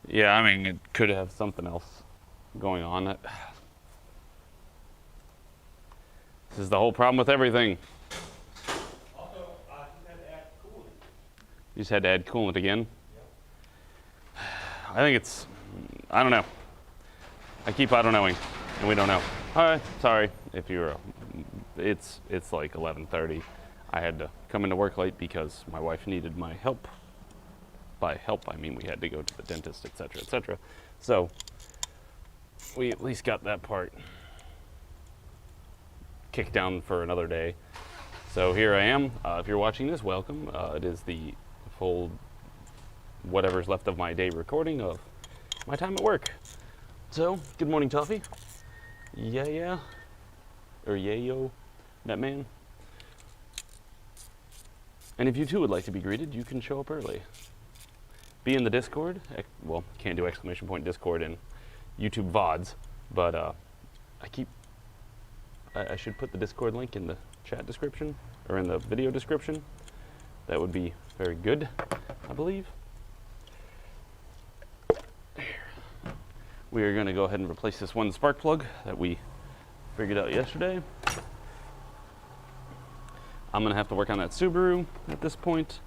Yeah, I mean, it could have something else going on. This is the whole problem with everything. Also, just had to add coolant. You just had to add coolant again. Yep. I think it's, I don't know. I keep I don't knowing, and we don't know. All right, sorry if you're, it's like 11:30. I had to come into work late because my wife needed my help. By help, I mean we had to go to the dentist, etc., etc. So we at least got that part kicked down for another day. So here I am. If you're watching this, welcome. It is the full whatever's left of my day recording of my time at work. So, good morning, Toffee. Yeah. Or yayo, that man. And if you too would like to be greeted, you can show up early. Be in the Discord. Well, can't do exclamation point Discord in YouTube VODs, but I should put the Discord link in the chat description, or in the video description. That would be very good, I believe. We are going to go ahead and replace this one spark plug that we figured out yesterday. I'm going to have to work on that Subaru at this point,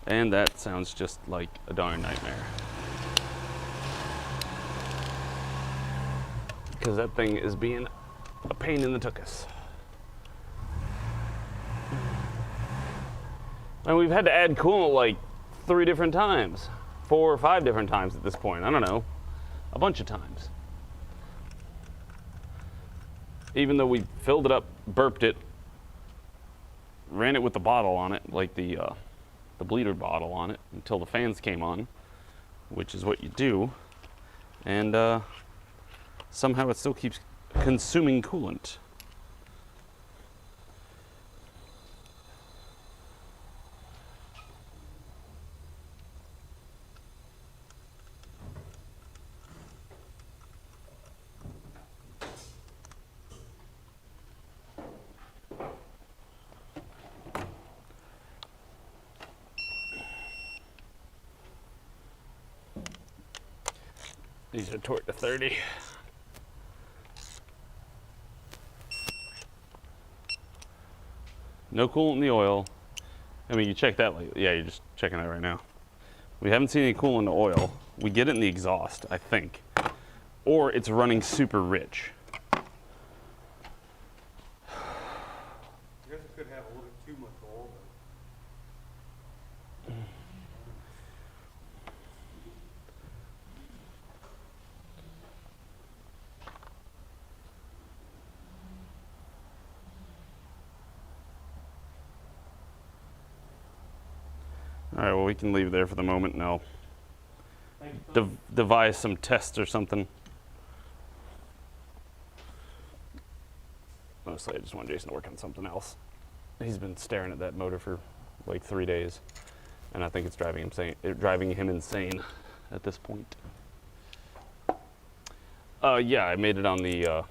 and that sounds just like a darn nightmare. Because that thing is being a pain in the tuchus. And we've had to add coolant like 3 different times, 4 or 5 different times at this point. I don't know, a bunch of times. Even though we filled it up, burped it, ran it with the bottle on it, like the bleeder bottle on it, until the fans came on, which is what you do, and somehow it still keeps consuming coolant. These are torqued to 30. No coolant in the oil. I mean, you check that, like, yeah, you're just checking that right now. We haven't seen any coolant in the oil. We get it in the exhaust, I think. Or it's running super rich. I guess it could have a little bit too much oil, but All right, well, we can leave there for the moment, and I'll devise some tests or something. Mostly, I just want Jason to work on something else. He's been staring at that motor for like 3 days, and I think it's driving him insane at this point. Yeah, I made it on the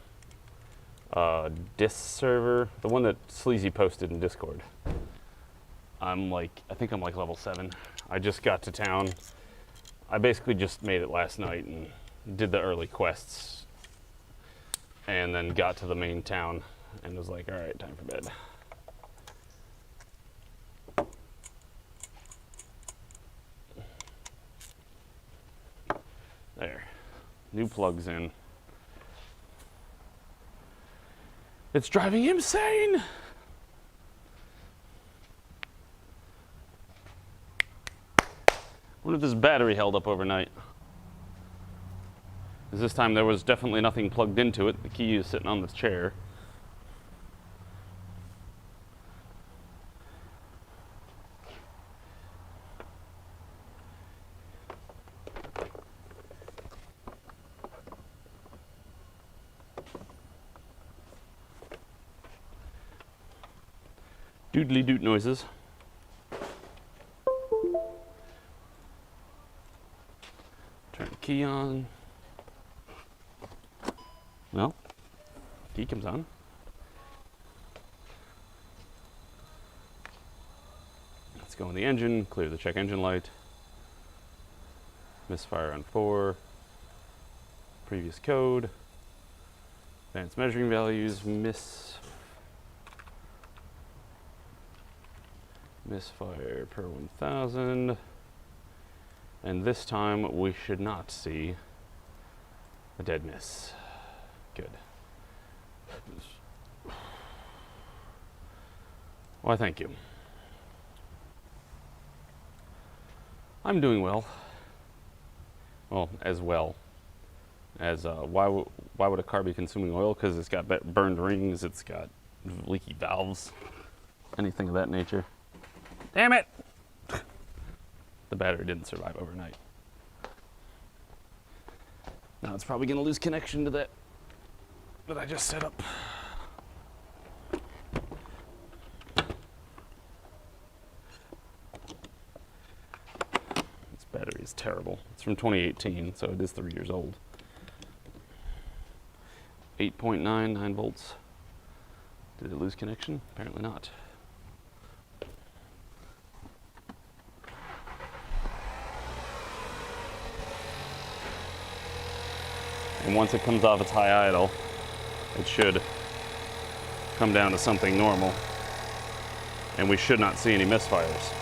disc server, the one that Sleazy posted in Discord. I think I'm like level 7. I just got to town. I basically just made it last night and did the early quests, and then got to the main town and was like, all right, time for bed. There, new plugs in. It's driving him insane. I wonder if this battery held up overnight. Because this time there was definitely nothing plugged into it. The key is sitting on the chair. Doodly doot noises. Turn the key on. Well, key comes on. Let's go in the engine, clear the check engine light. misfire on 4. Previous code. Advanced measuring values, misfire per 1,000. And this time we should not see a dead miss. Good. Why, thank you. I'm doing well. Well, as well as why would a car be consuming oil? Because it's got burned rings, it's got leaky valves, anything of that nature. Damn it! The battery didn't survive overnight. Now it's probably going to lose connection to that I just set up. This battery is terrible. It's from 2018, so it is 3 years old. 8.99 volts. Did it lose connection? Apparently not. And once it comes off its high idle, it should come down to something normal. And we should not see any misfires.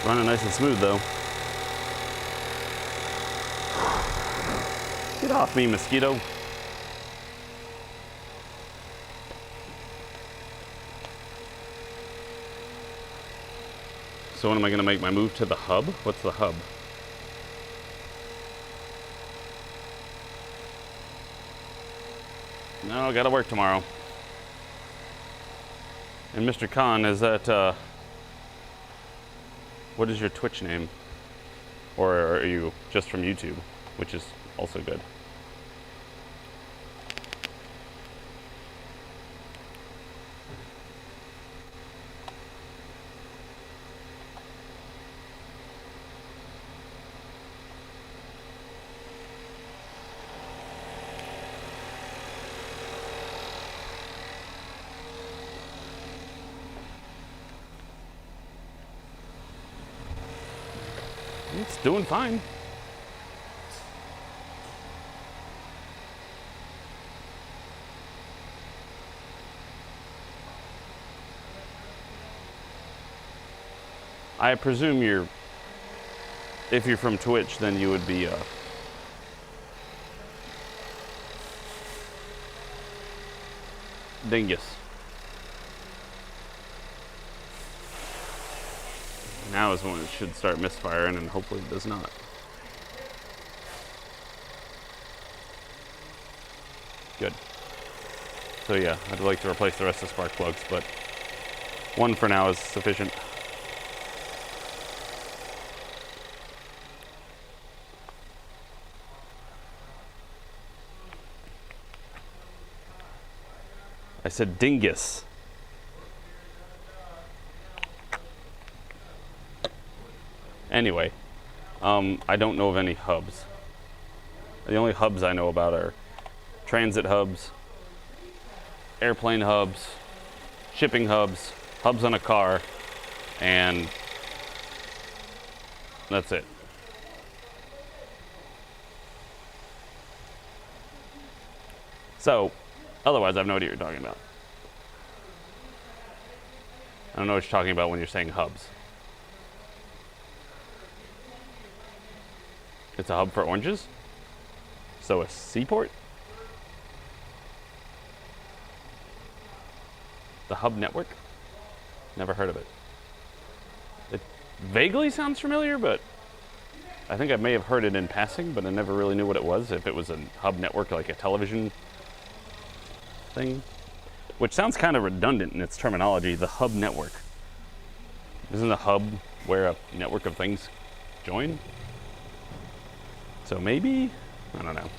Running nice and smooth though. Get off me, mosquito. So when am I going to make my move to the hub? What's the hub? No, I gotta work tomorrow. And Mr. Khan, is that, what is your Twitch name? Or are you just from YouTube, which is also good? It's doing fine. I presume if you're from Twitch, then you would be Dingus. Now is when it should start misfiring, and hopefully it does not. Good. So yeah, I'd like to replace the rest of the spark plugs, but one for now is sufficient. I said dingus. Anyway, I don't know of any hubs. The only hubs I know about are transit hubs, airplane hubs, shipping hubs, hubs on a car, and that's it. So, otherwise, I have no idea what you're talking about. I don't know what you're talking about when you're saying hubs. It's a hub for oranges? So a seaport? The hub network? Never heard of it. It vaguely sounds familiar, but I think I may have heard it in passing, but I never really knew what it was. If it was a hub network, like a television thing. Which sounds kind of redundant in its terminology, the hub network. Isn't the hub where a network of things join? So maybe? I don't know.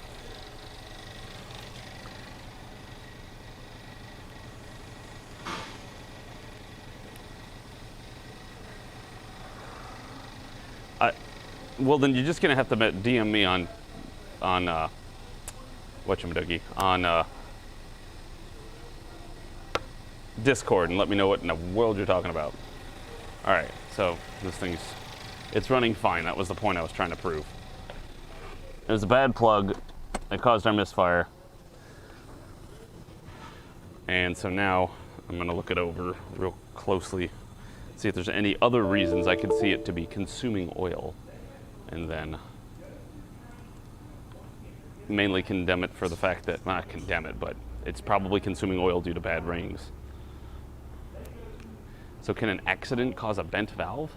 Well, then you're just gonna have to DM me on whatchamdoogie, on Discord and let me know what in the world you're talking about. All right, so this it's running fine. That was the point I was trying to prove. There's a bad plug that caused our misfire. And so now I'm gonna look it over real closely, see if there's any other reasons I could see it to be consuming oil, and then mainly condemn it for the fact that, not condemn it, but it's probably consuming oil due to bad rings. So can an accident cause a bent valve?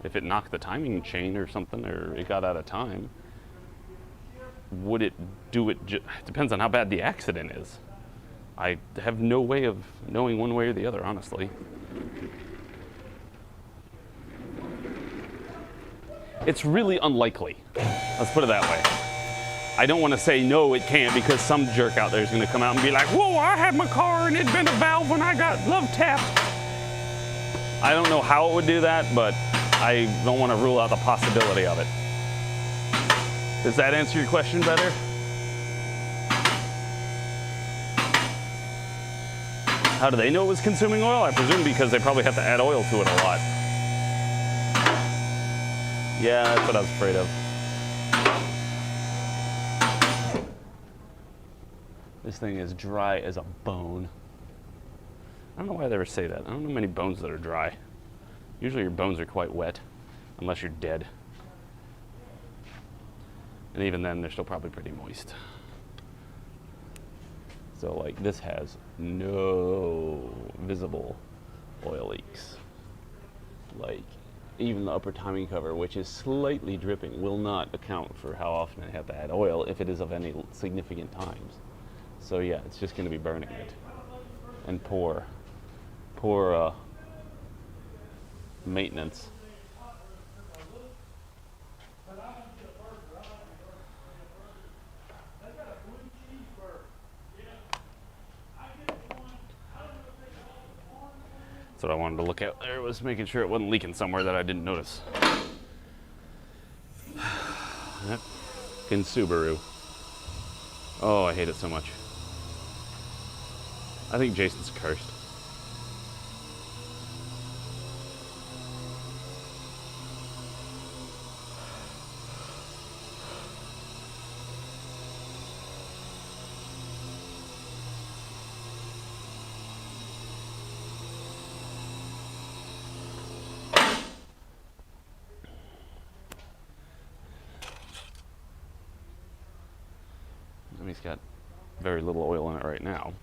If it knocked the timing chain or something, or it got out of time, would it do it? Depends on how bad the accident is. I have no way of knowing one way or the other, honestly. It's really unlikely. Let's put it that way. I don't want to say no, it can't, because some jerk out there is going to come out and be like, whoa, I had my car and it bent a valve when I got love tapped. I don't know how it would do that, but I don't want to rule out the possibility of it. Does that answer your question better? How do they know it was consuming oil? I presume because they probably have to add oil to it a lot. Yeah, that's what I was afraid of. This thing is dry as a bone. I don't know why they ever say that. I don't know many bones that are dry. Usually your bones are quite wet, unless you're dead. And even then, they're still probably pretty moist. So like this has no visible oil leaks. Like even the upper timing cover, which is slightly dripping, will not account for how often I have to add oil if it is of any significant times. So yeah, it's just going to be burning it. And poor maintenance. That's what I wanted to look at there, was making sure it wasn't leaking somewhere that I didn't notice. That fucking Subaru. Oh, I hate it so much. I think Jason's cursed. And he's got very little oil in it right now.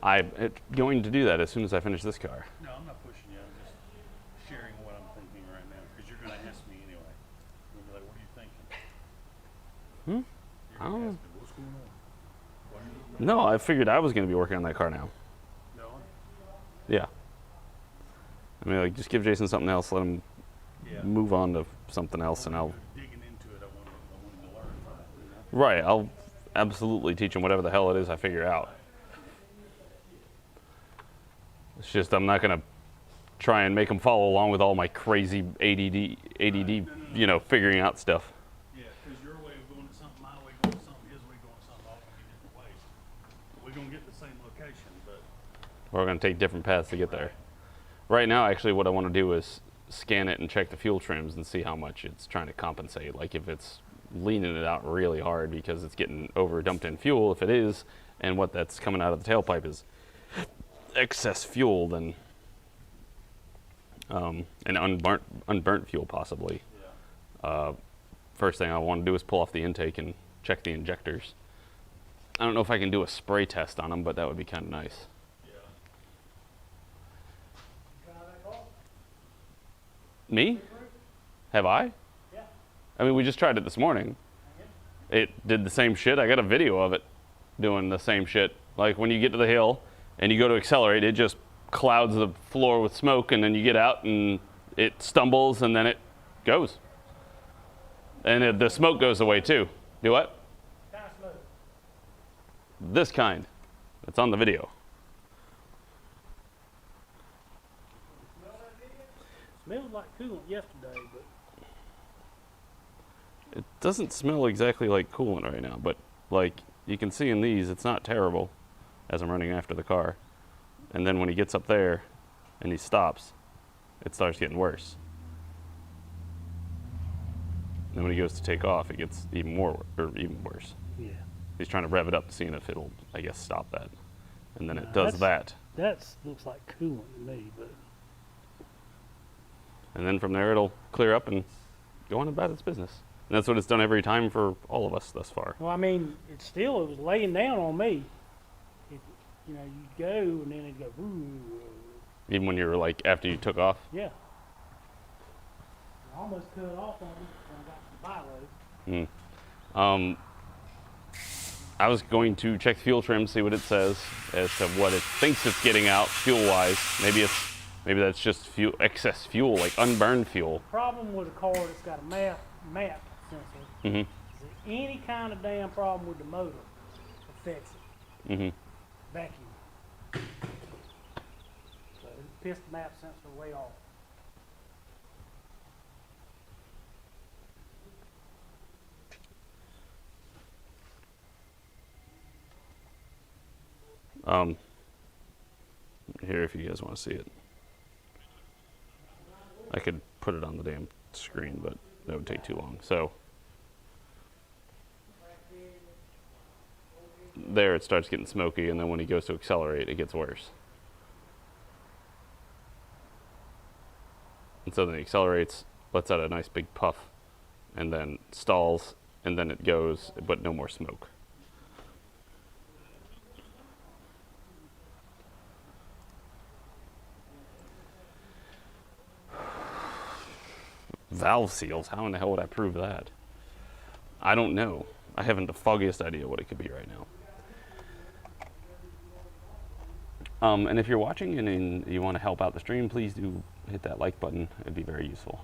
I'm going to do that as soon as I finish this car. No, I'm not pushing you. I'm just sharing what I'm thinking right now, because you're going to ask me anyway. You're going to be like, what are you thinking? You're I going to don't ask me, what's going on? Why are you know. No, I figured I was going to be working on that car now. No? Yeah. I mean, like, just give Jason something else, let him move on to something else, and I'll... Digging into it, I want him to learn from it. You know? Right, I'll absolutely teach him whatever the hell it is I figure out. It's just I'm not going to try and make him follow along with all my crazy ADD, you know, figuring out stuff. Yeah, because your way of going to something, my way of going to something, his way of going to something, all going to be different ways. We're going to get the same location, but... We're going to take different paths to get there. Right now, actually, what I want to do is scan it and check the fuel trims and see how much it's trying to compensate. Like if it's leaning it out really hard because it's getting over dumped in fuel, if it is, and what that's coming out of the tailpipe is excess fuel, then and unburnt fuel possibly, first thing I want to do is pull off the intake and check the injectors. I don't know if I can do a spray test on them, but that would be kind of nice. Me? Have I? Yeah. I mean, we just tried it this morning. It did the same shit. I got a video of it doing the same shit. Like when you get to the hill and you go to accelerate, it just clouds the floor with smoke, and then you get out and it stumbles, and then it goes. And the smoke goes away too. Do what? Kind of smooth. This kind. It's on the video. Smelled like coolant yesterday, but It doesn't smell exactly like coolant right now, but like you can see in these, it's not terrible as I'm running after the car. And then when he gets up there and he stops, it starts getting worse. And then when he goes to take off, it gets even worse. yeah. He's trying to rev it up, seeing if it'll, I guess, stop that. And then it No, does that. That looks like coolant to me, but And then from there, it'll clear up and go on about its business. And that's what it's done every time for all of us thus far. well, I mean, it was laying down on me. It, you know, you'd go and then it'd go. Even when you were like, after you took off. Yeah. I almost cut it off on me when I got to the bylaw. I was going to check the fuel trim, see what it says as to what it thinks it's getting out fuel-wise. Maybe that's just excess fuel, like unburned fuel. Problem with a car that's got a map sensor Mm-hmm. is that any kind of damn problem with the motor affects it. Mm-hmm. Vacuum. So it pissed the map sensor way off. Here, if you guys want to see it. I could put it on the damn screen, but that would take too long. So there it starts getting smoky, and then when he goes to accelerate, it gets worse. And so then he accelerates, lets out a nice big puff, and then stalls, and then it goes, but no more smoke. Valve seals, how in the hell would I prove that? I don't know. I haven't the foggiest idea what it could be right now. And if you're watching and you want to help out the stream, please do hit that like button. It'd be very useful.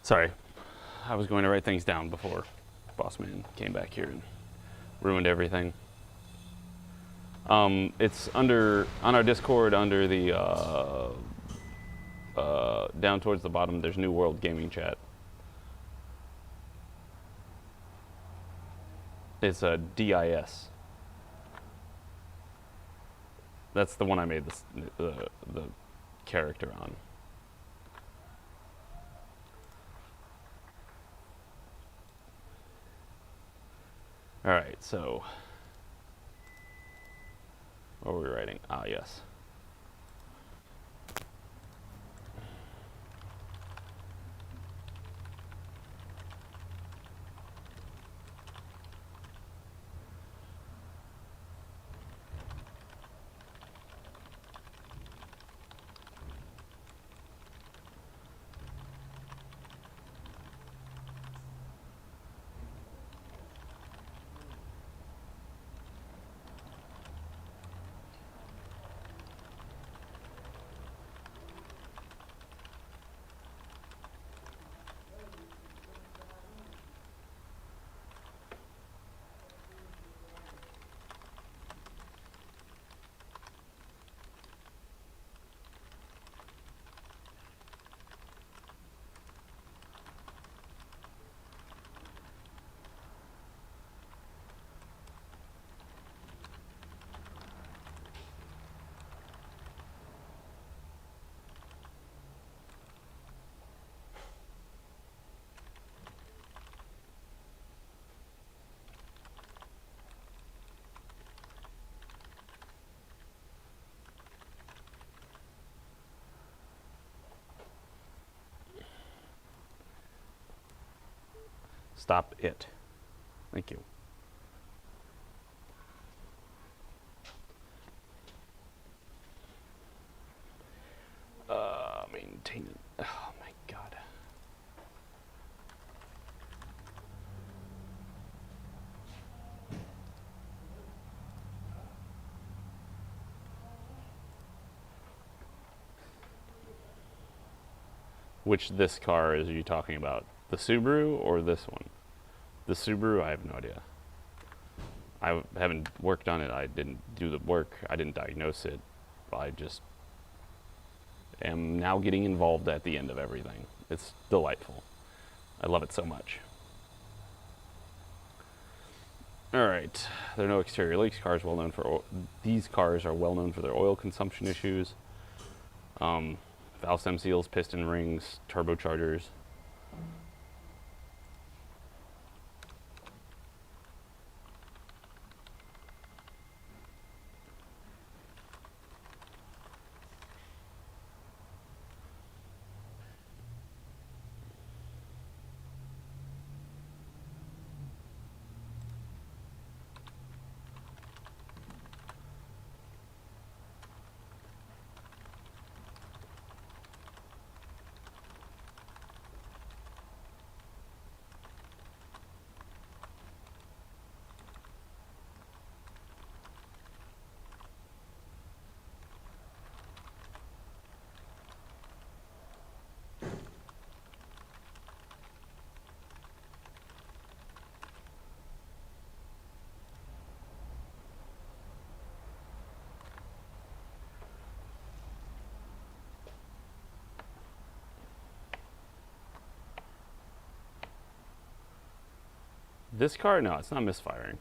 Sorry, I was going to write things down before Boss Man came back here and ruined everything. It's on our Discord under the down towards the bottom. There's New World Gaming Chat. It's a DIS. That's the one I made the character on. All right, so what were we writing? Ah, yes. Stop it. Thank you. Maintain it. Oh my God. Which this car is you talking about? The Subaru or this one? The Subaru, I have no idea. I haven't worked on it. I didn't do the work. I didn't diagnose it. I just am now getting involved at the end of everything. It's delightful. I love it so much. All right, there are no exterior leaks. These cars are well known for their oil consumption issues. Valve stem seals, piston rings, turbochargers. This car, no, it's not misfiring.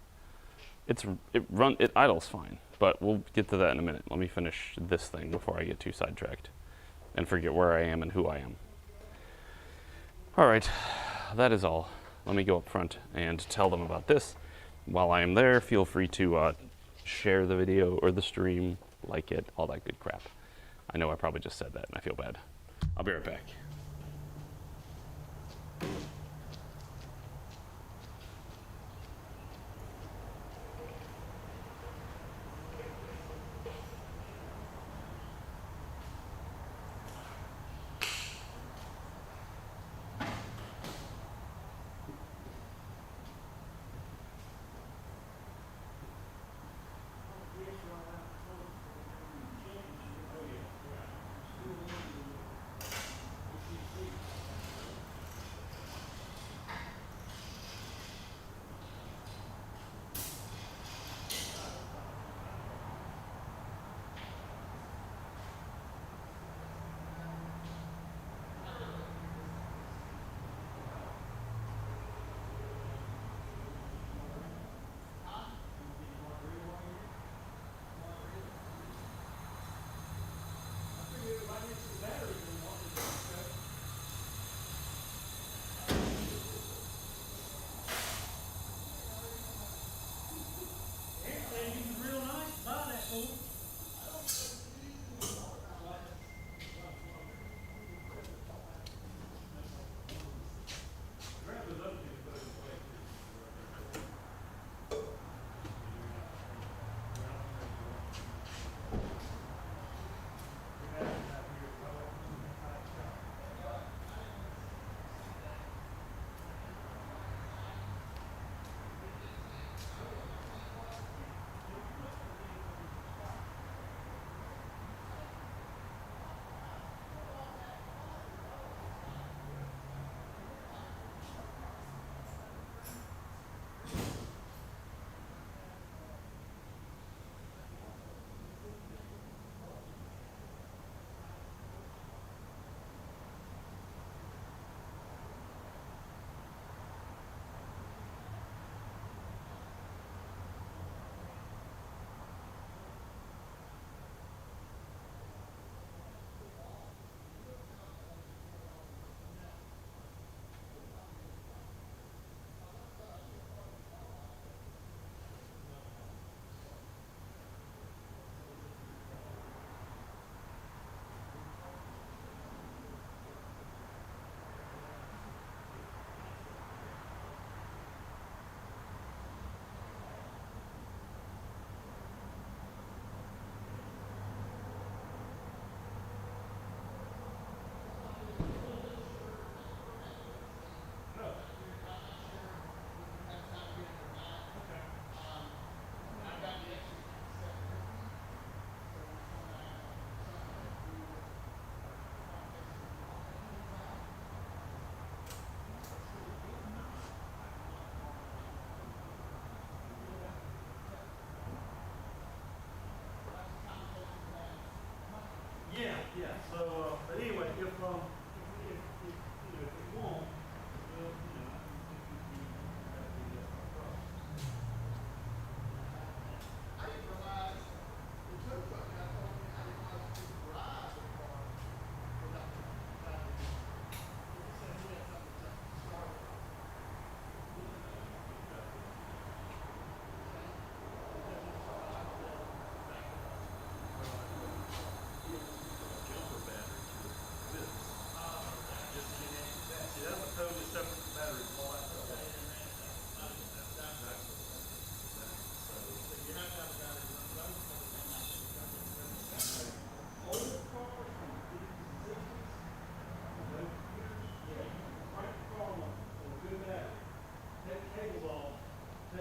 It idles fine, but we'll get to that in a minute. Let me finish this thing before I get too sidetracked and forget where I am and who I am. All right, that is all. Let me go up front and tell them about this. While I am there, feel free to share the video or the stream, like it, all that good crap. I know I probably just said that and I feel bad. I'll be right back.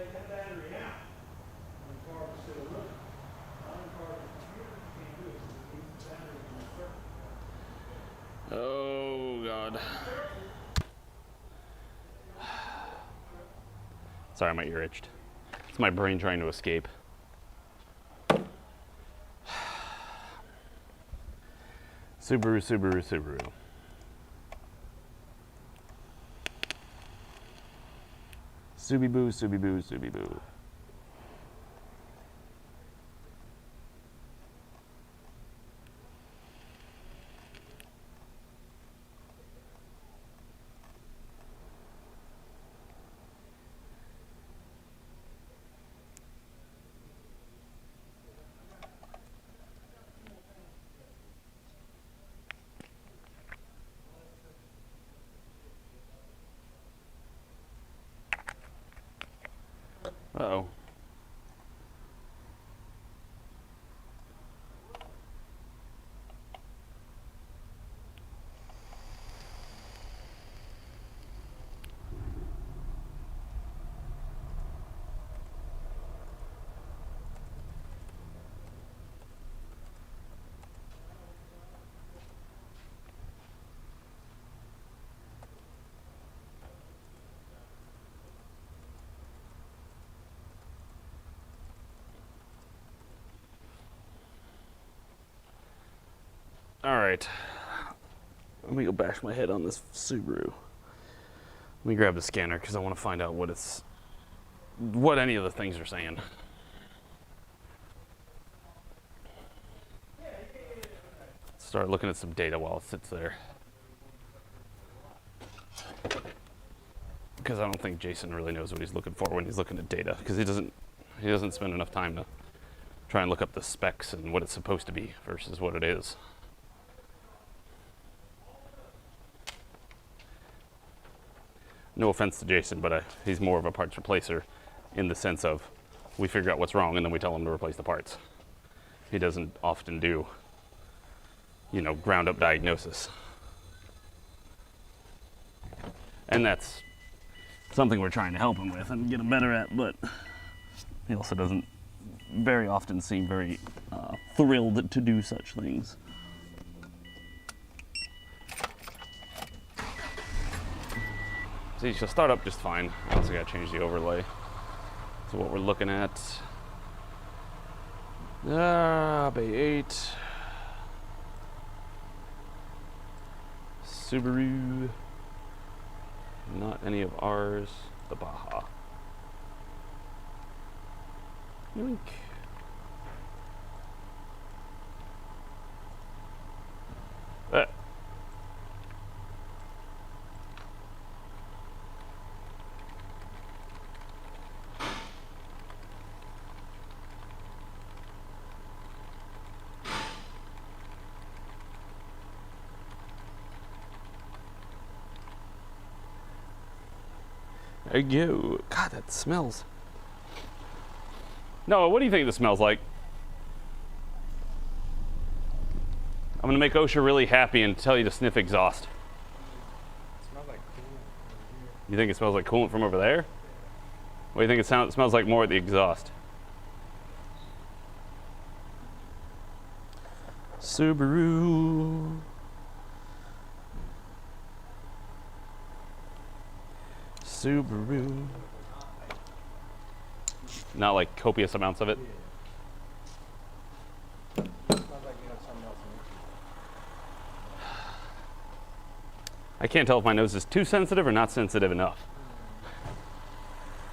take that battery out, and the car will still run. On the car, the computer can't do it because it needs the battery in the circuit. Oh, God. Sorry, my ear itched. It's my brain trying to escape. Subaru, Subaru, Subaru. Subiboo, Subiboo, Subiboo. Uh-oh. All right, let me go bash my head on this Subaru. Let me grab the scanner because I want to find out what any of the things are saying. Start looking at some data while it sits there. Because I don't think Jason really knows what he's looking for when he's looking at data, because he doesn't spend enough time to try and look up the specs and what it's supposed to be versus what it is. No offense to Jason, but he's more of a parts replacer in the sense of we figure out what's wrong and then we tell him to replace the parts. He doesn't often do, ground up diagnosis. And that's something we're trying to help him with and get him better at, but he also doesn't very often seem very thrilled to do such things. See, she'll start up just fine. I also gotta change the overlay. So what we're looking at, Bay 8, Subaru, not any of ours, the Baja. Yoink. There you go. God, that smells. Noah, what do you think this smells like? I'm gonna make OSHA really happy and tell you to sniff exhaust. It smells like coolant. You think it smells like coolant from over there? What do you think it smells like more at the exhaust? Subaru. Subaru. Not like copious amounts of it. Smells like you have something else in it. I can't tell if my nose is too sensitive or not sensitive enough.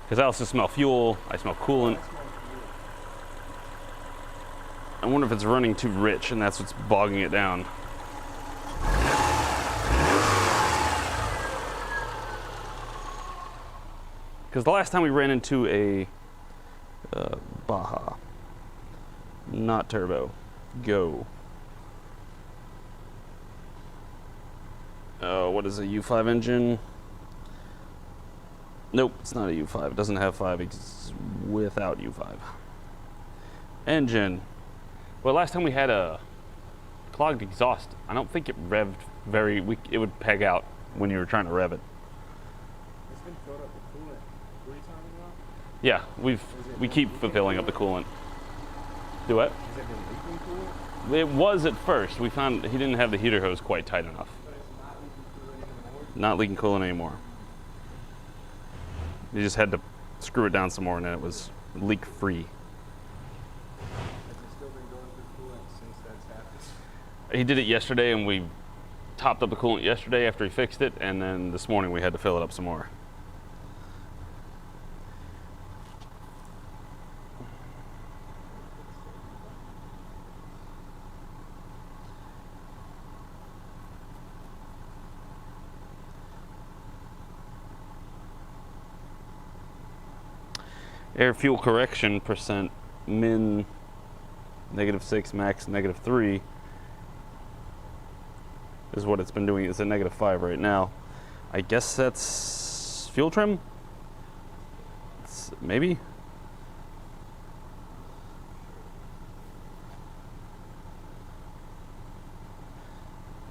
Because I also smell fuel, I smell coolant. I wonder if it's running too rich and that's what's bogging it down. Because the last time we ran into a Baja, not turbo, go. What is a U5 engine? Nope, it's not a U5. It doesn't have 5. It's without U5. Engine. Well, last time we had a clogged exhaust. I don't think it revved it would peg out when you were trying to rev it. It's been filled up with coolant. What are you talking Yeah, we keep fulfilling up the coolant. Do what? Has it been leaking coolant? It was at first. We found he didn't have the heater hose quite tight enough. But it's not leaking coolant anymore? Not leaking coolant anymore. You just had to screw it down some more and then it was leak free. Has it still been going through coolant since that's happened? He did it yesterday and we topped up the coolant yesterday after he fixed it, and then this morning we had to fill it up some more. Air fuel correction percent min -6, max -3 is what it's been doing. It's at -5 right now. I guess that's fuel trim? Maybe?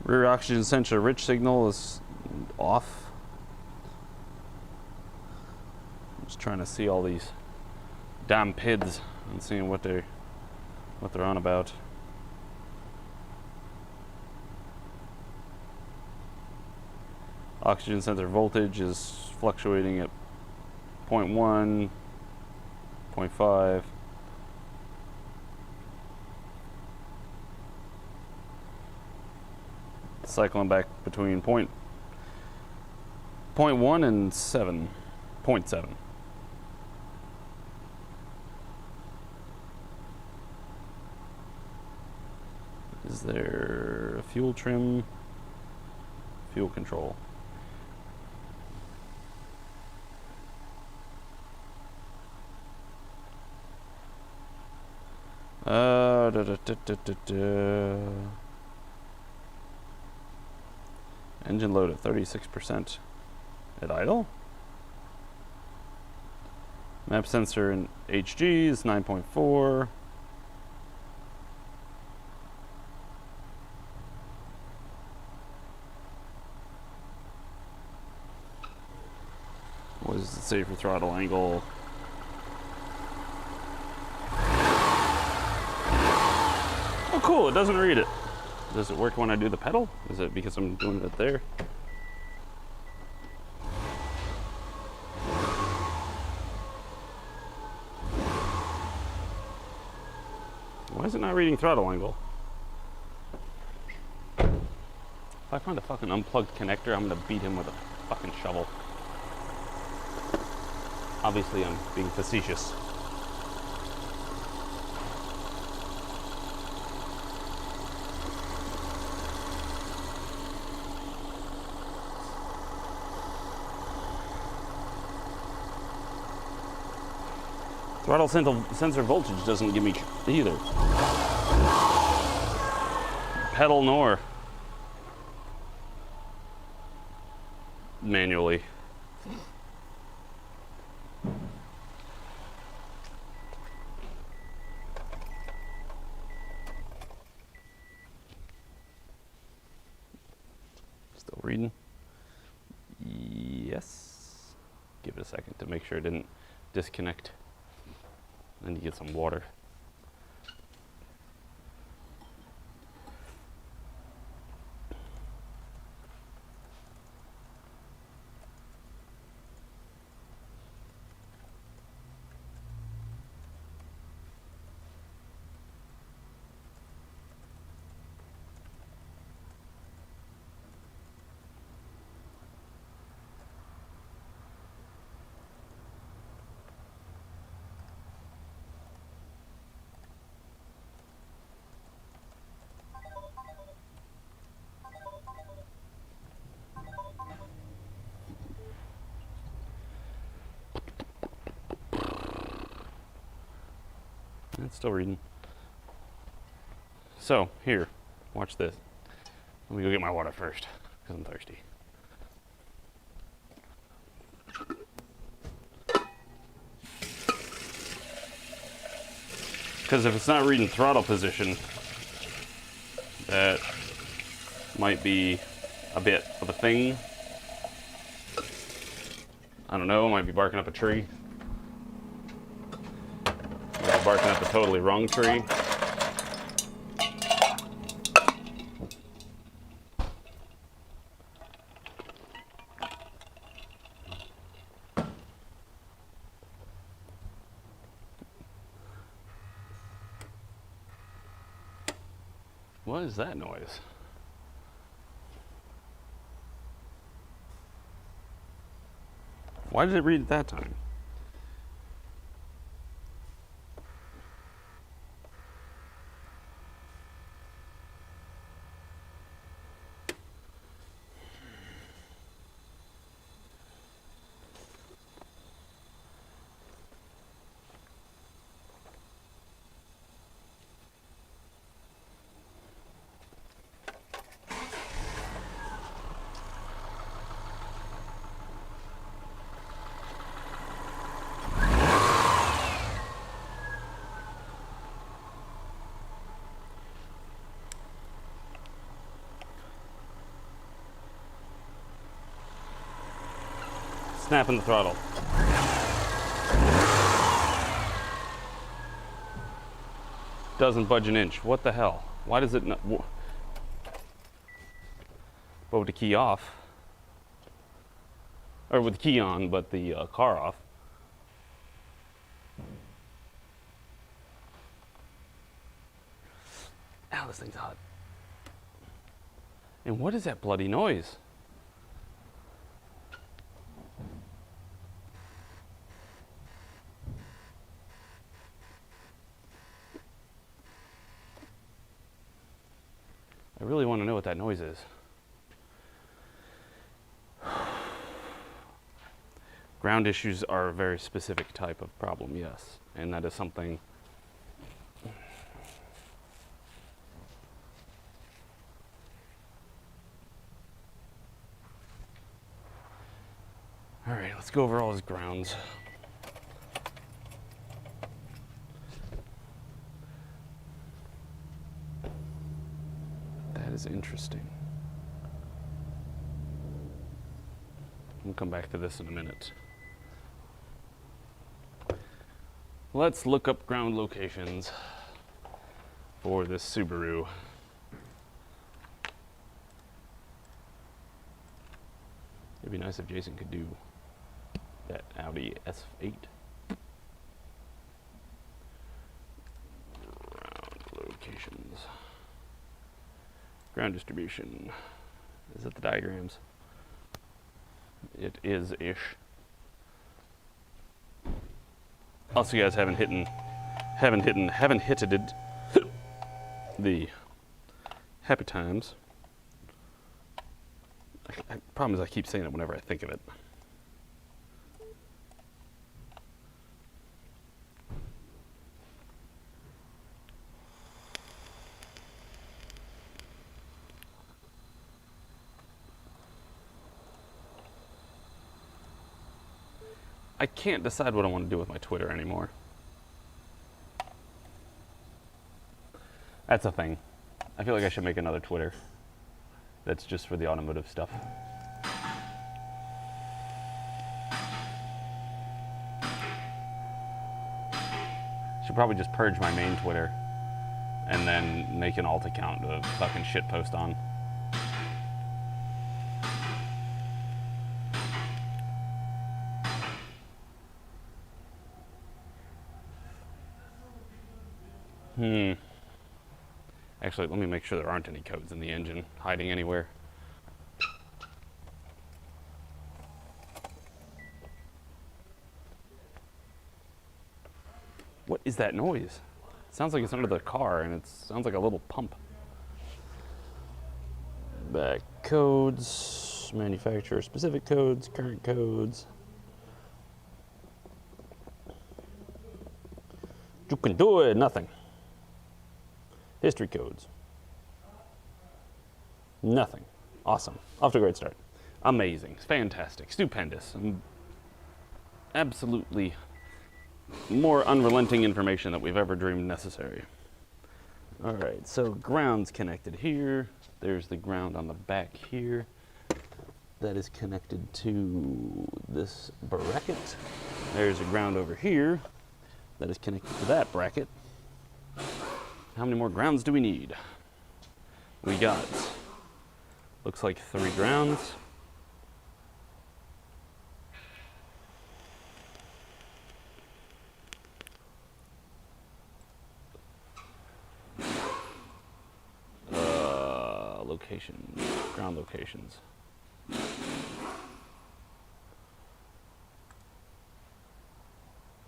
Rear oxygen sensor rich signal is off. I'm just trying to see all these damn PIDs and seeing what they're on about. Oxygen sensor voltage is fluctuating at 0.1, 0.5. Cycling back between 0.1 and 0.7. Is there a fuel trim? Fuel control. Engine load at 36% at idle. Map sensor in HG is 9.4. What does it say for throttle angle? Oh, cool, it doesn't read it. Does it work when I do the pedal? Is it because I'm doing it there? Why is it not reading throttle angle? If I find a fucking unplugged connector, I'm gonna beat him with a fucking shovel. Obviously, I'm being facetious. Throttle sensor voltage doesn't give me either. Pedal nor manually. Still reading? Yes. Give it a second to make sure it didn't disconnect. Then you get some water. It's still reading. So, here, watch this. Let me go get my water first, because I'm thirsty. Because if it's not reading throttle position, that might be a bit of a thing. I don't know, it might be barking up a tree. barking at the totally wrong tree. What is that noise? Why did it read at that time? Snapping the throttle. Doesn't budge an inch. What the hell? Why does it not? But with the key off, or with the key on, but the car off. Ow, this thing's hot. And what is that bloody noise? I really want to know what that noise is. Ground issues are a very specific type of problem, yes. And that is something all right, let's go over all his grounds. That is interesting. We'll come back to this in a minute. Let's look up ground locations for this Subaru. It'd be nice if Jason could do that Audi S8. Ground locations. Ground distribution. Is it the diagrams? It is-ish. Also, you guys haven't hitted the happy times. Problem is I keep saying it whenever I think of it. I can't decide what I want to do with my Twitter anymore. That's a thing. I feel like I should make another Twitter that's just for the automotive stuff. Should probably just purge my main Twitter and then make an alt account to fucking shit post on. Actually, let me make sure there aren't any codes in the engine hiding anywhere. What is that noise? It sounds like it's under the car, and it sounds like a little pump. Back codes, manufacturer specific codes, current codes. You can do it, nothing. History codes. Nothing. Awesome. Off to a great start. Amazing. Fantastic. Stupendous. Absolutely more unrelenting information that we've ever dreamed necessary. All right, so ground's connected here. There's the ground on the back here. That is connected to this bracket. There's a ground over here. that is connected to that bracket. How many more grounds do we need? We got, looks like 3 grounds. Locations, ground locations.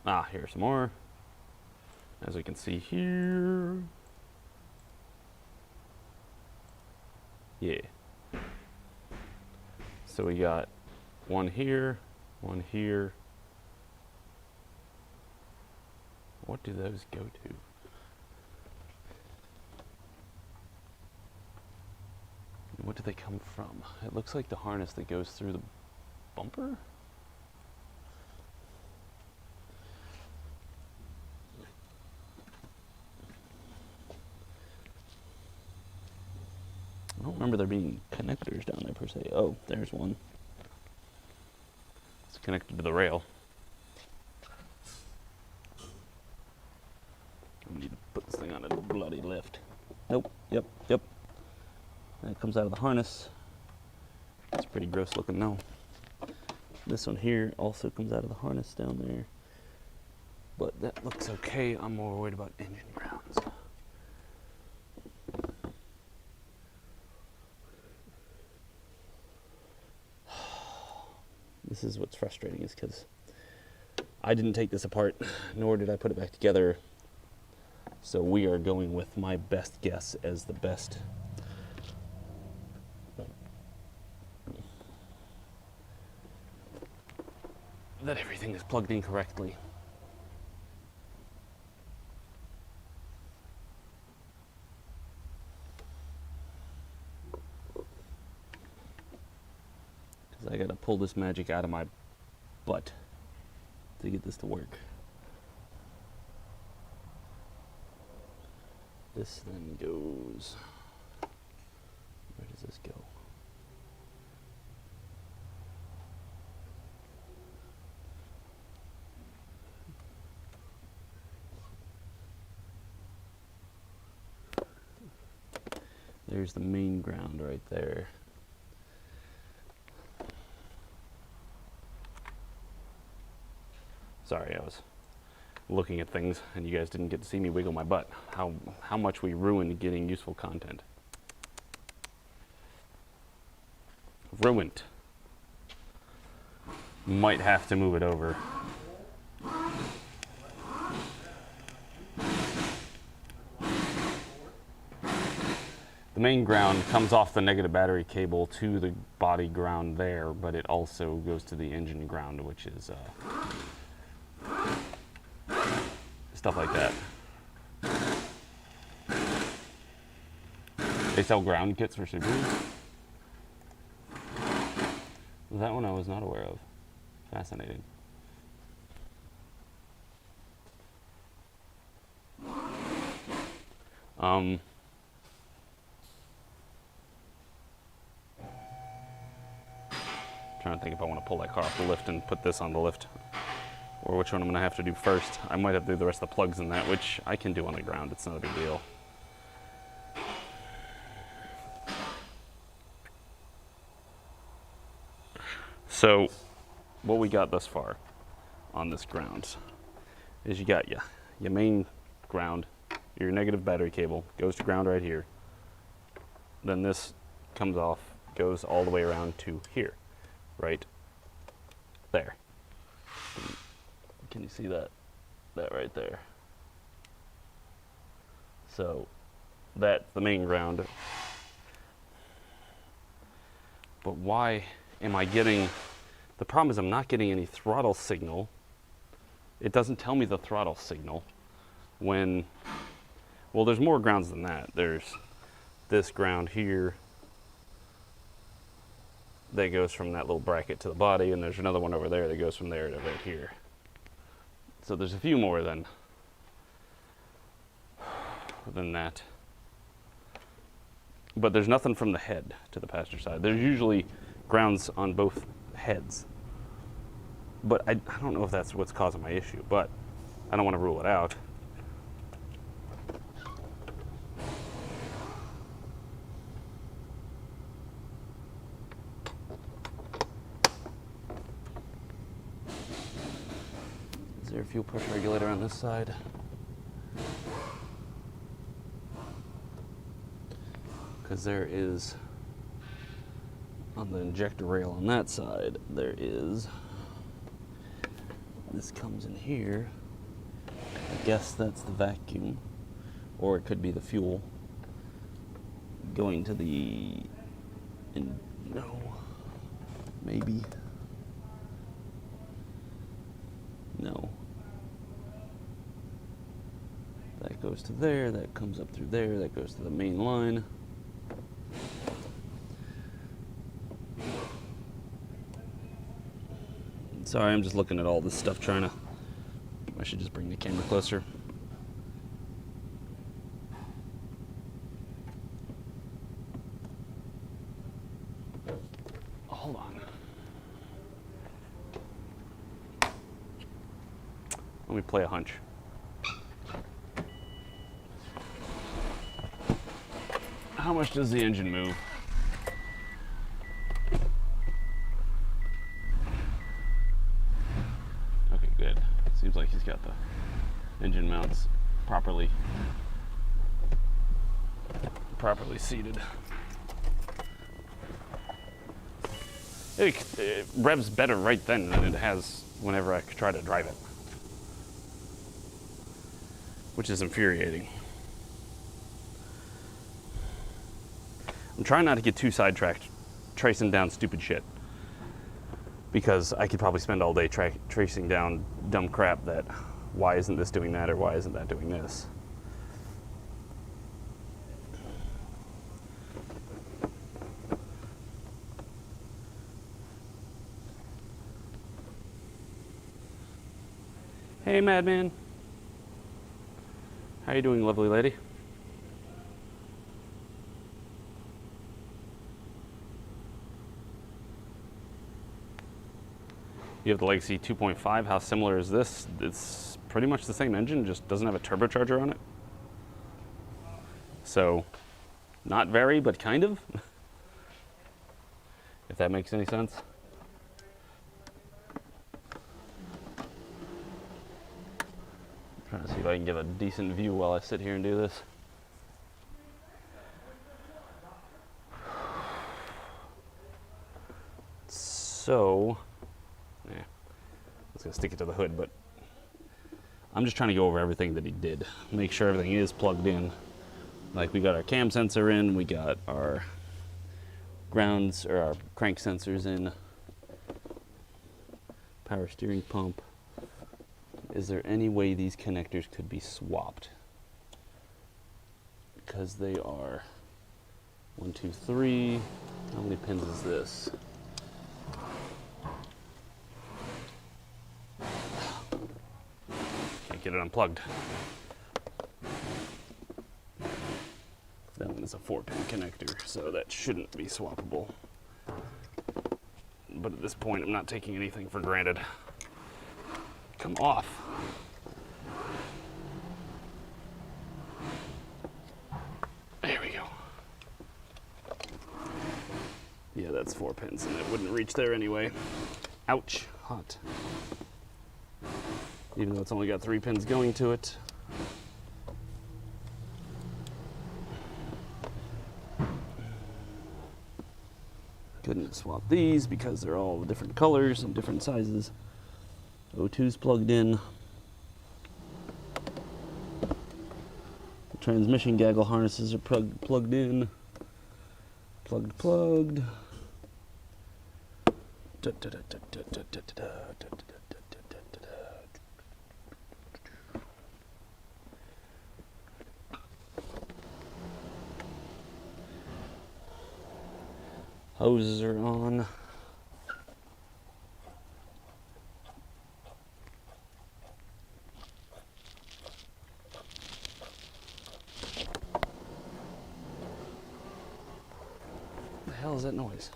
Ah, here's some more. As we can see here. Yeah. So we got one here, one here. What do those go to? What do they come from? It looks like the harness that goes through the bumper. I don't remember there being connectors down there per se. Oh, there's one. It's connected to the rail. I need to put this thing on a bloody lift. Nope, yep. That comes out of the harness. It's pretty gross looking though. This one here also comes out of the harness down there. But that looks okay. I'm more worried about engine grounds. This is what's frustrating, is because I didn't take this apart, nor did I put it back together. So we are going with my best guess as the best. That everything is plugged in correctly. Because I gotta pull this magic out of my butt to get this to work. This then goes, where does this go? There's the main ground right there. Sorry, I was looking at things and you guys didn't get to see me wiggle my butt. How much we ruined getting useful content. Ruined. Might have to move it over. The main ground comes off the negative battery cable to the body ground there, but it also goes to the engine ground, which is stuff like that. They sell ground kits for Subaru. That one I was not aware of. Fascinating. Trying to think if I want to pull that car off the lift and put this on the lift, or which one I'm going to have to do first. I might have to do the rest of the plugs in that, which I can do on the ground. It's not a big deal. So what we got thus far on this ground is you got your main ground, your negative battery cable goes to ground right here. Then this comes off, goes all the way around to here. Right there. Can you see that? That right there. So that's the main ground. But why am I getting, the problem is I'm not getting any throttle signal. It doesn't tell me the throttle signal when, well, there's more grounds than that. There's this ground here that goes from that little bracket to the body, and there's another one over there that goes from there to right here. So there's a few more than that. But there's nothing from the head to the passenger side. There's usually grounds on both heads. But I don't know if that's what's causing my issue, but I don't want to rule it out. Is there a fuel pressure regulator on this side? Because there is, on the injector rail on that side, there is, this comes in here. I guess that's the vacuum, or it could be the fuel going to the, no, maybe, no. That goes to there, that comes up through there, that goes to the main line. Sorry, I'm just looking at all this stuff trying to, I should just bring the camera closer. Hold on. Let me play a hunch. How much does the engine move? Okay, good. Seems like he's got the engine mounts properly seated. It revs better right then than it has whenever I try to drive it, which is infuriating. I'm trying not to get too sidetracked tracing down stupid shit, because I could probably spend all day tracing down dumb crap that why isn't this doing that or why isn't that doing this. Hey, madman. How you doing, lovely lady? You have the Legacy 2.5. How similar is this? It's pretty much the same engine, just doesn't have a turbocharger on it. So, not very, but kind of. If that makes any sense. I'm trying to see if I can get a decent view while I sit here and do this. So, yeah, I was gonna stick it to the hood, but I'm just trying to go over everything that he did. Make sure everything is plugged in. Like, we got our cam sensor in, we got our grounds or our crank sensors in, power steering pump. Is there any way these connectors could be swapped? Because they are 1, 2, 3. How many pins is this? Can't get it unplugged. That one is a 4-pin connector, so that shouldn't be swappable. But at this point, I'm not taking anything for granted. Come off. There we go. Yeah, that's 4 pins, and it wouldn't reach there anyway. Ouch, hot. Even though it's only got 3 pins going to it. Couldn't swap these because they're all different colors and different sizes. O2's plugged in. The transmission gaggle harnesses are plugged in. Plugged. Hoses are on. What the hell is that noise?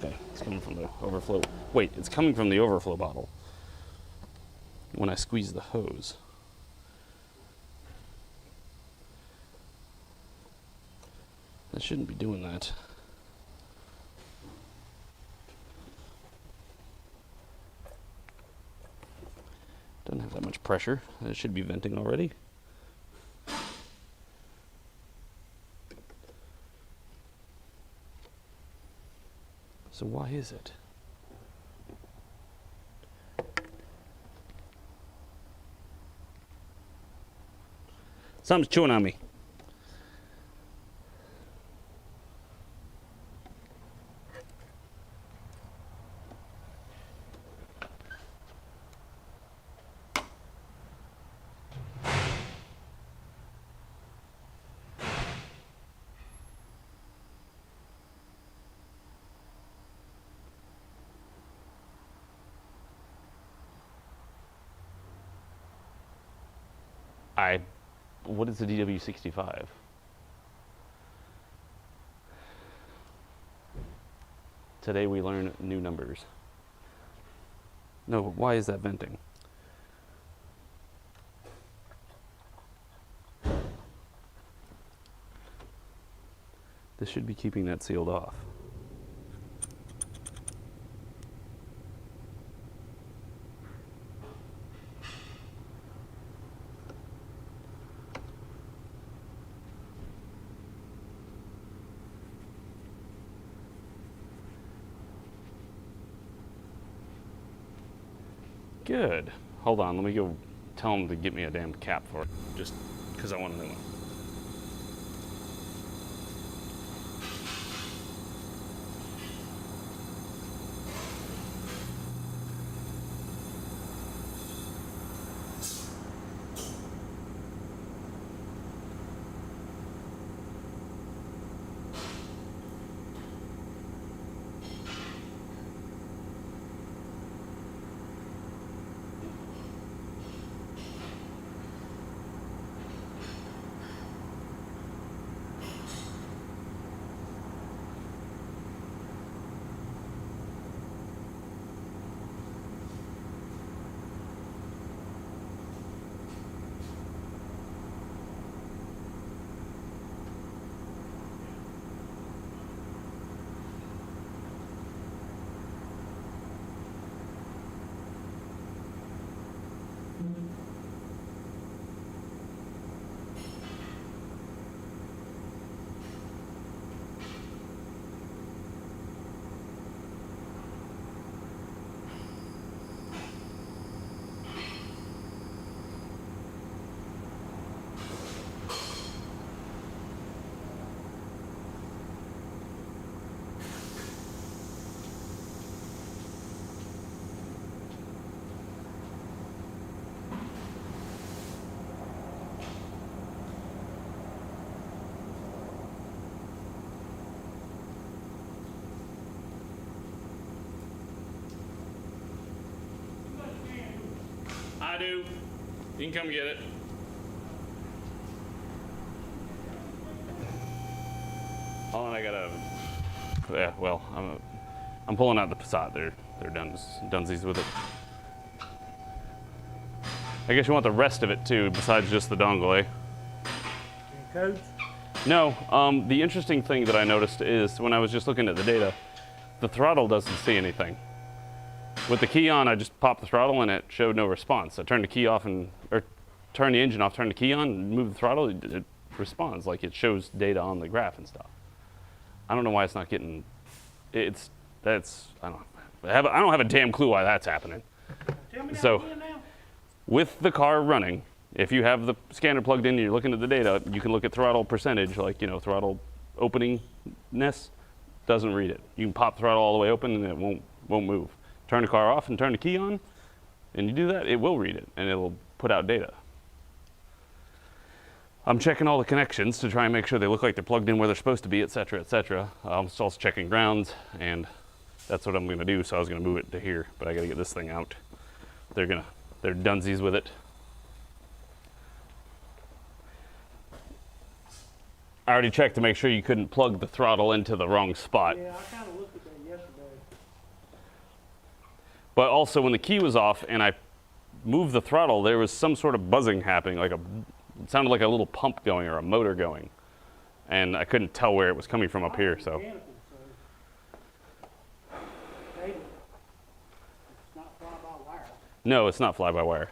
Okay, it's coming from the overflow. Wait, it's coming from the overflow bottle when I squeeze the hose. That shouldn't be doing that. Doesn't have that much pressure. It should be venting already. So why is it? Something's chewing on me. What is the DW65? Today we learn new numbers. No, but why is that venting? This should be keeping that sealed off. Good. Hold on, let me go tell them to get me a damn cap for it, just because I want a new one. I do. You can come get it. Oh, and I gotta. Yeah, well, I'm pulling out the Passat. They're dunsies with it. I guess you want the rest of it too, besides just the dongle, eh? Any codes? No. The interesting thing that I noticed is when I was just looking at the data, the throttle doesn't see anything. With the key on, I just popped the throttle and it showed no response. I turned the key off or turned the engine off, turned the key on, and moved the throttle. It responds, like it shows data on the graph and stuff. I don't know why it's not getting. I don't have a damn clue why that's happening. Tell me So, again now. with the car running, if you have the scanner plugged in and you're looking at the data, you can look at throttle percentage, like throttle openingness. Doesn't read it. You can pop throttle all the way open and it won't move. Turn the car off and turn the key on, and you do that, it will read it, and it'll put out data. I'm checking all the connections to try and make sure they look like they're plugged in where they're supposed to be, et cetera, et cetera. I'm also checking grounds, and that's what I'm gonna do, so I was gonna move it to here, but I gotta get this thing out. They're dunsies with it. I already checked to make sure you couldn't plug the throttle into the wrong spot. Yeah, I kind of looked at that yesterday. But also when the key was off and I moved the throttle, there was some sort of buzzing happening, it sounded like a little pump going or a motor going. And I couldn't tell where it was coming from up here, so. Mechanical, so maybe it's not fly-by-wire. No, it's not fly-by-wire.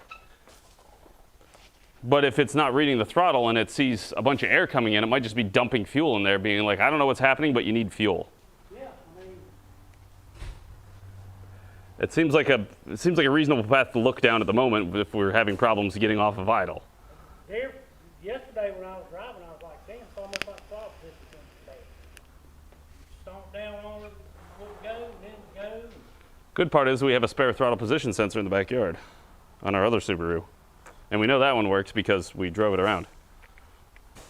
But if it's not reading the throttle and it sees a bunch of air coming in, it might just be dumping fuel in there, being like, I don't know what's happening, but you need fuel. Yeah, I mean, It seems like a reasonable path to look down at the moment if we're having problems getting off of idle. yesterday when I was driving, I was like, damn, it's almost like throttle distance today. Stomp down on it, let it go, and then it goes. Good part is we have a spare throttle position sensor in the backyard on our other Subaru. And we know that one works because we drove it around. You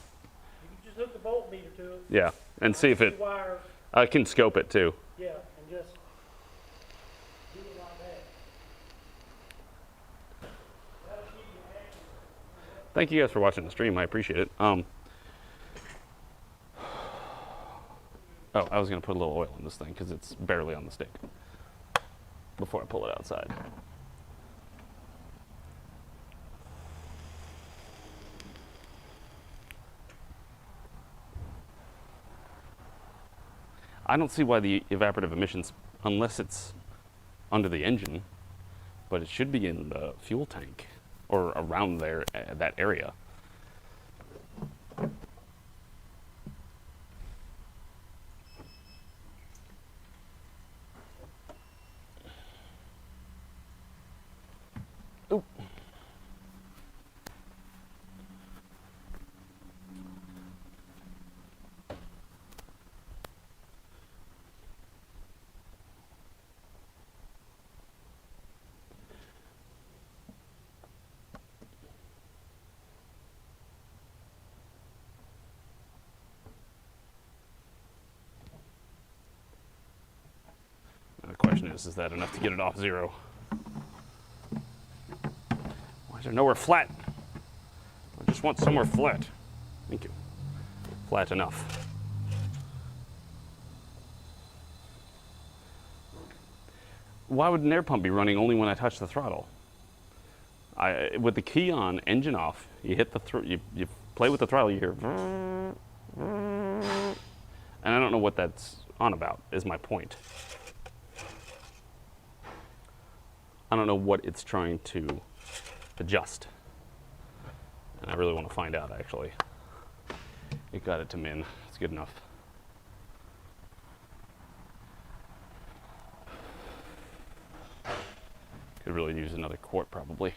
can just hook the voltmeter to it. Yeah, and see if it, Wires, I can scope it too. yeah, and just do it like that. That'll keep you active. Thank you guys for watching the stream. I appreciate it. Oh, I was going to put a little oil in this thing because it's barely on the stick before I pull it outside. I don't see why the evaporative emissions, unless it's under the engine, but it should be in the fuel tank or around there, that area. Oop. The question is that enough to get it off zero? Why is there nowhere flat? I just want somewhere flat. Thank you. Flat enough. Why would an air pump be running only when I touch the throttle? With the key on, engine off, you hit the you play with the throttle, you hear, and I don't know what that's on about, is my point. I don't know what it's trying to adjust. And I really want to find out, actually. It got it to min. It's good enough. Could really use another quart, probably.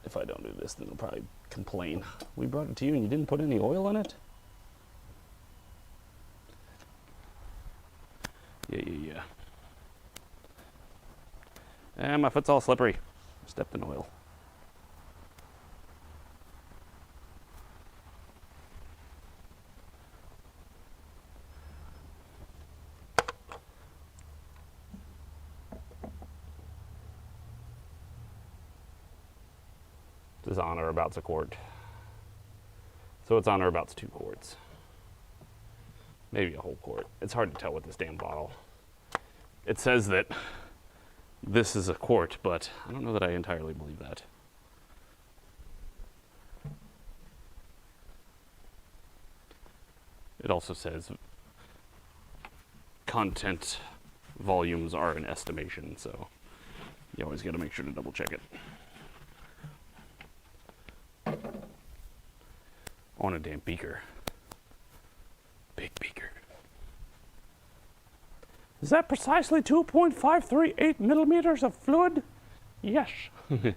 If I don't do this, then they'll probably complain. We brought it to you and you didn't put any oil in it? Yeah. And my foot's all slippery. Stepped in oil. This is on or about a quart. So it's on or about 2 quarts. Maybe a whole quart. It's hard to tell with this damn bottle. It says that this is a quart, but I don't know that I entirely believe that. It also says content volumes are an estimation, so you always got to make sure to double check it. On a damn beaker. Big beaker. Is that precisely 2.538 milliliters of fluid? Yes. There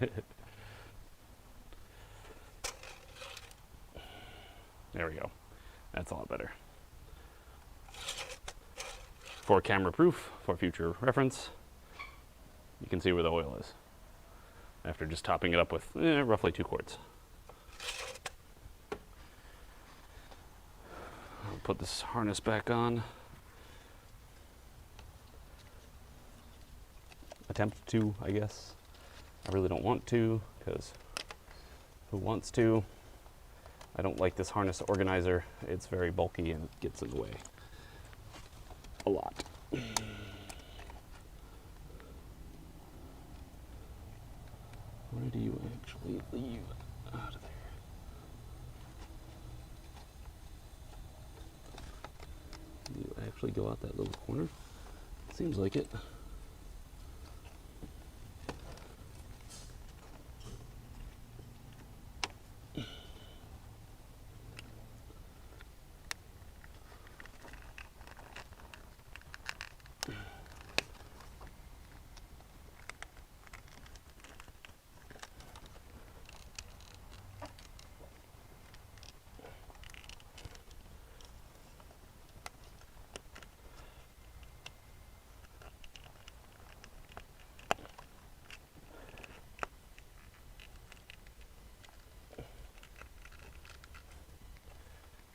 we go. That's a lot better. For camera proof, for future reference, you can see where the oil is after just topping it up with roughly 2 quarts. I'll put this harness back on. Attempt to, I guess. I really don't want to, because who wants to? I don't like this harness organizer. It's very bulky and it gets in the way a lot. Where do you actually leave out of there? Do you actually go out that little corner? Seems like it.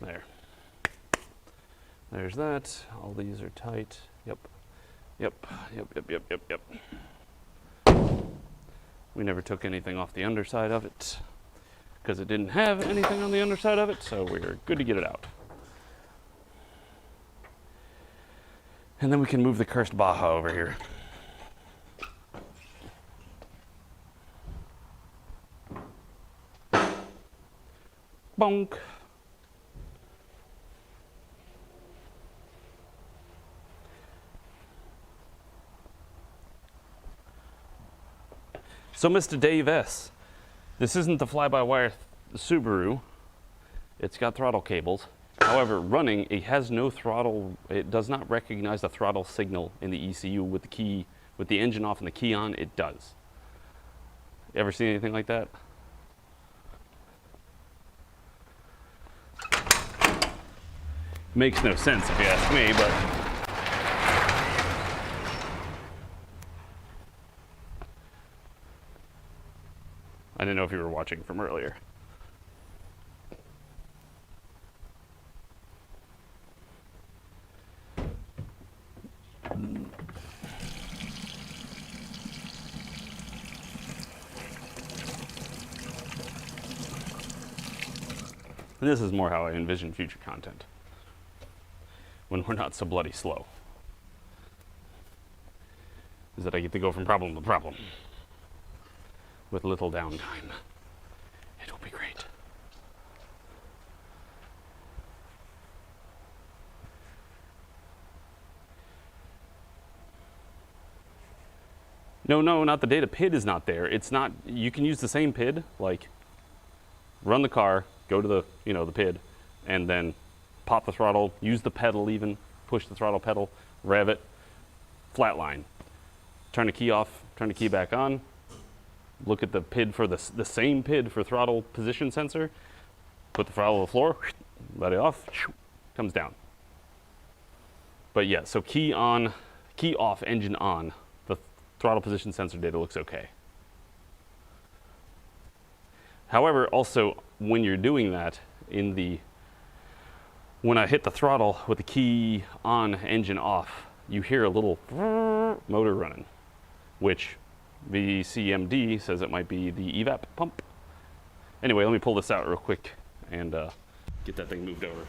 There. There's that. All these are tight. Yep. Yep. Yep. Yep. Yep. Yep. Yep. We never took anything off the underside of it because it didn't have anything on the underside of it, so we're good to get it out. And then we can move the cursed Baja over here. Bonk. So, Mr. Dave S., this isn't the fly-by-wire Subaru. It's got throttle cables. However, running, it has no throttle. It does not recognize the throttle signal in the ECU with the key, with the engine off and the key on. It does. You ever seen anything like that? Makes no sense if you ask me, but I didn't know if you were watching from earlier. And this is more how I envision future content, when we're not so bloody slow. Is that I get to go from problem to problem with little downtime. It will be great. No, not the data. PID is not there. It's not, you can use the same PID, like run the car, go to the, the PID, and then pop the throttle, use the pedal even, push the throttle pedal, rev it, flatline. Turn the key off, turn the key back on, look at the PID for the same PID for throttle position sensor, put the throttle on the floor, let it off, comes down. But yeah, so key on, key off, engine on, the throttle position sensor data looks okay. However, also when you're doing that, when I hit the throttle with the key on, engine off, you hear a little motor running, which VCMD says it might be the evap pump. Anyway, let me pull this out real quick and get that thing moved over.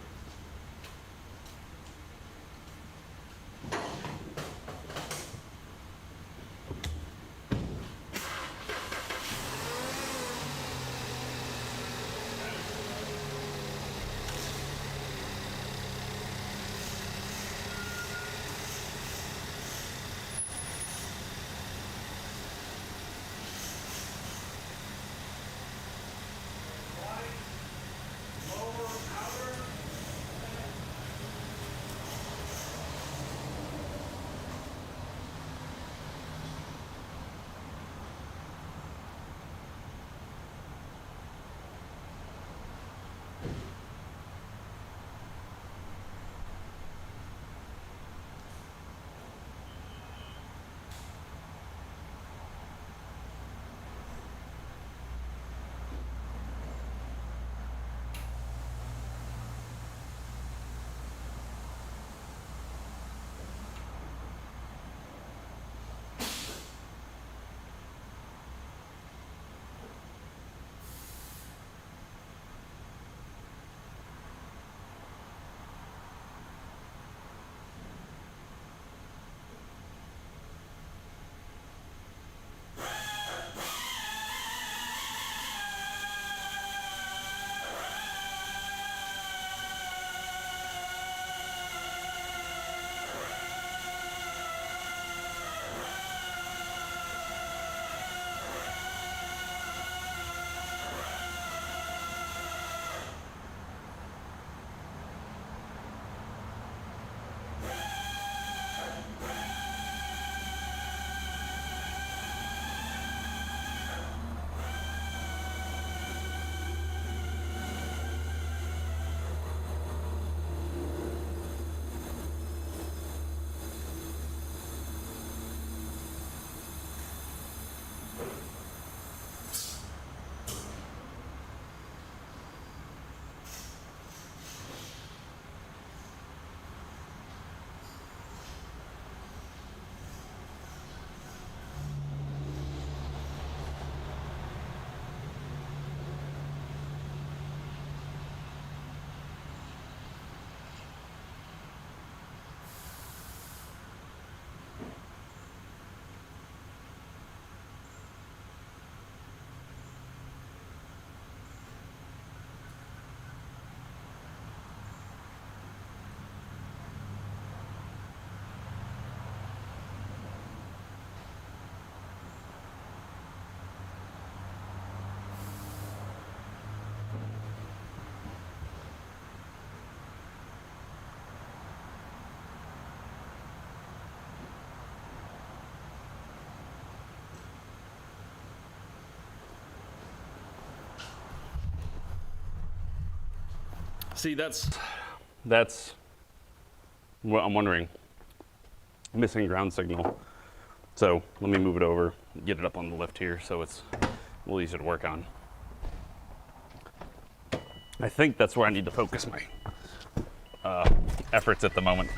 See, that's what I'm wondering. Missing ground signal. So let me move it over, get it up on the lift here so it's a little easier to work on. I think that's where I need to focus my efforts at the moment,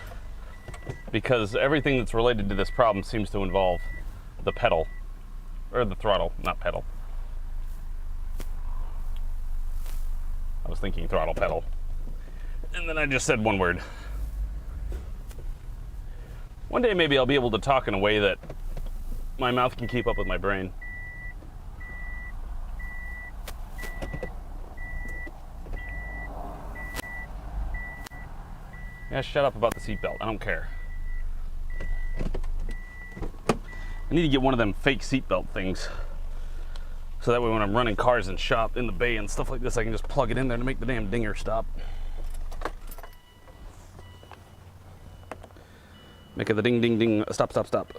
because everything that's related to this problem seems to involve the pedal, or the throttle, not pedal. I was thinking throttle pedal, and then I just said one word. One day maybe I'll be able to talk in a way that my mouth can keep up with my brain. Yeah, shut up about the seatbelt. I don't care. I need to get one of them fake seatbelt things, so that way when I'm running cars in shop, in the bay and stuff like this, I can just plug it in there to make the damn dinger stop. Make it the ding, ding, ding, stop, stop, stop.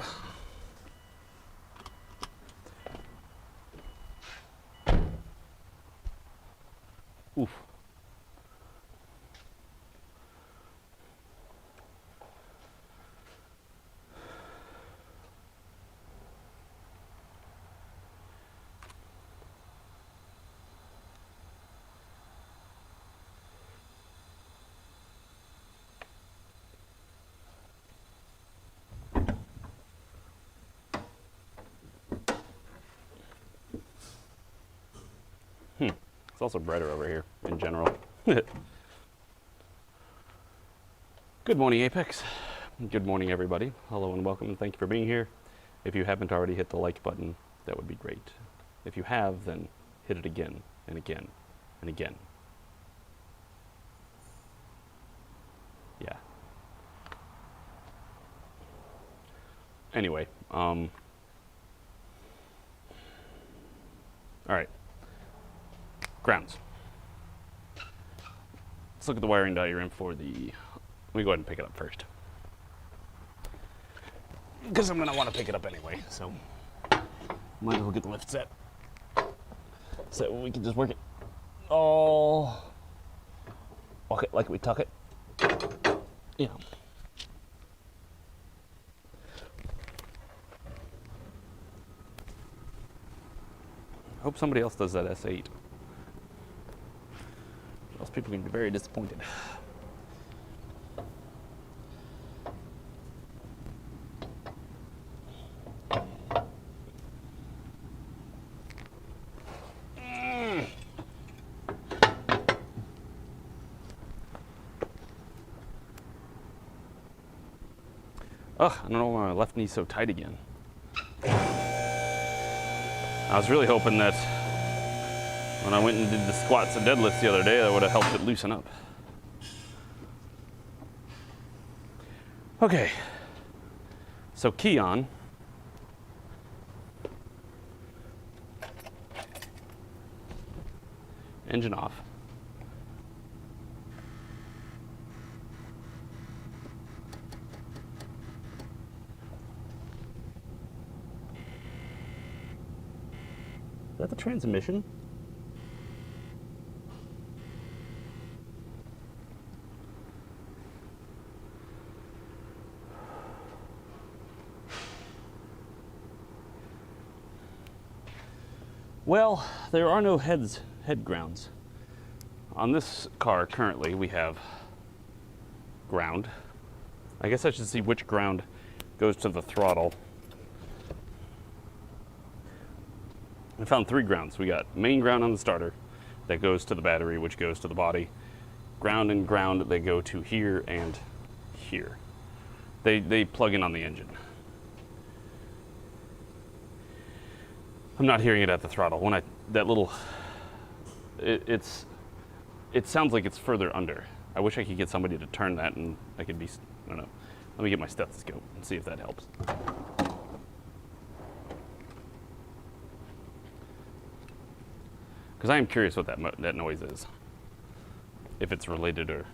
Oof. It's also brighter over here in general. Good morning, Apex. Good morning, everybody. Hello and welcome, and thank you for being here. If you haven't already hit the like button, that would be great. If you have, then hit it again and again and again. Yeah. Anyway, all right. Grounds. Let's look at the wiring diagram for the, let me go ahead and pick it up first, because I'm going to want to pick it up anyway, so might as well get the lift set so we can just work it all, walk it like we tuck it, you know. Hope somebody else does that S8. Else people are going to be very disappointed. Ugh, I don't know why my left knee's so tight again. I was really hoping that when I went and did the squats and deadlifts the other day, that would have helped it loosen up. Okay, so key on. Engine off. Is that the transmission? Well, there are no head grounds. On this car currently we have ground. I guess I should see which ground goes to the throttle. I found 3 grounds. We got main ground on the starter that goes to the battery, which goes to the body. Ground and ground, they go to here and here. They plug in on the engine. I'm not hearing it at the throttle. When that little, it sounds like it's further under. I wish I could get somebody to turn that and I could be, I don't know. Let me get my stethoscope and see if that helps. Because I am curious what that noise is. If it's related or...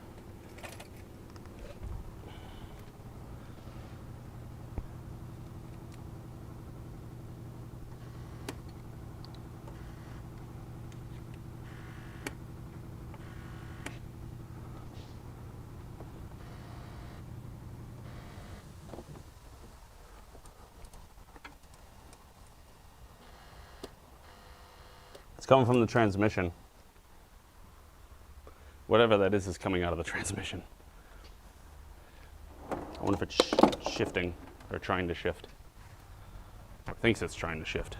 coming from the transmission. Whatever that is coming out of the transmission. I wonder if it's shifting or trying to shift. Or thinks it's trying to shift.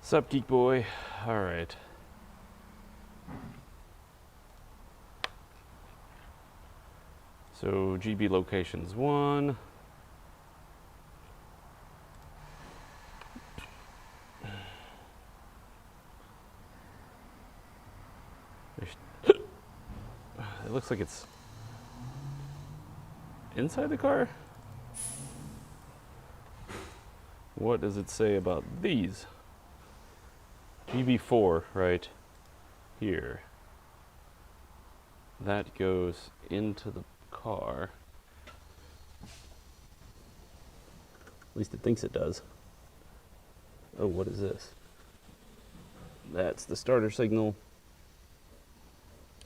Sup, geek boy? All right. So GB locations 1. It looks like it's inside the car. What does it say about these? GB4 right here. That goes into the car. At least it thinks it does. Oh, what is this? That's the starter signal.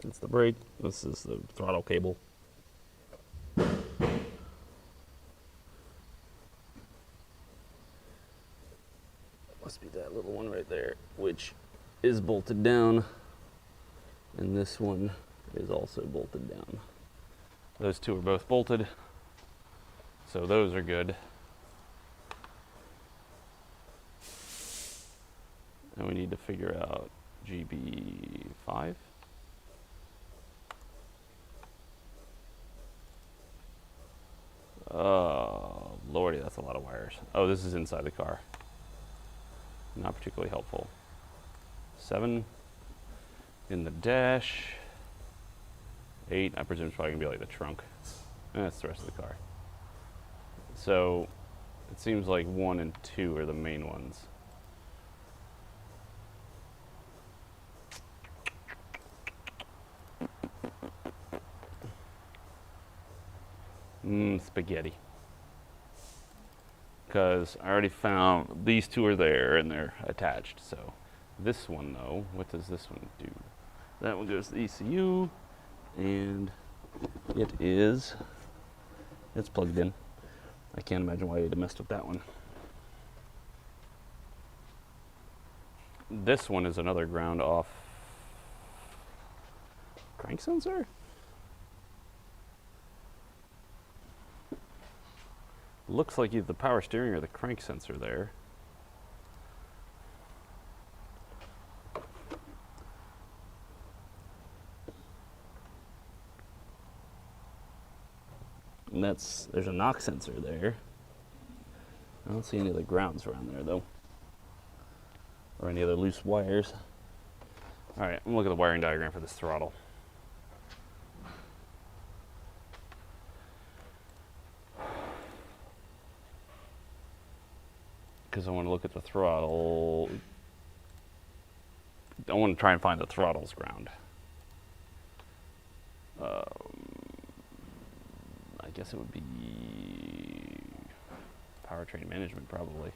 That's the brake. This is the throttle cable. Must be that little one right there, which is bolted down. And this one is also bolted down. Those two are both bolted. So those are good. And we need to figure out GB5. Oh, lordy, that's a lot of wires. Oh, this is inside the car. Not particularly helpful. 7 in the dash. 8, I presume, is probably gonna be like the trunk. And that's the rest of the car. So it seems like 1 and 2 are the main ones. Spaghetti. Because I already found these two are there and they're attached. So this one though, what does this one do? That one goes to the ECU and it's plugged in. I can't imagine why you'd have messed with that one. This one is another ground off crank sensor. Looks like either the power steering or the crank sensor there. And there's a knock sensor there. I don't see any other grounds around there though. Or any other loose wires. All right, I'm looking at the wiring diagram for this throttle. Because I want to look at the throttle. I want to try and find the throttle's ground. I guess it would be powertrain management probably.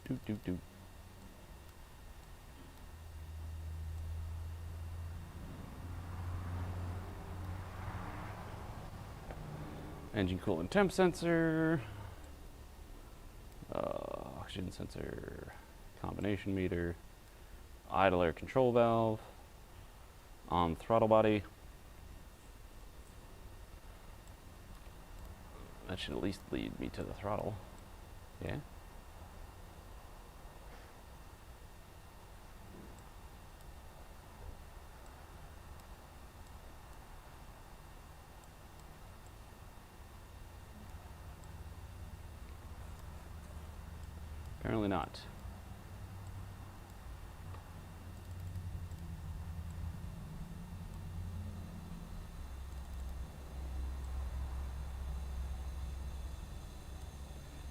Doot, doot, doot. Engine coolant temp sensor, oxygen sensor, combination meter, idle air control valve, on throttle body. That should at least lead me to the throttle. Yeah. Apparently not.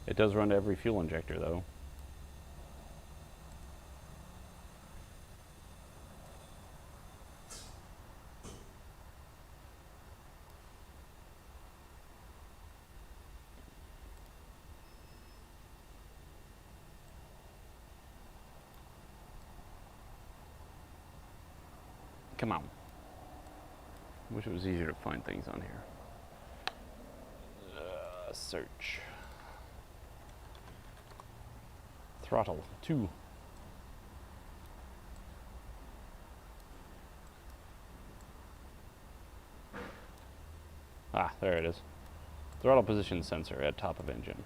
It does run to every fuel injector though. Come on. Wish it was easier to find things on here. Search. Throttle 2. Ah, there it is. Throttle position sensor at top of engine.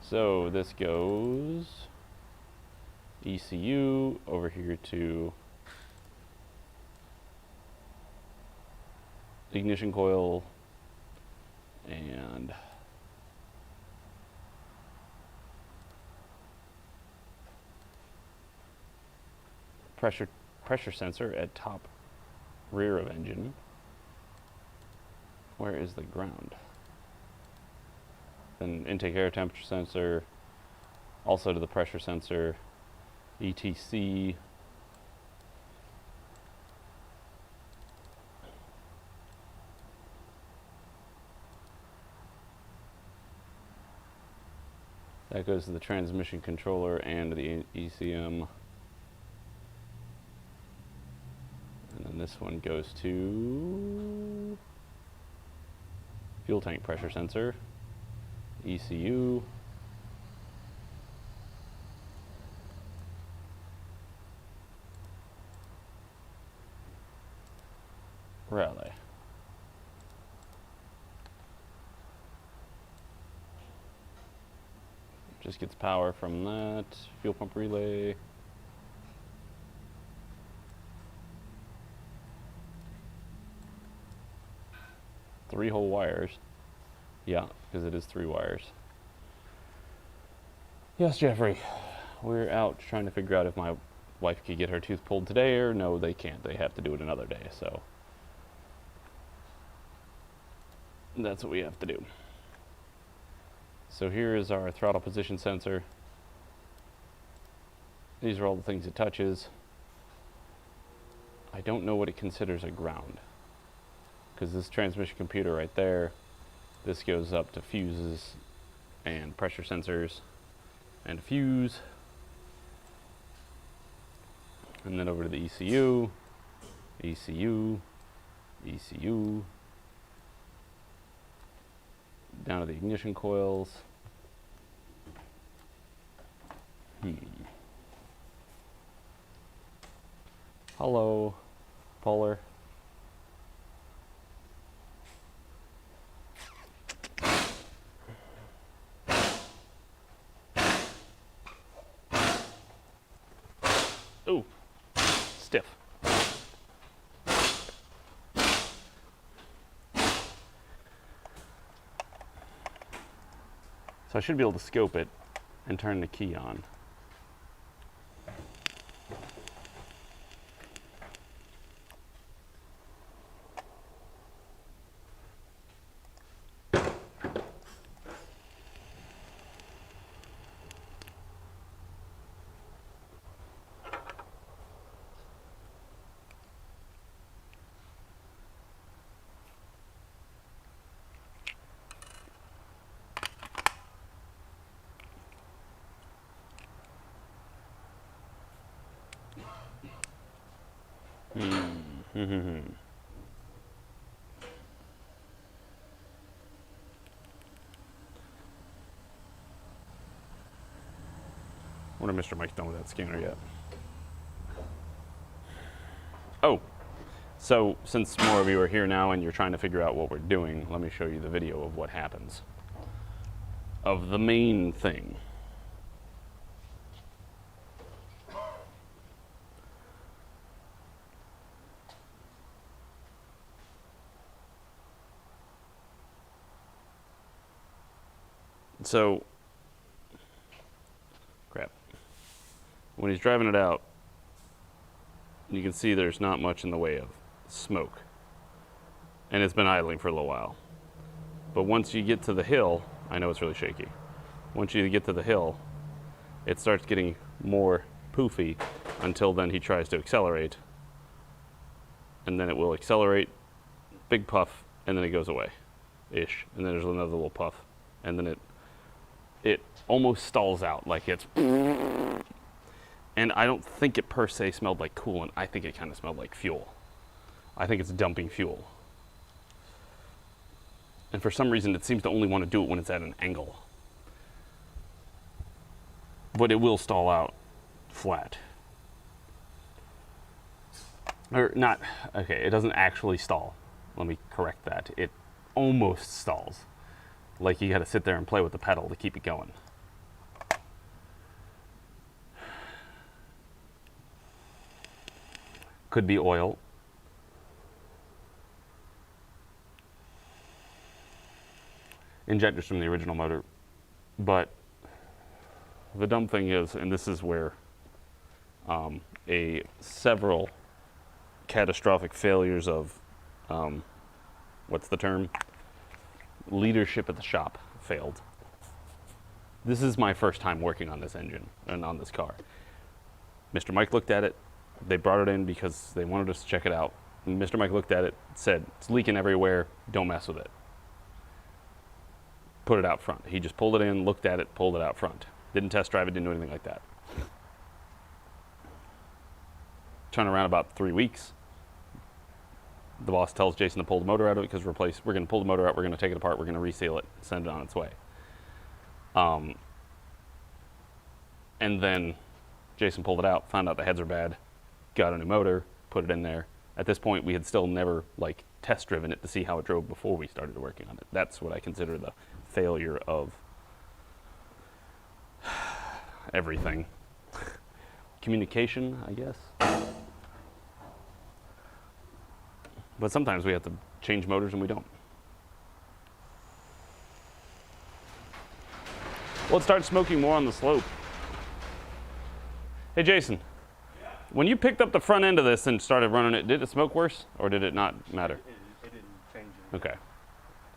So this goes ECU over here to ignition coil and pressure sensor at top rear of engine. Where is the ground? Then intake air temperature sensor, also to the pressure sensor, ETC, that goes to the transmission controller and the ECM. And then this one goes to fuel tank pressure sensor, ECU, relay. Just gets power from that, fuel pump relay. Three whole wires. Yeah, because it is 3 wires. Yes, Jeffrey. We're out trying to figure out if my wife could get her tooth pulled today, or no, they can't. They have to do it another day, so that's what we have to do. So here is our throttle position sensor. These are all the things it touches. I don't know what it considers a ground, because this transmission computer right there, this goes up to fuses and pressure sensors and a fuse, and then over to the ECU, ECU, ECU, down to the ignition coils. Hello, Polar. Ooh, stiff. So I should be able to scope it and turn the key on. I wonder if Mr. Mike's done with that scanner yet. Oh, so since more of you are here now and you're trying to figure out what we're doing, let me show you the video of what happens. Of the main thing. So, crap. When he's driving it out, you can see there's not much in the way of smoke. And it's been idling for a little while. But once you get to the hill, I know it's really shaky. Once you get to the hill, it starts getting more poofy until then he tries to accelerate. And then it will accelerate, big puff, and then it goes away, ish. And then there's another little puff, and then it almost stalls out, like it's, and I don't think it per se smelled like coolant. I think it kind of smelled like fuel. I think it's dumping fuel. And for some reason, it seems to only want to do it when it's at an angle. But it will stall out flat. Or not, okay, it doesn't actually stall. Let me correct that. It almost stalls. Like you gotta sit there and play with the pedal to keep it going. Could be oil. Injectors from the original motor. But the dumb thing is, and this is where several catastrophic failures of, what's the term? Leadership at the shop failed. This is my first time working on this engine and on this car. Mr. Mike looked at it. They brought it in because they wanted us to check it out. And Mr. Mike looked at it, said, it's leaking everywhere, don't mess with it. Put it out front. He just pulled it in, looked at it, pulled it out front. Didn't test drive it, didn't do anything like that. Turn around about 3 weeks. The boss tells Jason to pull the motor out of it because we're going to pull the motor out, we're going to take it apart, we're going to reseal it, send it on its way. And then Jason pulled it out, found out the heads are bad, got a new motor, put it in there. At this point, we had still never like test driven it to see how it drove before we started working on it. That's what I consider the failure of everything. Communication, I guess. But sometimes we have to change motors and we don't. Well, it started smoking more on the slope. Hey, Jason. Yeah? When you picked up the front end of this and started running it, did it smoke worse or did it not matter? It didn't change it. Okay.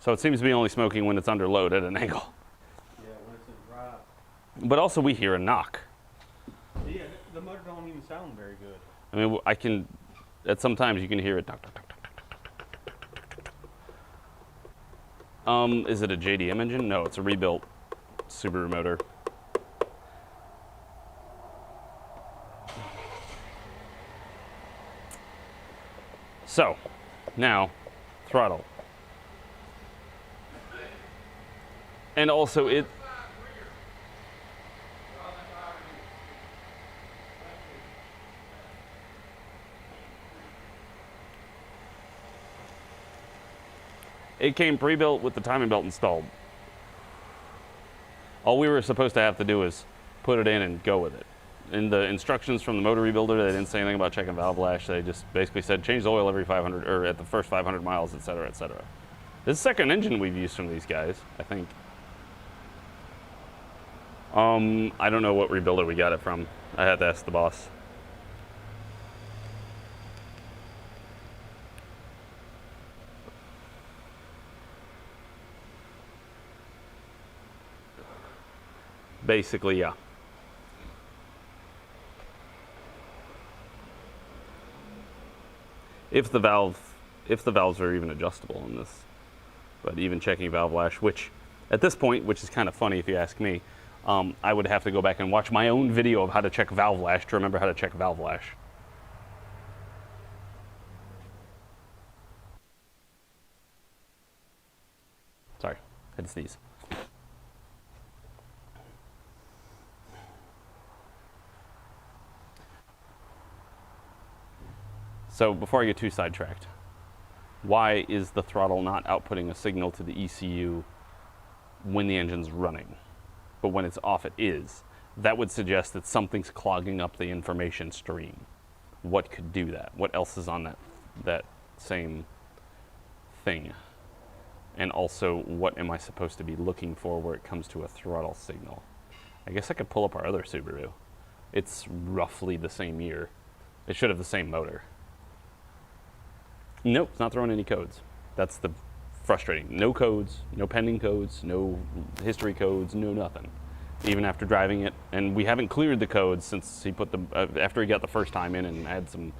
So it seems to be only smoking when it's under load at an angle. Yeah, when it's in drive. But also we hear a knock. Yeah, the motor don't even sound very good. I mean, I can, at some times you can hear it knock, knock, knock, knock, knock, knock, knock, knock. Is it a JDM engine? No, it's a rebuilt Subaru motor. So, now, throttle. And also it, it came pre-built with the timing belt installed. All we were supposed to have to do is put it in and go with it. In the instructions from the motor rebuilder, they didn't say anything about checking valve lash. They just basically said change the oil every 500, or at the first 500 miles, et cetera, et cetera. This is the second engine we've used from these guys, I think. I don't know what rebuilder we got it from. I had to ask the boss. Basically, yeah. If the valves are even adjustable in this, but even checking valve lash, which at this point, which is kind of funny if you ask me, I would have to go back and watch my own video of how to check valve lash to remember how to check valve lash. Sorry, I had to sneeze. So before I get too sidetracked, why is the throttle not outputting a signal to the ECU when the engine's running? But when it's off, it is. That would suggest that something's clogging up the information stream. What could do that? What else is on that same thing? And also, what am I supposed to be looking for where it comes to a throttle signal? I guess I could pull up our other Subaru. It's roughly the same year. It should have the same motor. Nope, it's not throwing any codes. That's the frustrating. No codes, no pending codes, no history codes, no nothing. Even after driving it, and we haven't cleared the codes since he put them, after he got the first time in and had some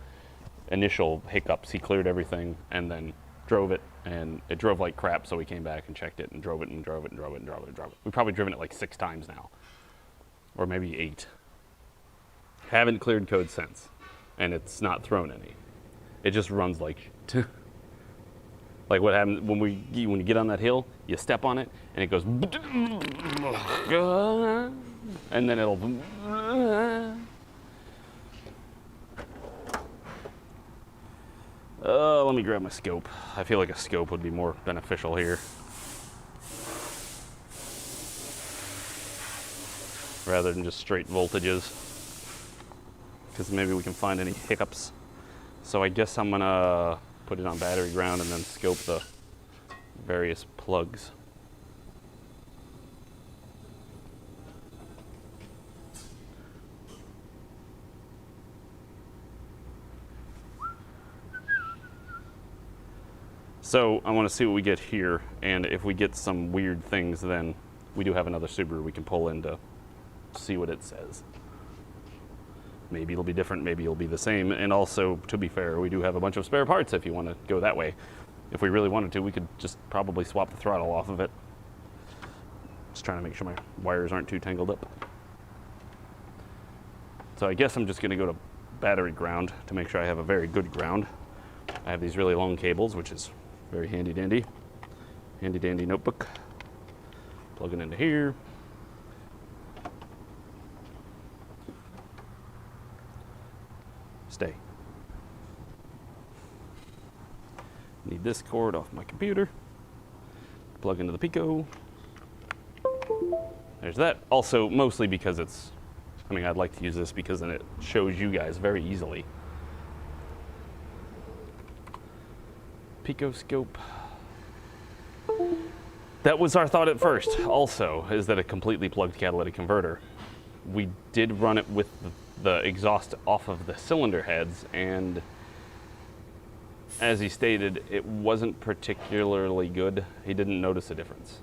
initial hiccups, he cleared everything and then drove it, and it drove like crap, so we came back and checked it and drove it and drove it and drove it and drove it and drove it. We've probably driven it like 6 times now, or maybe 8. Haven't cleared code since, and it's not thrown any. It just runs like Like what happens when you get on that hill, you step on it and it goes, and then it'll. Let me grab my scope. I feel like a scope would be more beneficial here, rather than just straight voltages, because maybe we can find any hiccups. So I guess I'm gonna put it on battery ground and then scope the various plugs. So I want to see what we get here, and if we get some weird things, then we do have another Subaru we can pull in to see what it says. Maybe it'll be different, maybe it'll be the same, and also, to be fair, we do have a bunch of spare parts if you want to go that way. If we really wanted to, we could just probably swap the throttle off of it. Just trying to make sure my wires aren't too tangled up. So I guess I'm just going to go to battery ground to make sure I have a very good ground. I have these really long cables, which is very handy dandy. Handy dandy notebook. Plug it into here. Stay. Need this cord off my computer. Plug into the Pico. There's that. Also, mostly because it's, I mean, I'd like to use this because then it shows you guys very easily. Pico scope. That was our thought at first, also, is that a completely plugged catalytic converter. We did run it with the exhaust off of the cylinder heads, and as he stated, it wasn't particularly good. He didn't notice a difference.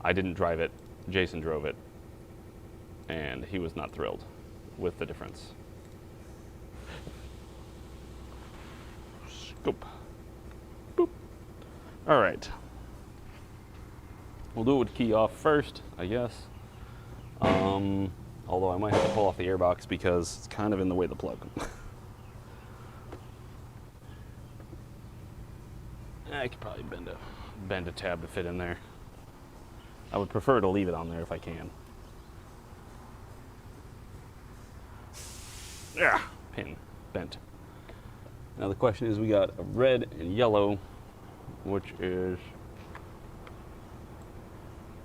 I didn't drive it, Jason drove it, and he was not thrilled with the difference. Scoop. Boop. All right. We'll do it with key off first, I guess. Although I might have to pull off the airbox because it's kind of in the way of the plug. I could probably bend a tab to fit in there. I would prefer to leave it on there if I can. Yeah, pin bent. Now the question is, we got a red and yellow, which is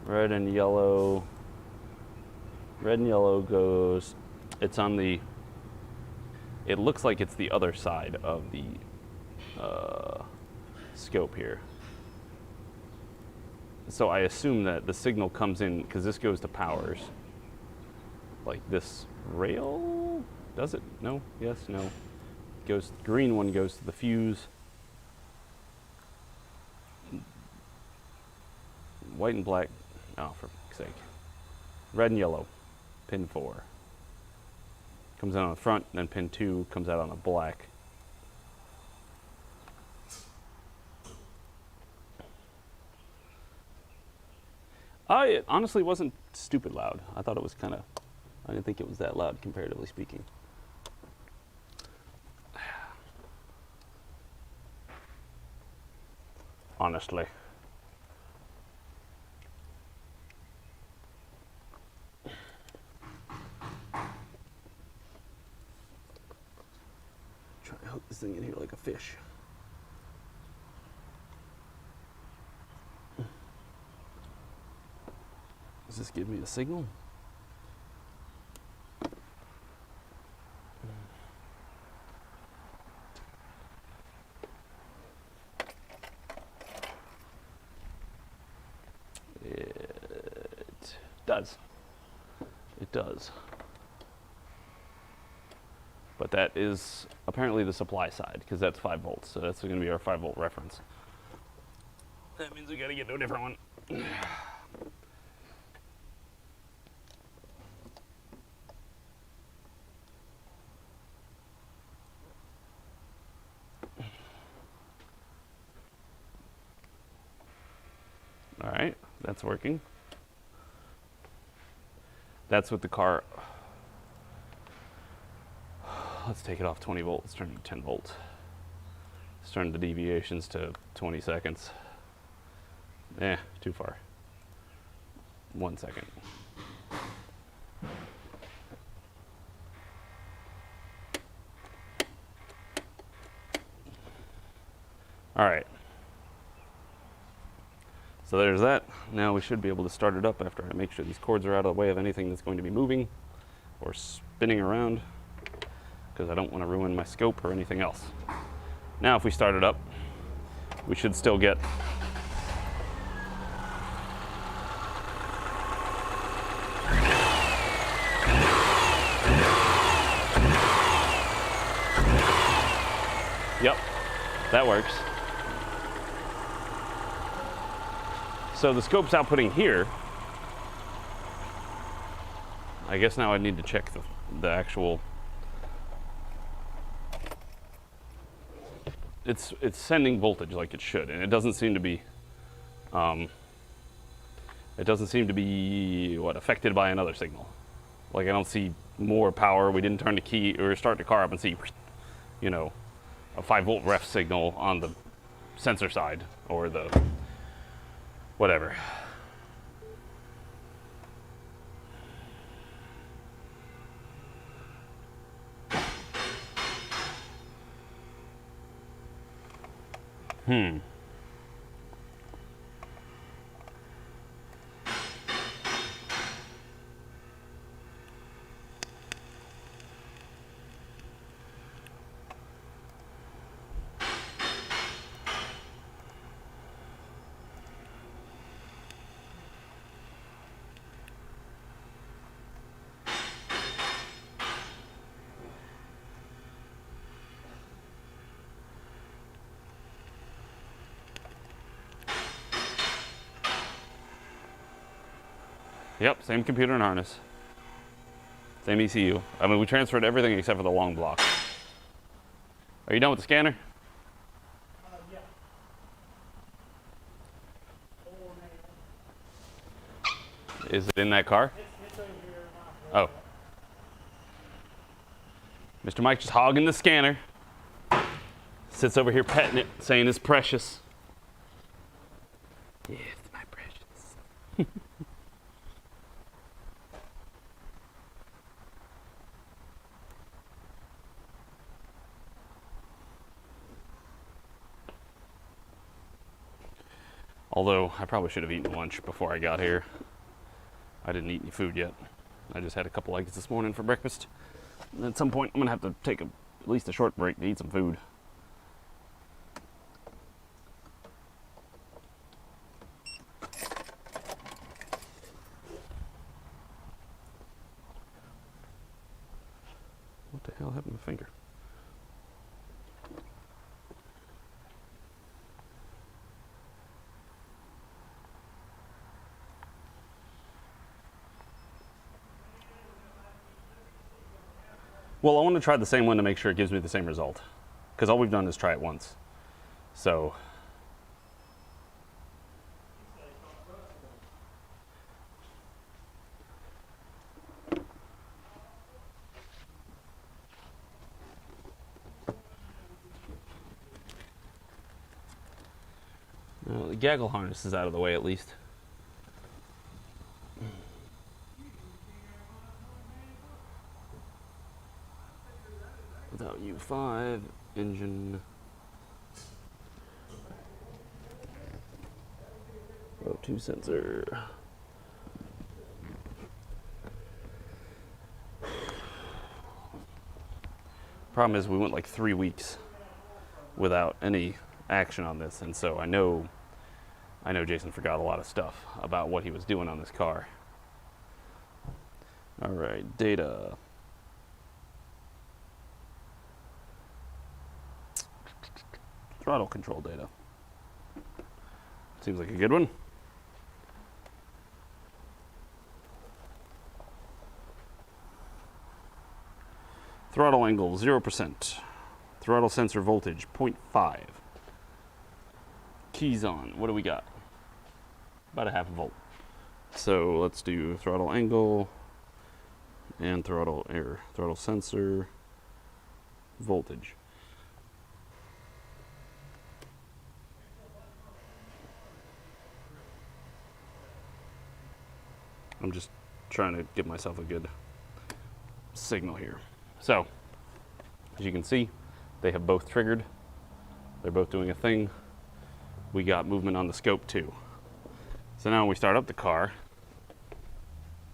red and yellow. Red and yellow goes, it's on the, it looks like it's the other side of the scope here. So I assume that the signal comes in, because this goes to powers. Like this rail? Does it? No? Yes? No? Goes, green one goes to the fuse. White and black, oh, for fuck's sake. Red and yellow, pin 4. Comes out on the front, and then pin 2 comes out on the black. It honestly wasn't stupid loud. I thought it was kind of, I didn't think it was that loud, comparatively speaking. Honestly. Try to hook this thing in here like a fish. Does this give me a signal? It does. It does. But that is apparently the supply side, because that's 5 volts. So that's going to be our 5 volt reference. That means we got to get to a different one. All right, that's working. That's what the car, let's take it off 20 volts, turn it to 10 volts. Let's turn the deviations to 20 seconds. Too far. 1 second. All right. So there's that. Now we should be able to start it up after I make sure these cords are out of the way of anything that's going to be moving or spinning around, because I don't want to ruin my scope or anything else. Now if we start it up, we should still get Yep, that works. So the scope's outputting here. I guess now I need to check the actual. It's sending voltage like it should, and it doesn't seem to be. It doesn't seem to be affected by another signal. Like I don't see more power. We didn't turn the key or start the car up and see, you know, a 5-volt ref signal on the sensor side or the whatever. Yep, same computer and harness. Same ECU. I mean, we transferred everything except for the long block. Are you done with the scanner? Yeah. 4 now. Is it in that car? It's over here in my Oh. Mr. Mike just hogging the scanner. Sits over here petting it, saying it's precious. Yeah, it's my precious. Although, I probably should have eaten lunch before I got here. I didn't eat any food yet. I just had a couple eggs this morning for breakfast. And at some point, I'm going to have to take at least a short break to eat some food. What the hell happened to my finger? Well, I want to try the same one to make sure it gives me the same result, because all we've done is try it once. So, well, the gaggle harness is out of the way at least. Without U5, engine. O2 sensor. Problem is, we went like 3 weeks without any action on this, and so I know Jason forgot a lot of stuff about what he was doing on this car. All right, data. Throttle control data. Seems like a good one. Throttle angle 0%. Throttle sensor voltage 0.5. Keys on. What do we got? About a half a volt. So let's do throttle angle and throttle sensor voltage. I'm just trying to give myself a good signal here. So, as you can see, they have both triggered. They're both doing a thing. We got movement on the scope too. So now when we start up the car,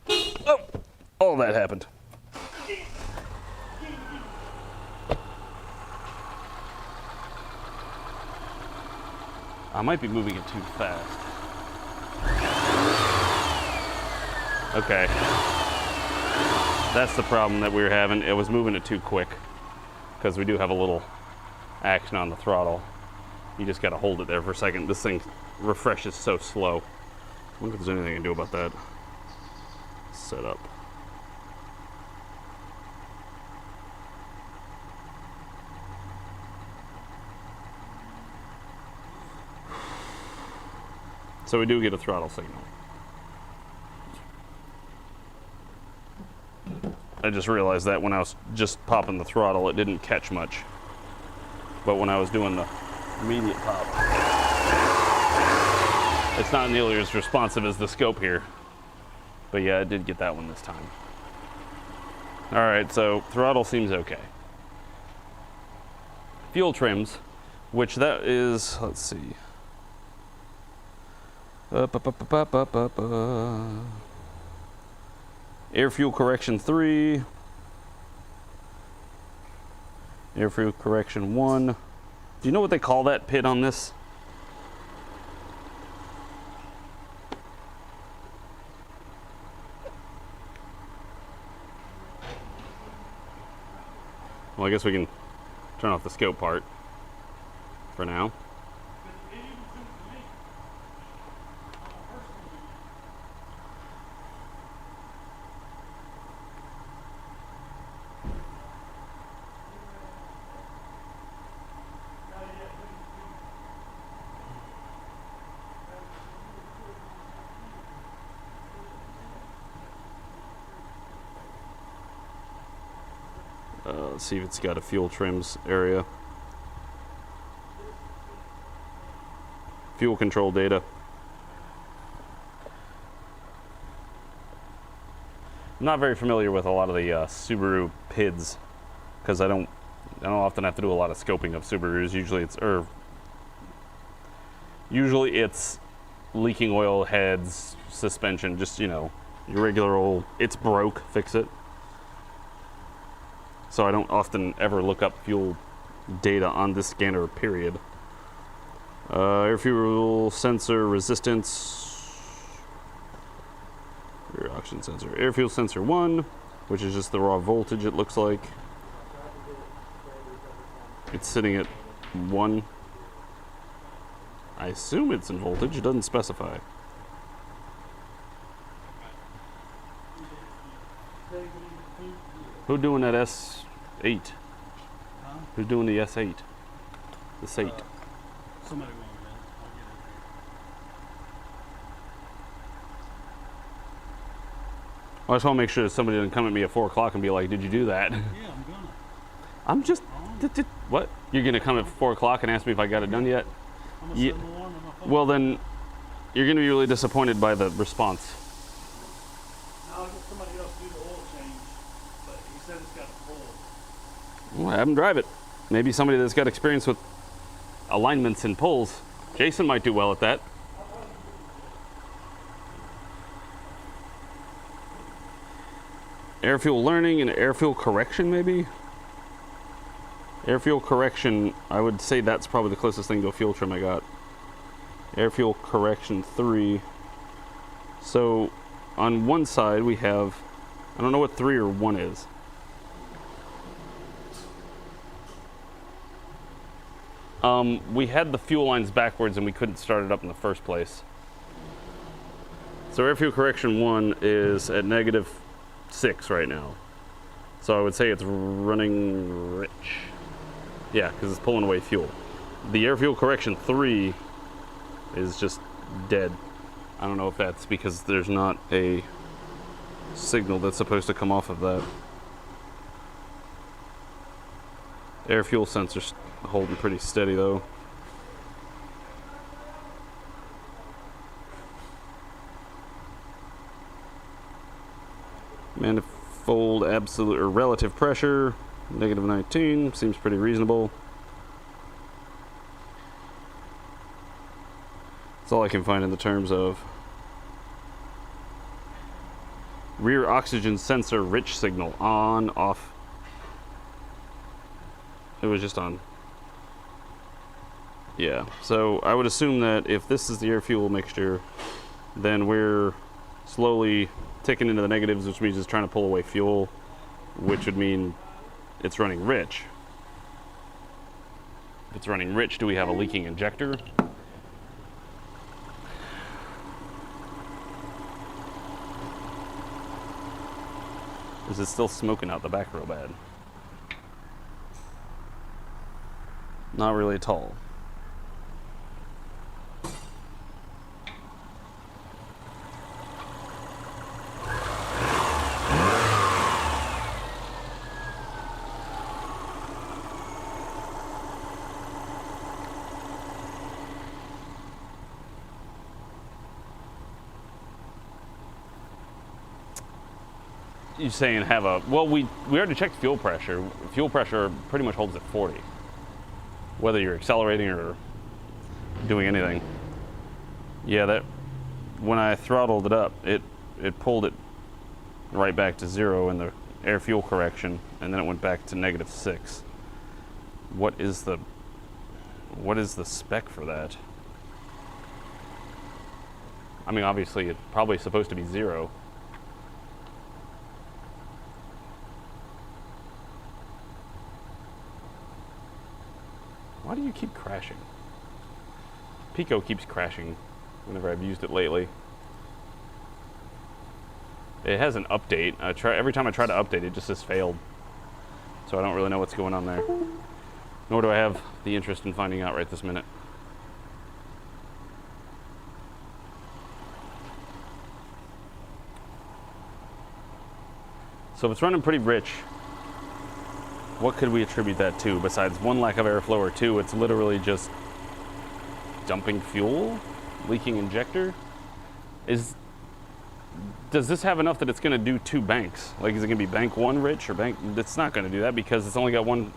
oh, all that happened. I might be moving it too fast. Okay. That's the problem that we were having. It was moving it too quick because we do have a little action on the throttle. You just got to hold it there for a second. This thing refreshes so slow. I wonder if there's anything I can do about that setup. So we do get a throttle signal. I just realized that when I was just popping the throttle, it didn't catch much. But when I was doing the immediate pop, it's not nearly as responsive as the scope here. But yeah, I did get that one this time. All right, so throttle seems okay. Fuel trims, which that is, let's see. Air fuel correction 3. Air fuel correction 1. Do you know what they call that pit on this? Well, I guess we can turn off the scope part for now. Let's see if it's got a fuel trims area. Fuel control data. I'm not very familiar with a lot of the Subaru PIDs because I don't often have to do a lot of scoping of Subarus. Usually it's leaking oil, heads, suspension, just, you know, your regular old, it's broke, fix it. So I don't often ever look up fuel data on this scanner, period. Air fuel sensor resistance. Rear oxygen sensor. Air fuel sensor 1, which is just the raw voltage, it looks like. It's sitting at 1. I assume it's in voltage, it doesn't specify. Who's doing that S8? Huh? Who's doing the S8? The S8. Somebody won't get it. I'll get it. I just want to make sure that somebody doesn't come at me at 4 o'clock and be like, did you do that? Yeah, I'm gonna. I'm just, what? You're going to come at 4 o'clock and ask me if I got it done yet? I'm gonna set an alarm on my phone. Well, then you're going to be really disappointed by the response. I'll get somebody else to do the oil change, but he said it's got a pull. Well, have them drive it. Maybe somebody that's got experience with alignments and pulls. Jason might do well at that. Air fuel learning and air fuel correction, maybe? Air fuel correction, I would say that's probably the closest thing to a fuel trim I got. Air fuel correction 3. So on one side we have, I don't know what 3 or 1 is. We had the fuel lines backwards and we couldn't start it up in the first place. So air fuel correction 1 is at -6 right now. So I would say it's running rich. Yeah, because it's pulling away fuel. The air fuel correction 3 is just dead. I don't know if that's because there's not a signal that's supposed to come off of that. Air fuel sensor's holding pretty steady though. Manifold absolute or relative pressure, negative 19, seems pretty reasonable. That's all I can find in the terms of rear oxygen sensor rich signal, on, off. It was just on. Yeah, so I would assume that if this is the air fuel mixture, then we're slowly ticking into the negatives, which means it's trying to pull away fuel, which would mean it's running rich. If it's running rich, do we have a leaking injector? Is it still smoking out the back real bad? Not really at all. You saying have a, well, we already checked fuel pressure. Fuel pressure pretty much holds at 40. Whether you're accelerating or doing anything. Yeah, that, when I throttled it up, it pulled it right back to 0 in the air fuel correction, and then it went back to -6. What is the spec for that? I mean, obviously it's probably supposed to be 0. Why do you keep crashing? Pico keeps crashing whenever I've used it lately. It has an update. Every time I try to update, it just says failed. So I don't really know what's going on there. Nor do I have the interest in finding out right this minute. So if it's running pretty rich, what could we attribute that to besides one, lack of airflow, or two, it's literally just dumping fuel, leaking injector? Does this have enough that it's going to do 2 banks? Like, is it going to be bank 1 rich or bank? It's not going to do that because it's only got one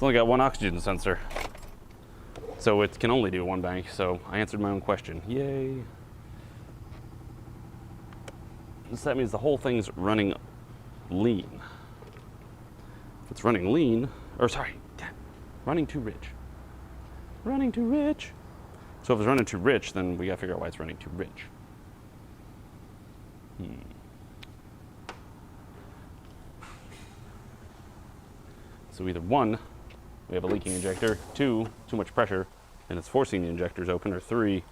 oxygen sensor, so it can only do 1 bank. So I answered my own question. Yay! So that means the whole thing's running lean. If it's running lean, or sorry, running too rich. Running too rich. So if it's running too rich, then we gotta figure out why it's running too rich. So either 1, we have a leaking injector, 2, too much pressure, and it's forcing the injectors open, or 3,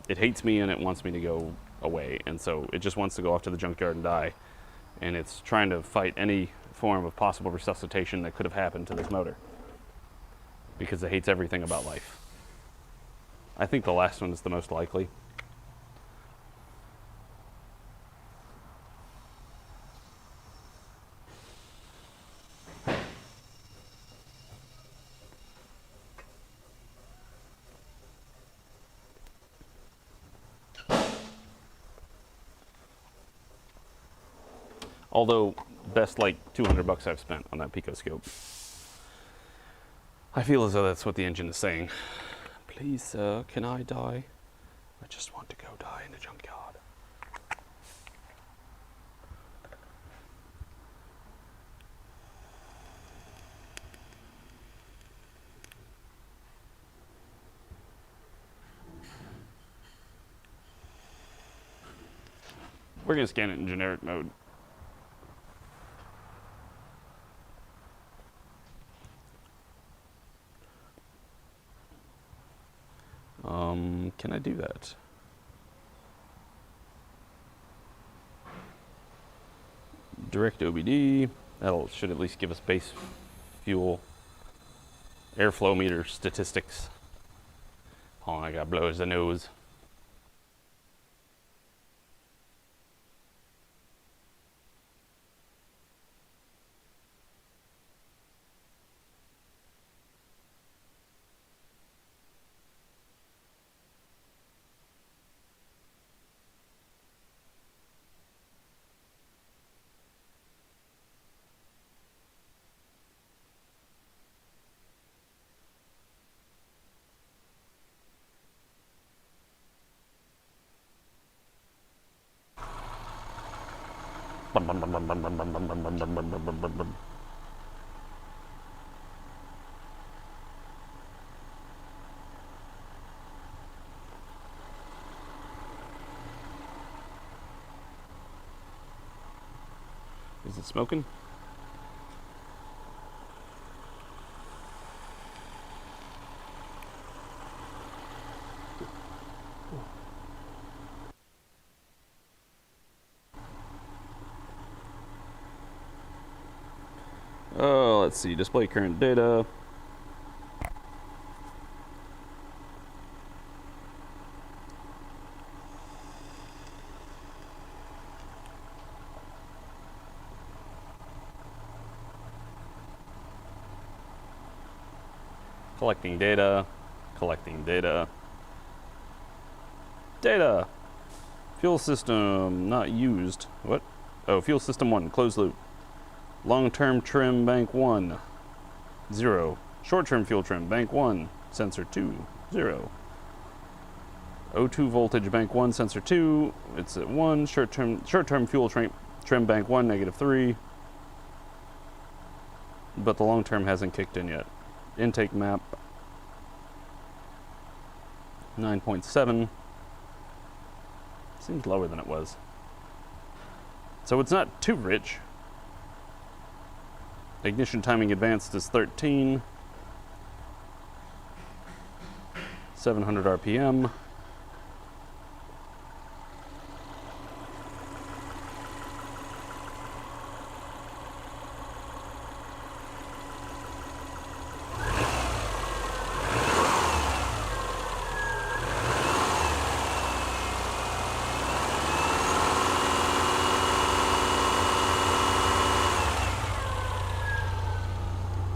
it hates me and it wants me to go away, and so it just wants to go off to the junkyard and die, and it's trying to fight any form of possible resuscitation that could have happened to this motor because it hates everything about life. I think the last one is the most likely. Although, best like 200 bucks I've spent on that picoscope. I feel as though that's what the engine is saying. Please, sir, can I die? I just want to go die in the junkyard. We're gonna scan it in generic mode. Can I do that? Direct OBD. That should at least give us base fuel airflow meter statistics. Hold on, I gotta blow his nose. Is it smoking? Oh, let's see. Display current data. Collecting data, collecting data. Data! Fuel system not used. What? Oh, fuel system 1, closed loop. Long-term trim, bank 1, 0. Short-term fuel trim, bank 1, sensor 2, 0. O2 voltage, bank 1, sensor 2, it's at 1. Short-term fuel trim, bank 1, -3. But the long-term hasn't kicked in yet. Intake map 9.7. Seems lower than it was. So it's not too rich. Ignition timing advanced is 13. 700 RPM.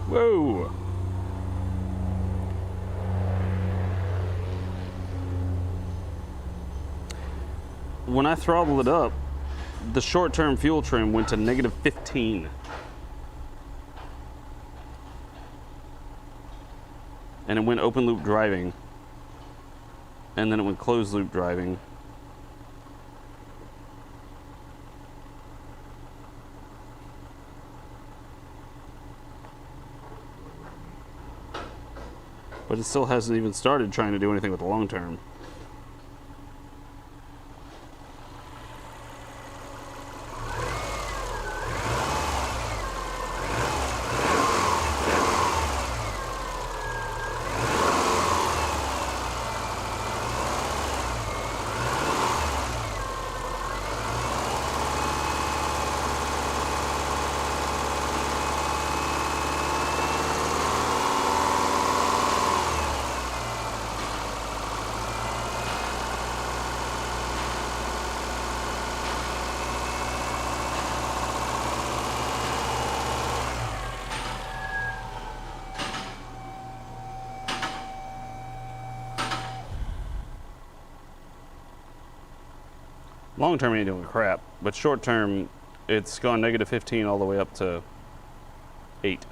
Whoa! When I throttled it up, the short-term fuel trim went to -15. And it went open loop driving. And then it went closed loop driving. But it still hasn't even started trying to do anything with the long term. Long term ain't doing crap, but short term, it's gone -15 all the way up to 8.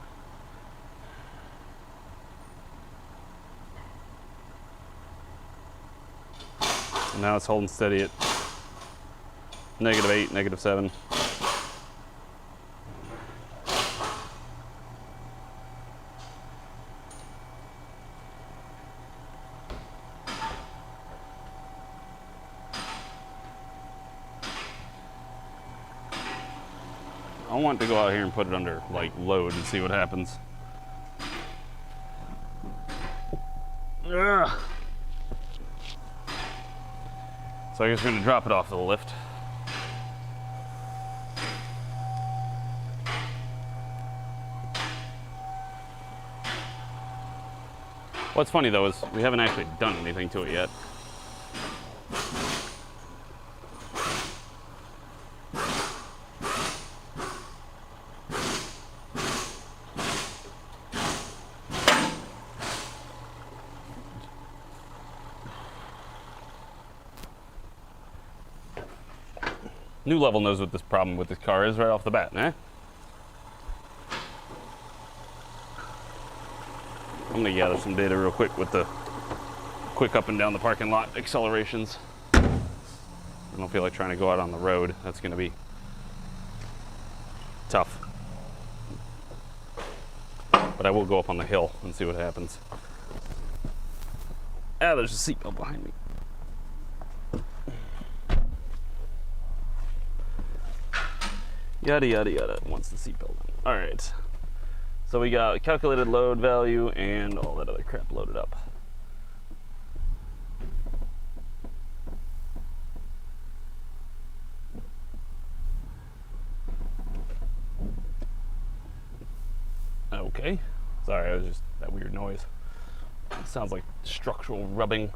And now it's holding steady at -8, -7. I want to go out here and put it under like load and see what happens. Ugh. So I guess we're gonna drop it off the lift. What's funny though is we haven't actually done anything to it yet. New Level knows what this problem with this car is right off the bat, eh? I'm gonna gather some data real quick with the quick up and down the parking lot accelerations. I don't feel like trying to go out on the road. That's gonna be but I will go up on the hill and see what happens. Ah, there's a seatbelt behind me. Yada, yada, yada, once the seatbelt on. All right. So we got calculated load value and all that other crap loaded up. Okay. Sorry, it was just that weird noise. It sounds like structural rubbing.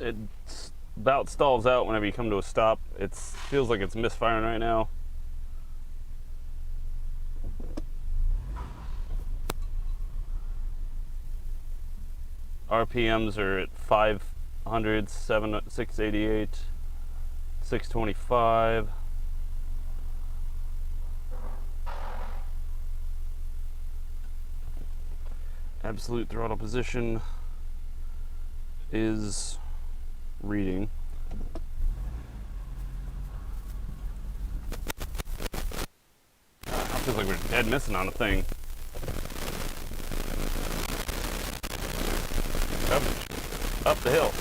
It about stalls out whenever you come to a stop. It feels like it's misfiring right now. RPMs are at 500, 688, 625. Absolute throttle position is reading. It feels like we're dead missing on a thing. Up the hill.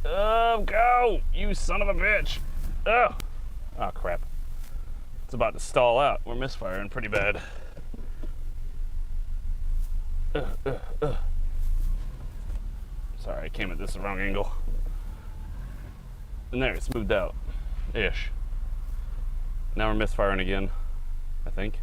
Oh, go! You son of a bitch! Oh! Oh, crap. It's about to stall out. We're misfiring pretty bad. Sorry, I came at this the wrong angle. And there, it's smoothed out. Ish. Now we're misfiring again, I think.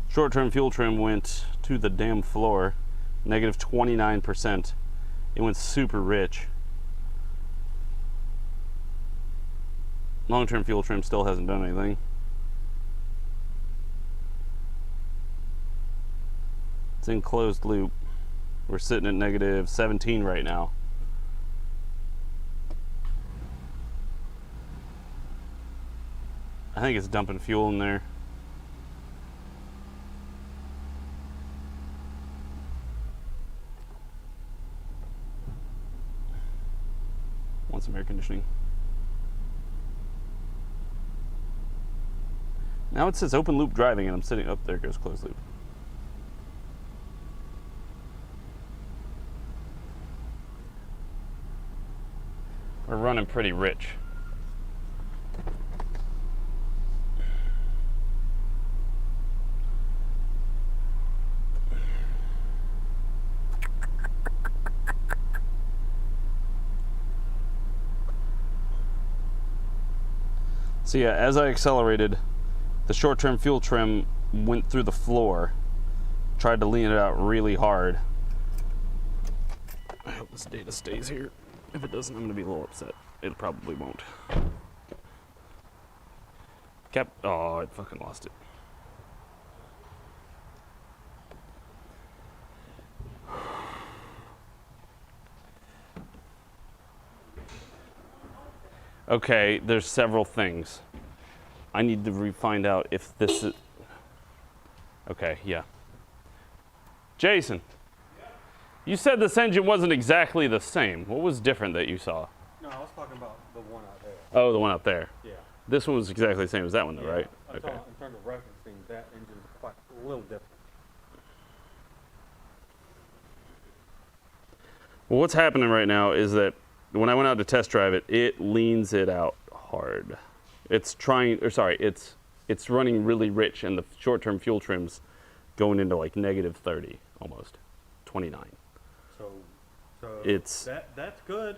Short-term fuel trim went to the damn floor. Negative 29%. It went super rich. Long-term fuel trim still hasn't done anything. It's in closed loop. We're sitting at negative 17 right now. I think it's dumping fuel in there. Want some air conditioning. Now it says open loop driving and I'm sitting up there, goes closed loop. We're running pretty rich. So yeah, as I accelerated, the short-term fuel trim went through the floor. Tried to lean it out really hard. I hope this data stays here. If it doesn't, I'm gonna be a little upset. It probably won't. Oh, I fucking lost it. Okay, there's several things. I need to find out if this is... Okay, yeah. Jason, you said this engine wasn't exactly the same. What was different that you saw? No, I was talking about the one out there. Oh, the one out there. Yeah. This one was exactly the same as that one, though, right? I'm talking in terms of referencing, that engine's quite a little different. Well, what's happening right now is that when I went out to test drive it, it leans it out hard. It's it's running really rich, and the short-term fuel trim's going into like negative 30, almost 29. So It's that's good.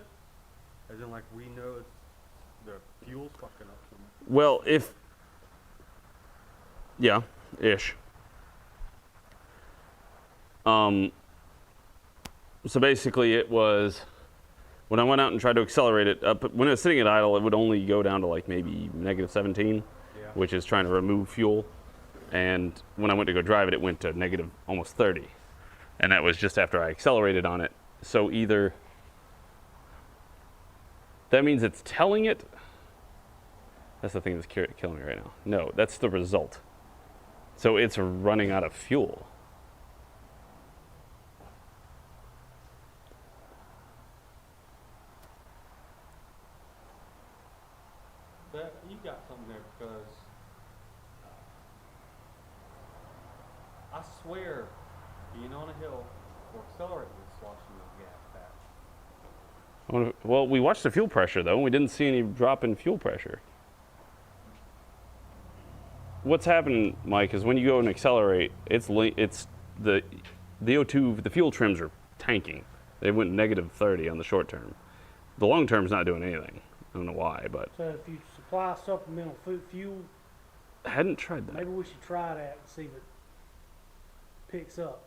As in, like, we know it's, the fuel's fucking up so much. well, yeah, ish. So basically, it was when I went out and tried to accelerate it. When it was sitting at idle, it would only go down to like maybe negative 17, Yeah. which is trying to remove fuel. And when I went to go drive it, it went to negative almost 30, and that was just after I accelerated on it. So either that means it's telling it. That's the thing that's killing me right now. No, that's the result. So it's running out of fuel. That, you got something there, because I swear, being on a hill or accelerating is sloshing those gas back. Well, we watched the fuel pressure though, and we didn't see any drop in fuel pressure. What's happening, Mike, is when you go and accelerate, it's the O2, the fuel trims are tanking. They went negative 30 on the short term. The long term's not doing anything. I don't know why, but So if you supply supplemental fuel, I hadn't tried that. maybe we should try that and see if it picks up.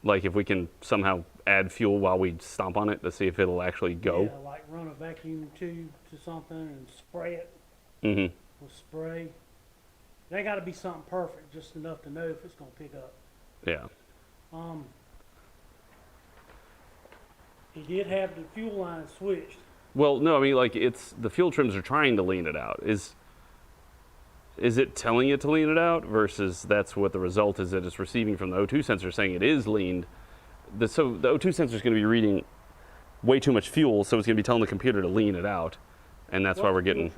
Like if we can somehow add fuel while we stomp on it to see if it'll actually go. Yeah, like run a vacuum tube to something and spray it Mm-hmm. with spray. It ain't got to be something perfect, just enough to know if it's going to pick up. Yeah. He did have the fuel line switched. Well, no, I mean, like, it's the fuel trims are trying to lean it out. Is it telling it to lean it out versus that's what the result is that it's receiving from the O2 sensor saying it is leaned? So the O2 sensor is going to be reading way too much fuel, so it's going to be telling the computer to lean it out, and that's why we're getting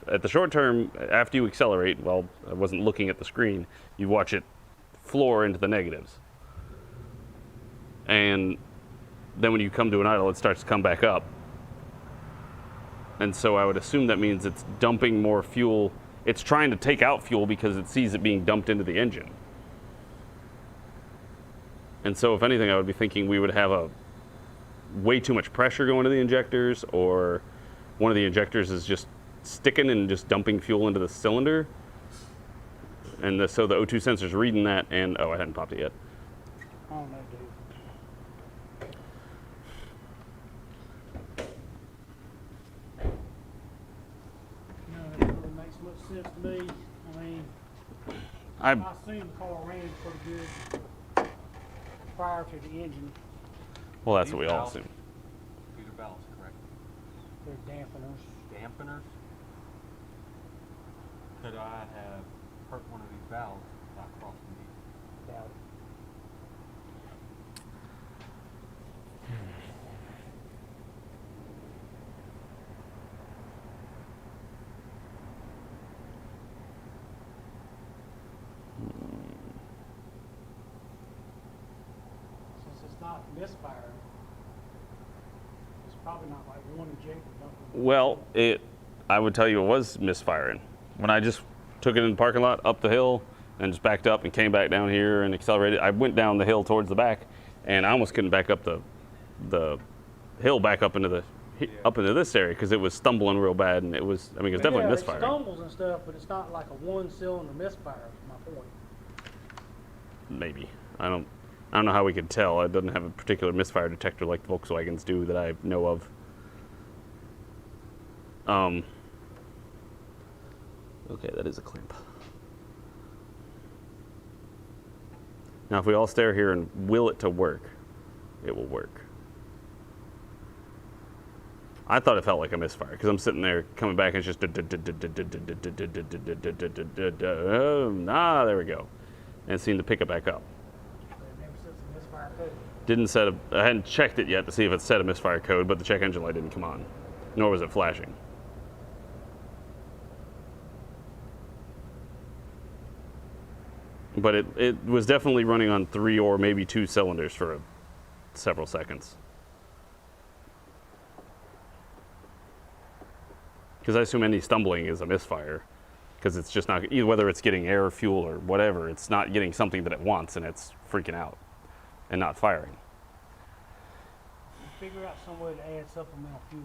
at the short term after you accelerate. Well, I wasn't looking at the screen. You watch it floor into the negatives, and then when you come to an idle, it starts to come back up. And so I would assume that means it's dumping more fuel. It's trying to take out fuel because it sees it being dumped into the engine. And so if anything, I would be thinking we would have a way too much pressure going to the injectors, or one of the injectors is just sticking and just dumping fuel into the cylinder. And so the O2 sensor's reading that, and oh, I hadn't popped it yet. I don't know, dude. No, it really makes much sense to me. I mean, I assume the car ran pretty good prior to the engine. Well, that's what we These all valves- assume. These are valves, correct? They're dampeners. Dampeners? Could I have hurt one of these valves by crossing these? Doubt it. Since it's not misfiring, it's probably not like one injector dumping. Well, I would tell you it was misfiring. When I just took it in the parking lot, up the hill, and just backed up and came back down here and accelerated. I went down the hill towards the back, and I almost couldn't back up the hill back up into this area because it was stumbling real bad, and it was definitely It misfiring. stumbles and stuff, but it's not like a one-cylinder misfire. Is my point. Maybe. I don't know how we could tell. It doesn't have a particular misfire detector like the Volkswagens do that I know of. Okay, that is a clamp. Now, if we all stare here and will it to work, it will work. I thought it felt like a misfire because I'm sitting there coming back and it's just there we go, and it seemed to pick it back up. It never sets a misfire code. Didn't set a. I hadn't checked it yet to see if it set a misfire code, but the check engine light didn't come on, nor was it flashing. But it was definitely running on 3 or maybe 2 cylinders for several seconds. Because I assume any stumbling is a misfire. Because it's just not, either whether it's getting air, fuel, or whatever, it's not getting something that it wants and it's freaking out and not firing. Figure out some way to add supplemental fuel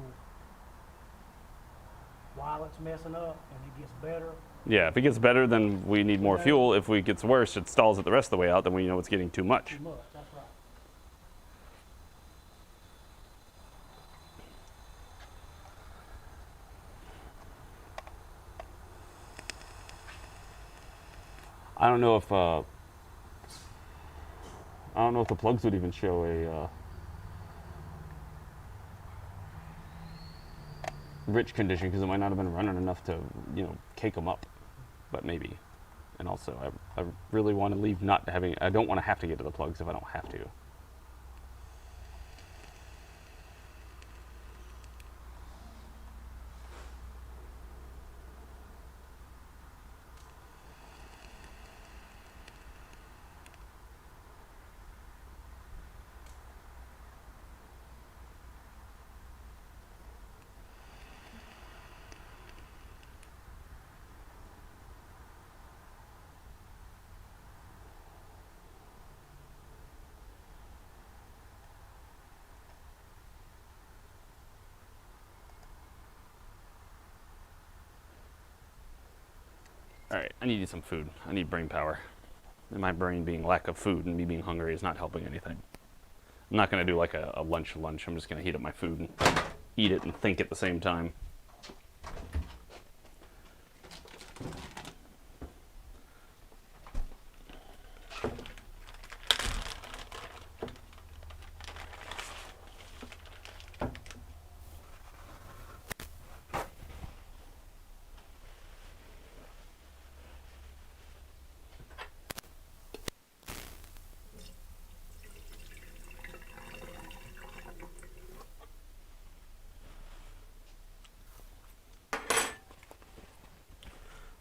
while it's messing up and it gets better. Yeah, if it gets better, then we need more fuel. If it gets worse, it stalls it the rest of the way out, then we know it's getting too much. Too much, that's right. I don't know if the plugs would even show a rich condition, because it might not have been running enough to, cake them up. But maybe. And also, I really want to leave not having, I don't want to have to get to the plugs if I don't have to. All right, I need some food. I need brain power. And my brain being lack of food and me being hungry is not helping anything. I'm not going to do like a lunch. I'm just going to heat up my food and eat it and think at the same time.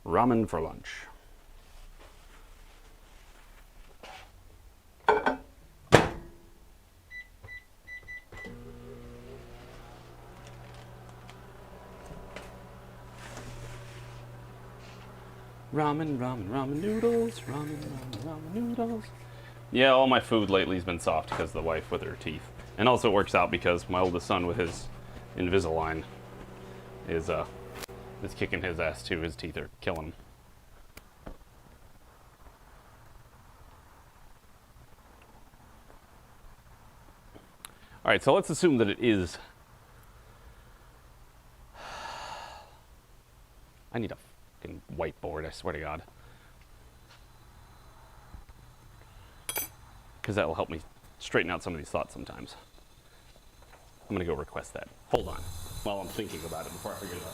Ramen for lunch. Ramen, ramen, ramen noodles, ramen, ramen, ramen noodles. Yeah, all my food lately has been soft because of the wife with her teeth. And also it works out because my oldest son with his Invisalign is kicking his ass too. His teeth are killing him. All right, so let's assume that it is. I need a fucking whiteboard, I swear to God. Because that will help me straighten out some of these thoughts sometimes. I'm gonna go request that. Hold on, while I'm thinking about it before I figure it out.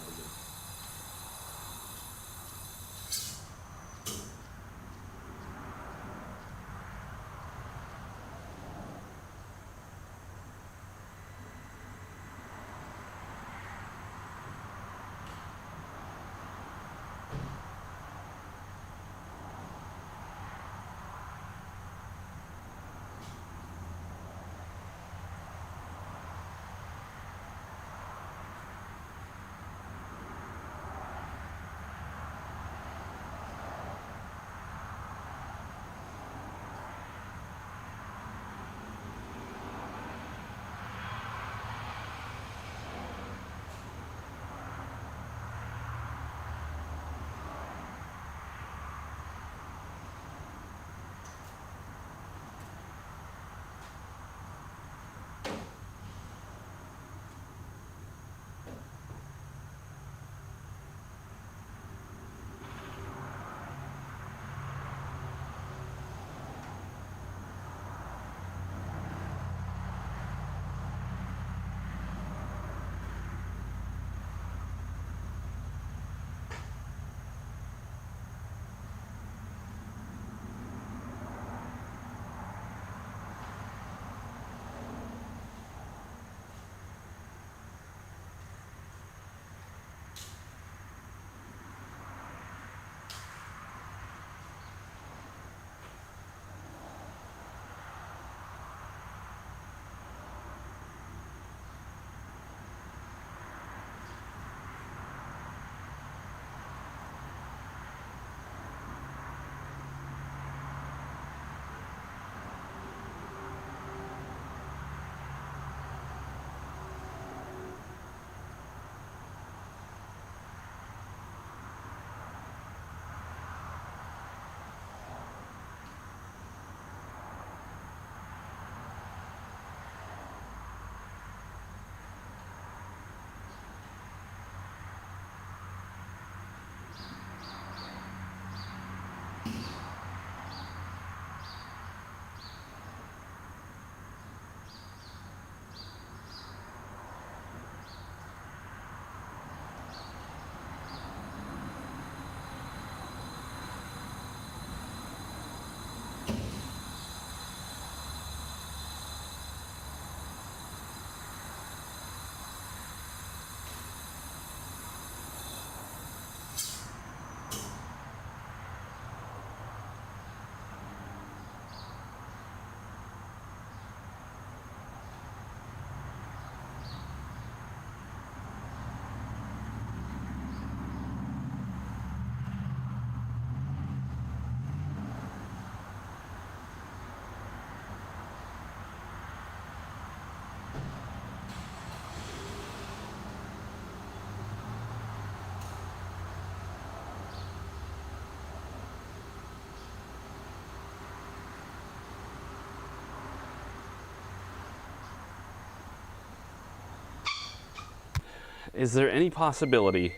is there any possibility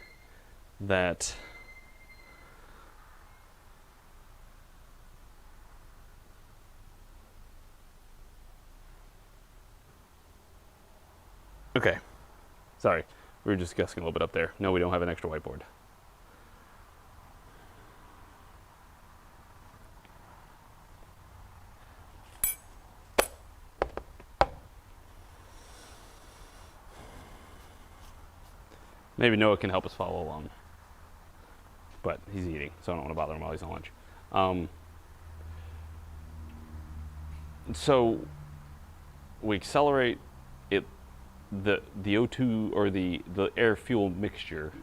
that okay, sorry, we were just discussing a little bit up there. No, we don't have an extra whiteboard. Maybe Noah can help us follow along. But he's eating, so I don't want to bother him while he's on lunch. So we accelerate it, the O2 or the air fuel mixture.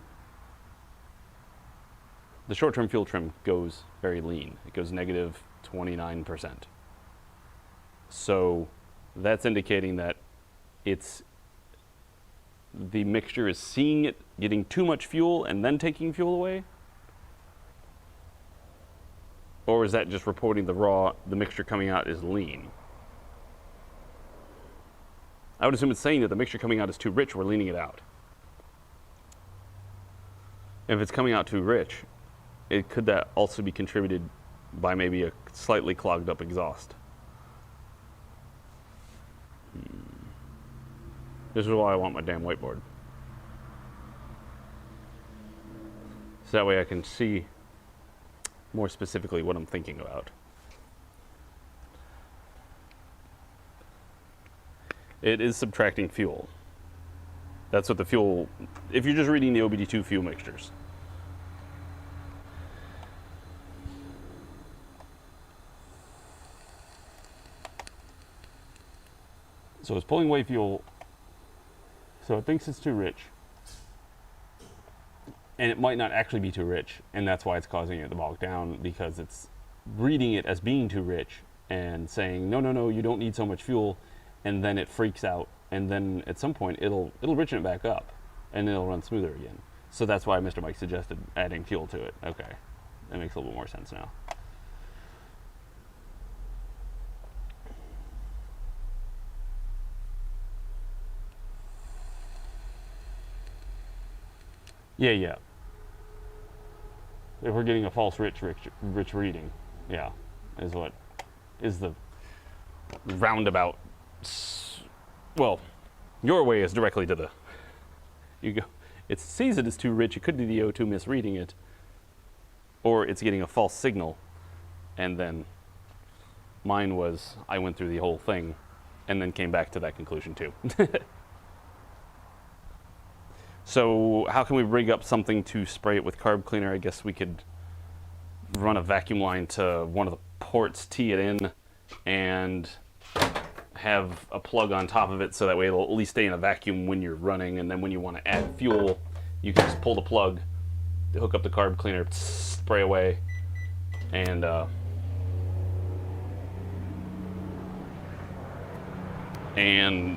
The short-term fuel trim goes very lean. It goes negative 29%. So that's indicating that the mixture is seeing it getting too much fuel and then taking fuel away? Or is that just reporting the mixture coming out is lean? I would assume it's saying that the mixture coming out is too rich, we're leaning it out. If it's coming out too rich, could that also be contributed by maybe a slightly clogged up exhaust? This is why I want my damn whiteboard. So that way I can see more specifically what I'm thinking about. It is subtracting fuel. That's what the fuel, if you're just reading the OBD2 fuel mixtures. So it's pulling away fuel, so it thinks it's too rich. And it might not actually be too rich, and that's why it's causing it to bog down, because it's reading it as being too rich and saying, no, no, no, you don't need so much fuel, and then it freaks out, and then at some point it'll richen it back up, and it'll run smoother again. So that's why Mr. Mike suggested adding fuel to it. Okay, that makes a little bit more sense now. Yeah. If we're getting a false rich reading, yeah, is what is the roundabout. Well, your way is directly to the. You go. It sees it as too rich. It could be the O2 misreading it, or it's getting a false signal, and then mine was I went through the whole thing, and then came back to that conclusion too. So how can we rig up something to spray it with carb cleaner? I guess we could run a vacuum line to one of the ports, tee it in, and have a plug on top of it so that way it'll at least stay in a vacuum when you're running, and then when you want to add fuel, you can just pull the plug, hook up the carb cleaner, spray away, and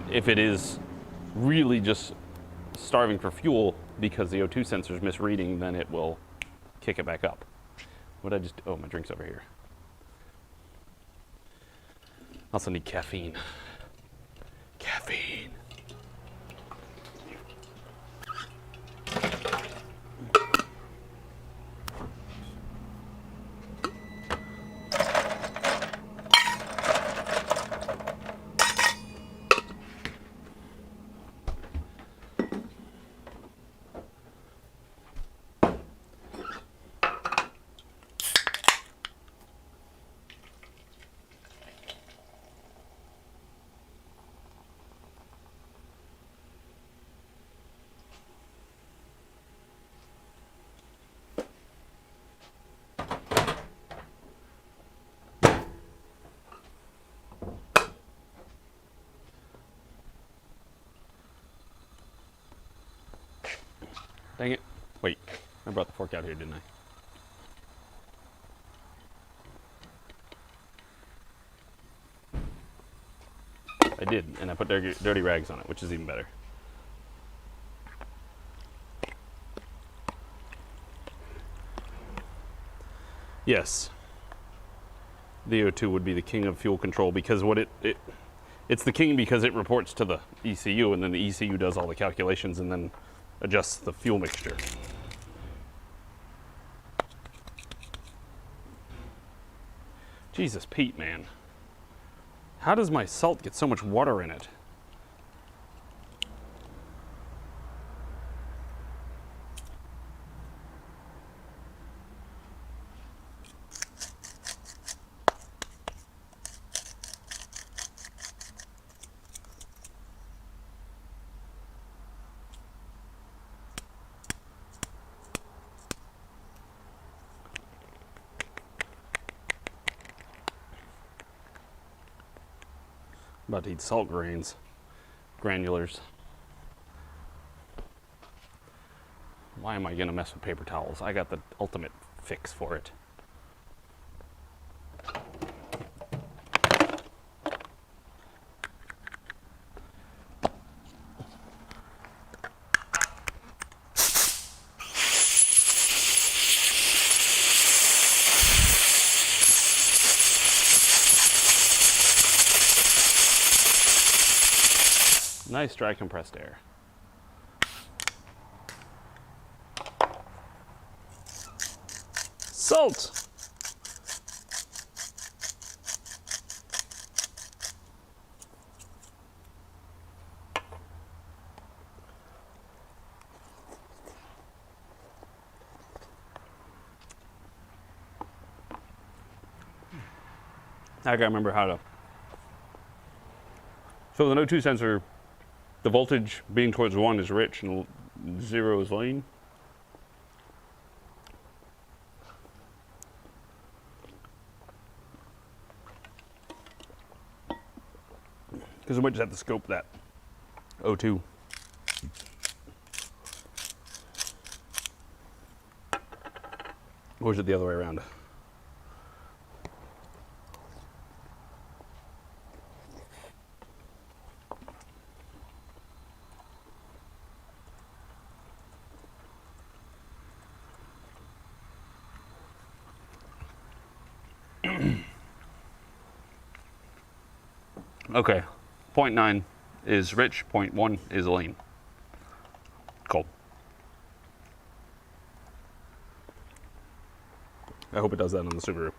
if it is really just starving for fuel because the O2 sensor is misreading, then it will kick it back up. What I just, oh, my drink's over here. Also need caffeine. Caffeine. Dang it. Wait, I brought the fork out here, didn't I? I did, and I put dirty rags on it, which is even better. Yes. The O2 would be the king of fuel control because what it's the king because it reports to the ECU, and then the ECU does all the calculations, and then adjusts the fuel mixture. Jesus, Pete, man. How does my salt get so much water in it? About to eat salt grains, granulars. Why am I gonna mess with paper towels? I got the ultimate fix for it. Nice dry compressed air. Salt! I gotta remember how to. So the O2 sensor, the voltage being towards 1 is rich and 0 is lean. Because we might just have to scope that O2. Or is it the other way around? Okay, 0.9 is rich, 0.1 is lean. Cool. I hope it does that on the Subaru.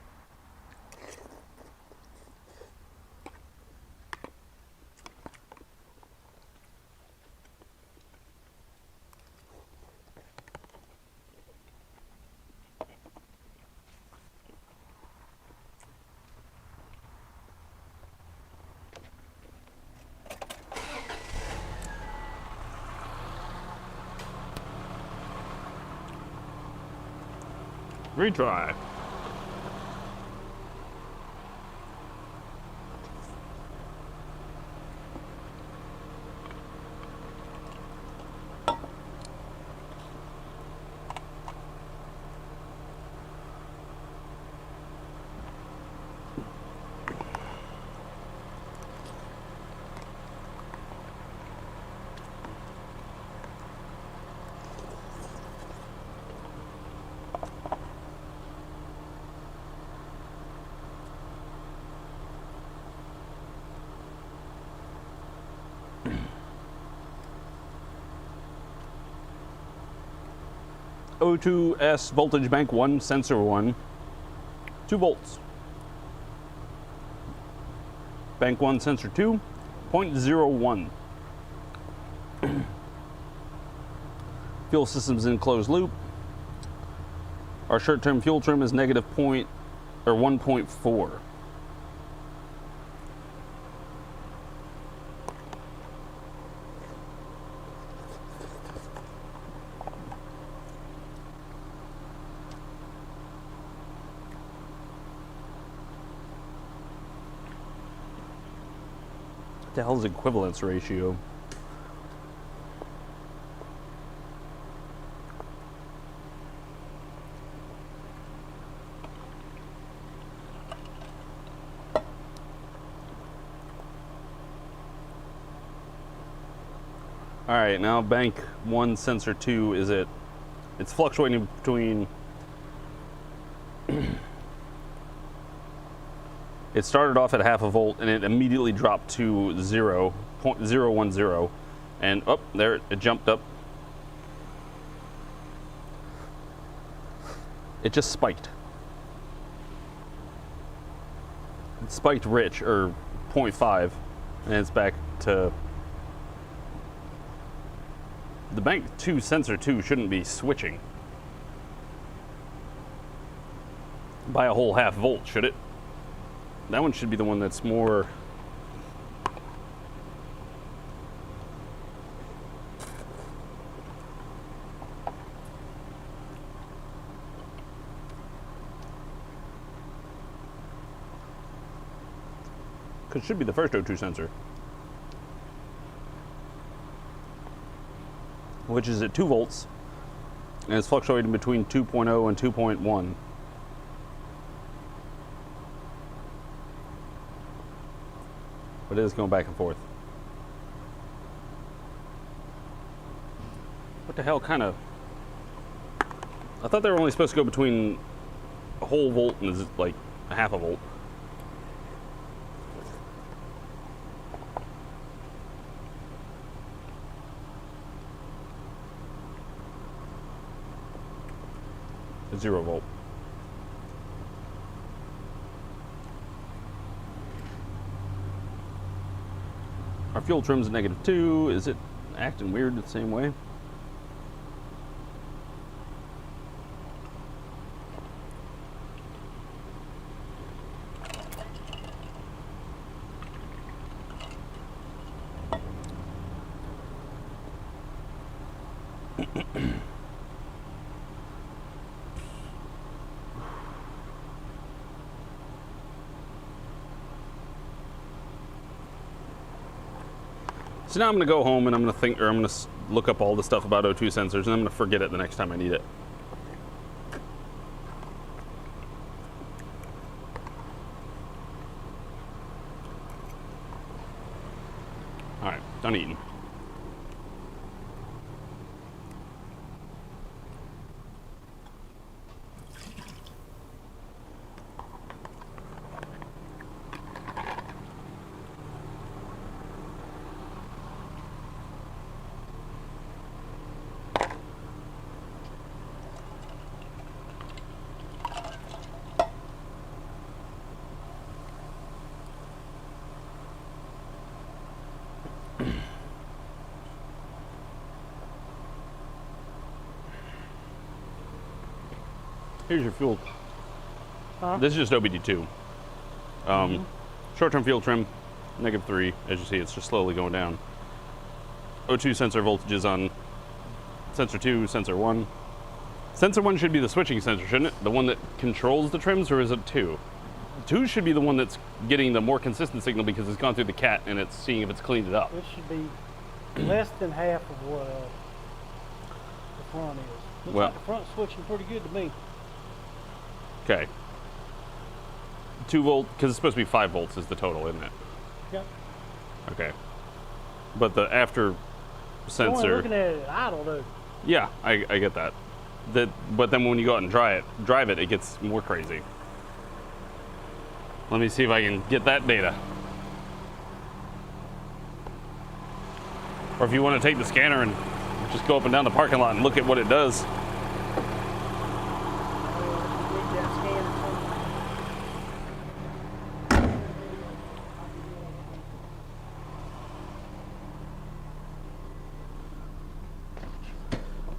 Retry. O2S voltage bank 1, sensor 1, 2 volts. Bank 1, sensor 2, 0.01. Fuel system's in closed loop. Our short-term fuel trim is negative 1.4. What the hell is equivalence ratio? All right, now bank 1, sensor 2 is it? It's fluctuating between. It started off at half a volt and it immediately dropped to 0.010, and there it jumped up It just spiked. It spiked rich, or 0.5, and it's back to... The bank 2 sensor 2 shouldn't be switching by a whole half volt, should it? That one should be the one that's more... Because it should be the first O2 sensor, which is at 2 volts, and it's fluctuating between 2.0 and 2.1. But it is going back and forth. What the hell kind of... I thought they were only supposed to go between a whole volt and like a half a volt. A 0 volt. Our fuel trim's at -2. Is it acting weird the same way? So now I'm going to go home and I'm going to think, or I'm going to look up all the stuff about O2 sensors, and I'm going to forget it the next time I need it. All right, done eating. Here's your fuel. This is just OBD2. Short-term fuel trim, -3. As you see, it's just slowly going down. O2 sensor voltages on sensor 2, sensor 1. Sensor 1 should be the switching sensor, shouldn't it? The one that controls the trims, or is it 2? 2 should be the one that's getting the more consistent signal because it's gone through the cat and it's seeing if it's cleaned it up. It should be less than half of what the front is. Looks Well- like the front's switching pretty good to me. Okay. 2 volt, because it's supposed to be 5 volts is the total, isn't it? Yep. Okay. But the after Only sensor... looking at it idle though. Yeah, I get that. But then when you go out and drive it, it gets more crazy. Let me see if I can get that data. Or if you want to take the scanner and just go up and down the parking lot and look at what it does.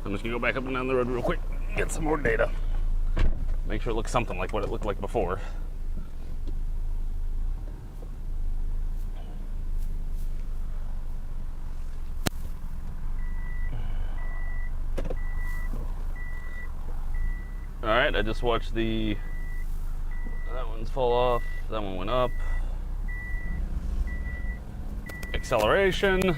I'm just gonna go back up and down the road real quick, get some more data. Make sure it looks something like what it looked like before. All right, I just watched that one's fall off, that one went up. Acceleration.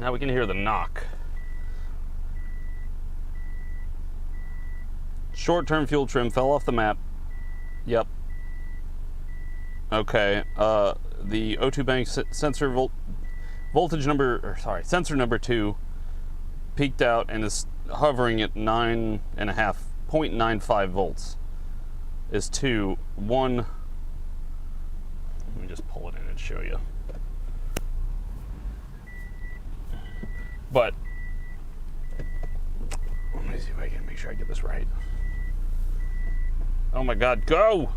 Now we can hear the knock. Short-term fuel trim fell off the map. Yep. Okay. The O2 bank sensor sensor number 2 peaked out and is hovering at 0.95 volts. Is 2, 1. Let me just pull it in and show you. But let me see if I can make sure I get this right. Oh my God, go!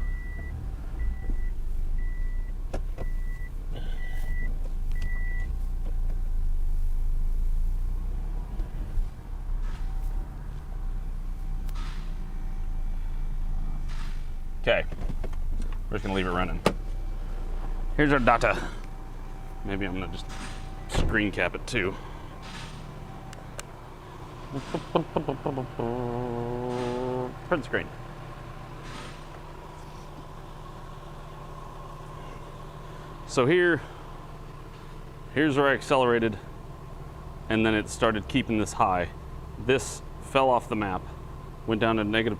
Okay, we're just gonna leave it running. Here's our data. Maybe I'm gonna just screen cap it too. Print screen. So here's where I accelerated, and then it started keeping this high. This fell off the map, went down to negative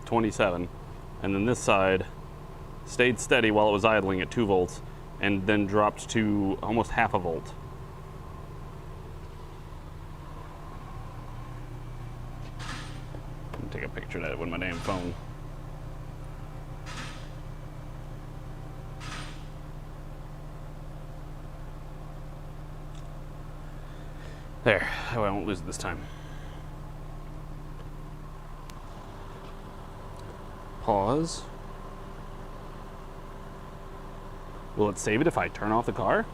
27, and then this side stayed steady while it was idling at 2 volts, and then dropped to almost half a volt. I'll take a picture of that with my damn phone. There, I won't lose it this time. Pause. Will it save it if I turn off the car?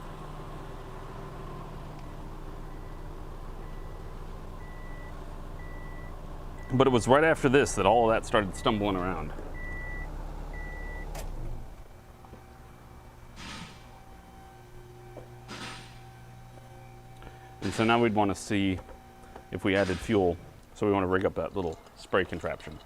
But it was right after this that all of that started stumbling around. And so now we'd want to see if we added fuel. So we want to rig up that little spray contraption.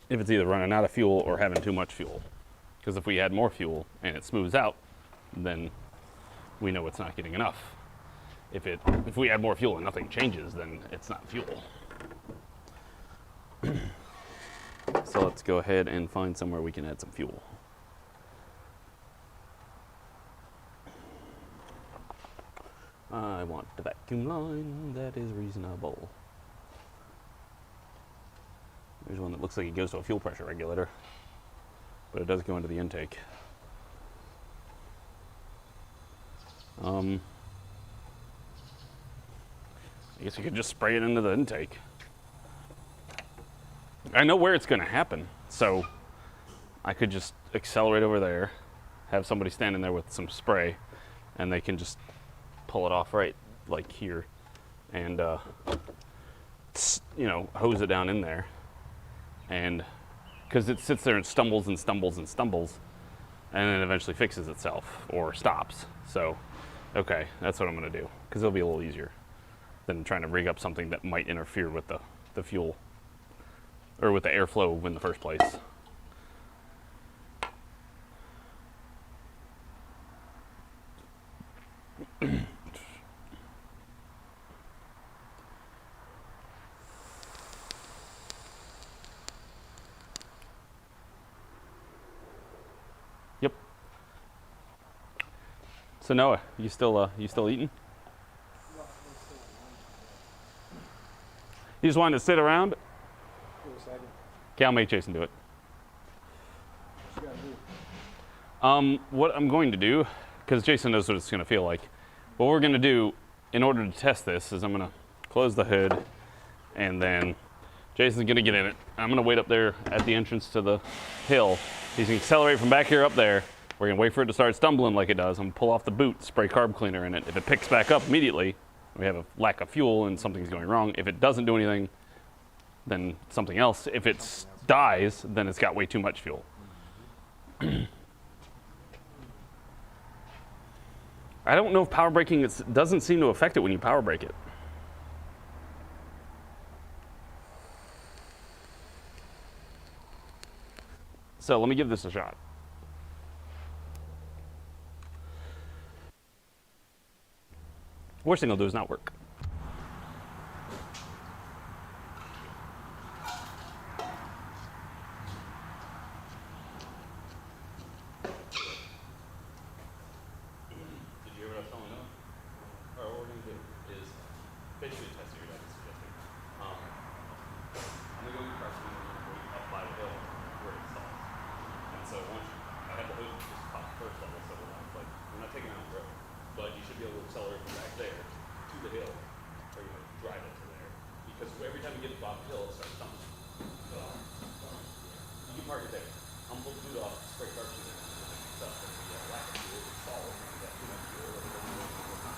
If it's either running out of fuel or having too much fuel. Because if we add more fuel and it smooths out, then we know it's not getting enough. If we add more fuel and nothing changes, then it's not fuel. So let's go ahead and find somewhere we can add some fuel. I want the vacuum line that is reasonable. There's one that looks like it goes to a fuel pressure regulator, but it does go into the intake. I guess you could just spray it into the intake. I know where it's going to happen, so I could just accelerate over there, have somebody standing there with some spray, and they can just pull it off right like here, and hose it down in there. And because it sits there and stumbles and stumbles and stumbles, and then eventually fixes itself or stops. So, okay, that's what I'm going to do, because it'll be a little easier than trying to rig up something that might interfere with the fuel or with the airflow in the first place. Yep. So Noah, you still eating? You just wanted to sit around? Okay, I'll make Jason do it. What I'm going to do, because Jason knows what it's going to feel like, what we're going to do in order to test this is I'm going to close the hood, and then Jason's going to get in it. I'm going to wait up there at the entrance to the hill. He's going to accelerate from back here up there. We're going to wait for it to start stumbling like it does. I'm going to pull off the boot, spray carb cleaner in it. If it picks back up immediately, we have a lack of fuel and something's going wrong. If it doesn't do anything, then something else. If it dies, then it's got way too much fuel. I don't know if power braking doesn't seem to affect it when you power brake it. So let me give this a shot. Worst thing I'll do is not work. Did you hear what I was telling them? Or what we're going to do is basically test your dad's suggesting. I'm going to go get pressure and we're going to wait up by the hill where it stalls. And so once I have the hose just pop the first level, so we're not taking it on the road. But you should be able to accelerate from back there to the hill, or drive it to there. Because every time you get to the bottom of the hill, it starts tumbling. You can park it there. I'm going to pull the boot off, spray carbon in it, and stuff, and the lack of fuel is solid, and you got too much fuel, and it doesn't work all the time.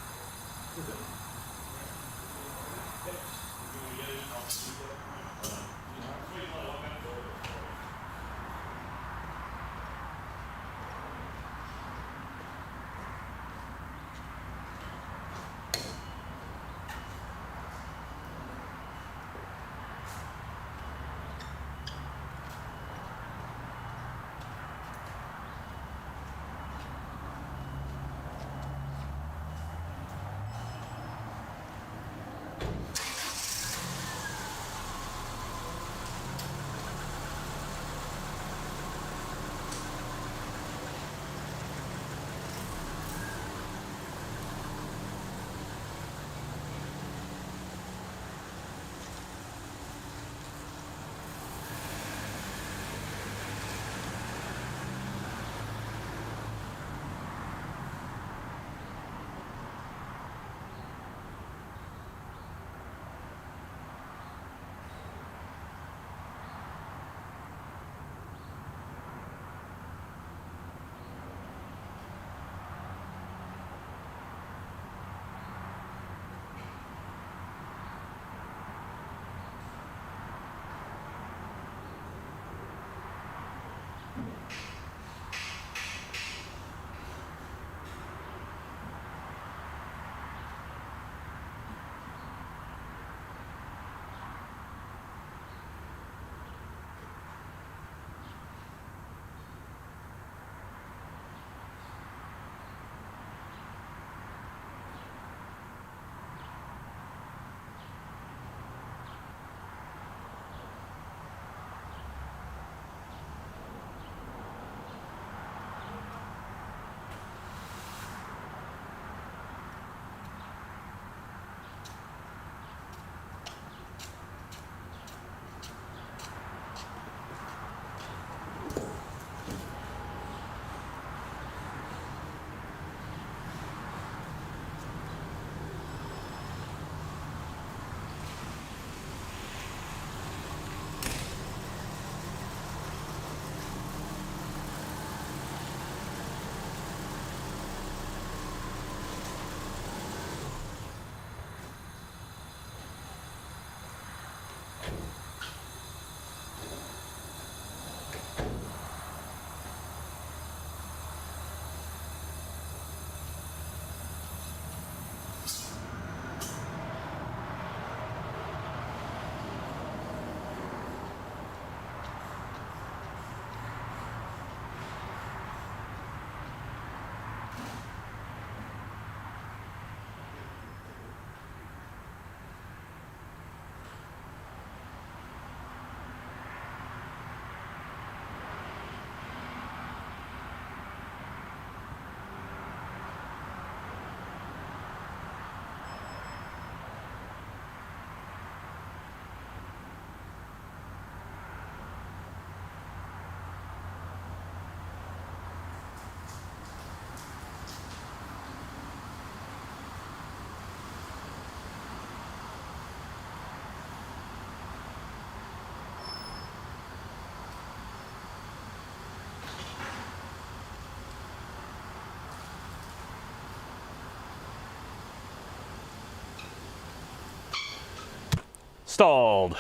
Stalled.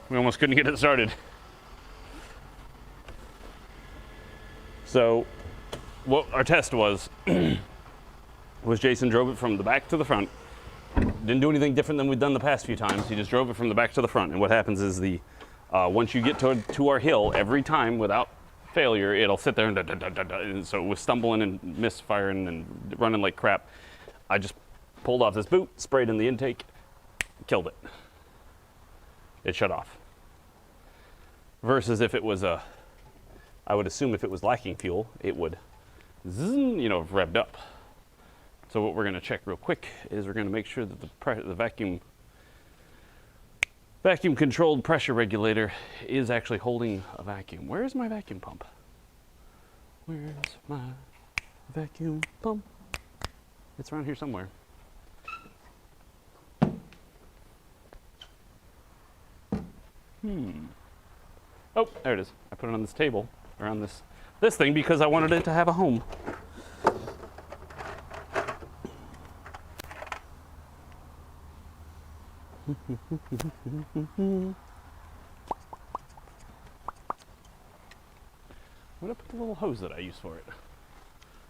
We almost couldn't get it started. So what our test was, was Jason drove it from the back to the front. Didn't do anything different than we've done the past few times. He just drove it from the back to the front. And what happens is the Once you get to our hill, every time without failure, it'll sit there and, and so it was stumbling and misfiring and running like crap. I just pulled off this boot, sprayed in the intake, killed it. It shut off. Versus if it was I would assume if it was lacking fuel, it would, you know, have revved up. So what we're going to check real quick is we're going to make sure that the vacuum controlled pressure regulator is actually holding a vacuum. Where is my vacuum pump? Where's my vacuum pump? It's around here somewhere. Oh, there it is. I put it on this table, or on this thing, because I wanted it to have a home. Where'd I put the little hose that I use for it?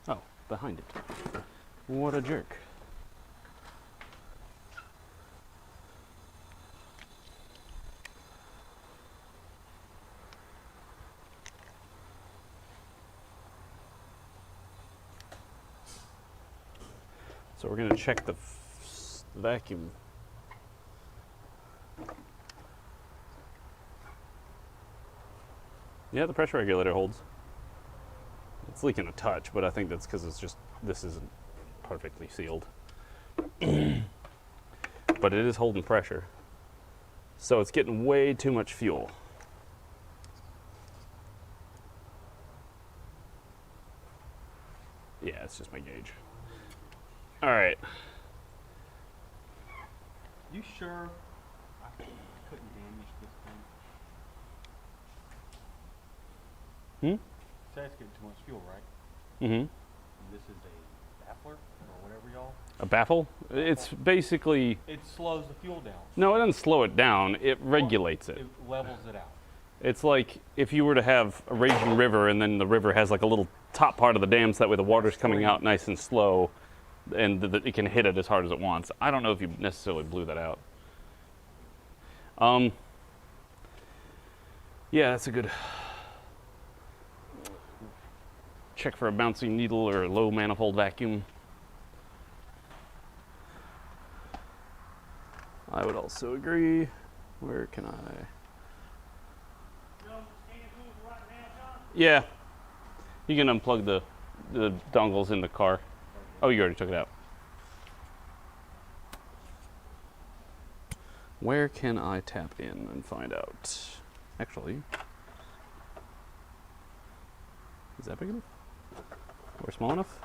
Oh, behind it. What a jerk. So we're going to check the vacuum. Yeah, the pressure regulator holds. It's leaking a touch, but I think that's because this isn't perfectly sealed. But it is holding pressure. So it's getting way too much fuel. Yeah, it's just my gauge. All right. You sure I couldn't damage this thing? Say it's getting too much fuel, right? Mm-hmm. And this is a baffler or whatever y'all. A baffle? It's basically... It slows the fuel down. No, it doesn't slow it down. It regulates it. It levels it out. It's like if you were to have a raging river and then the river has like a little top part of the dam so that way the water's coming out nice and slow and it can hit it as hard as it wants. I don't know if you necessarily blew that out. Yeah, that's a good check for a bouncing needle or a low manifold vacuum. I would also agree. Where can I? Yeah. You can unplug the dongles in the car. Oh, you already took it out. Where can I tap in and find out? Actually, is that big enough? Or small enough?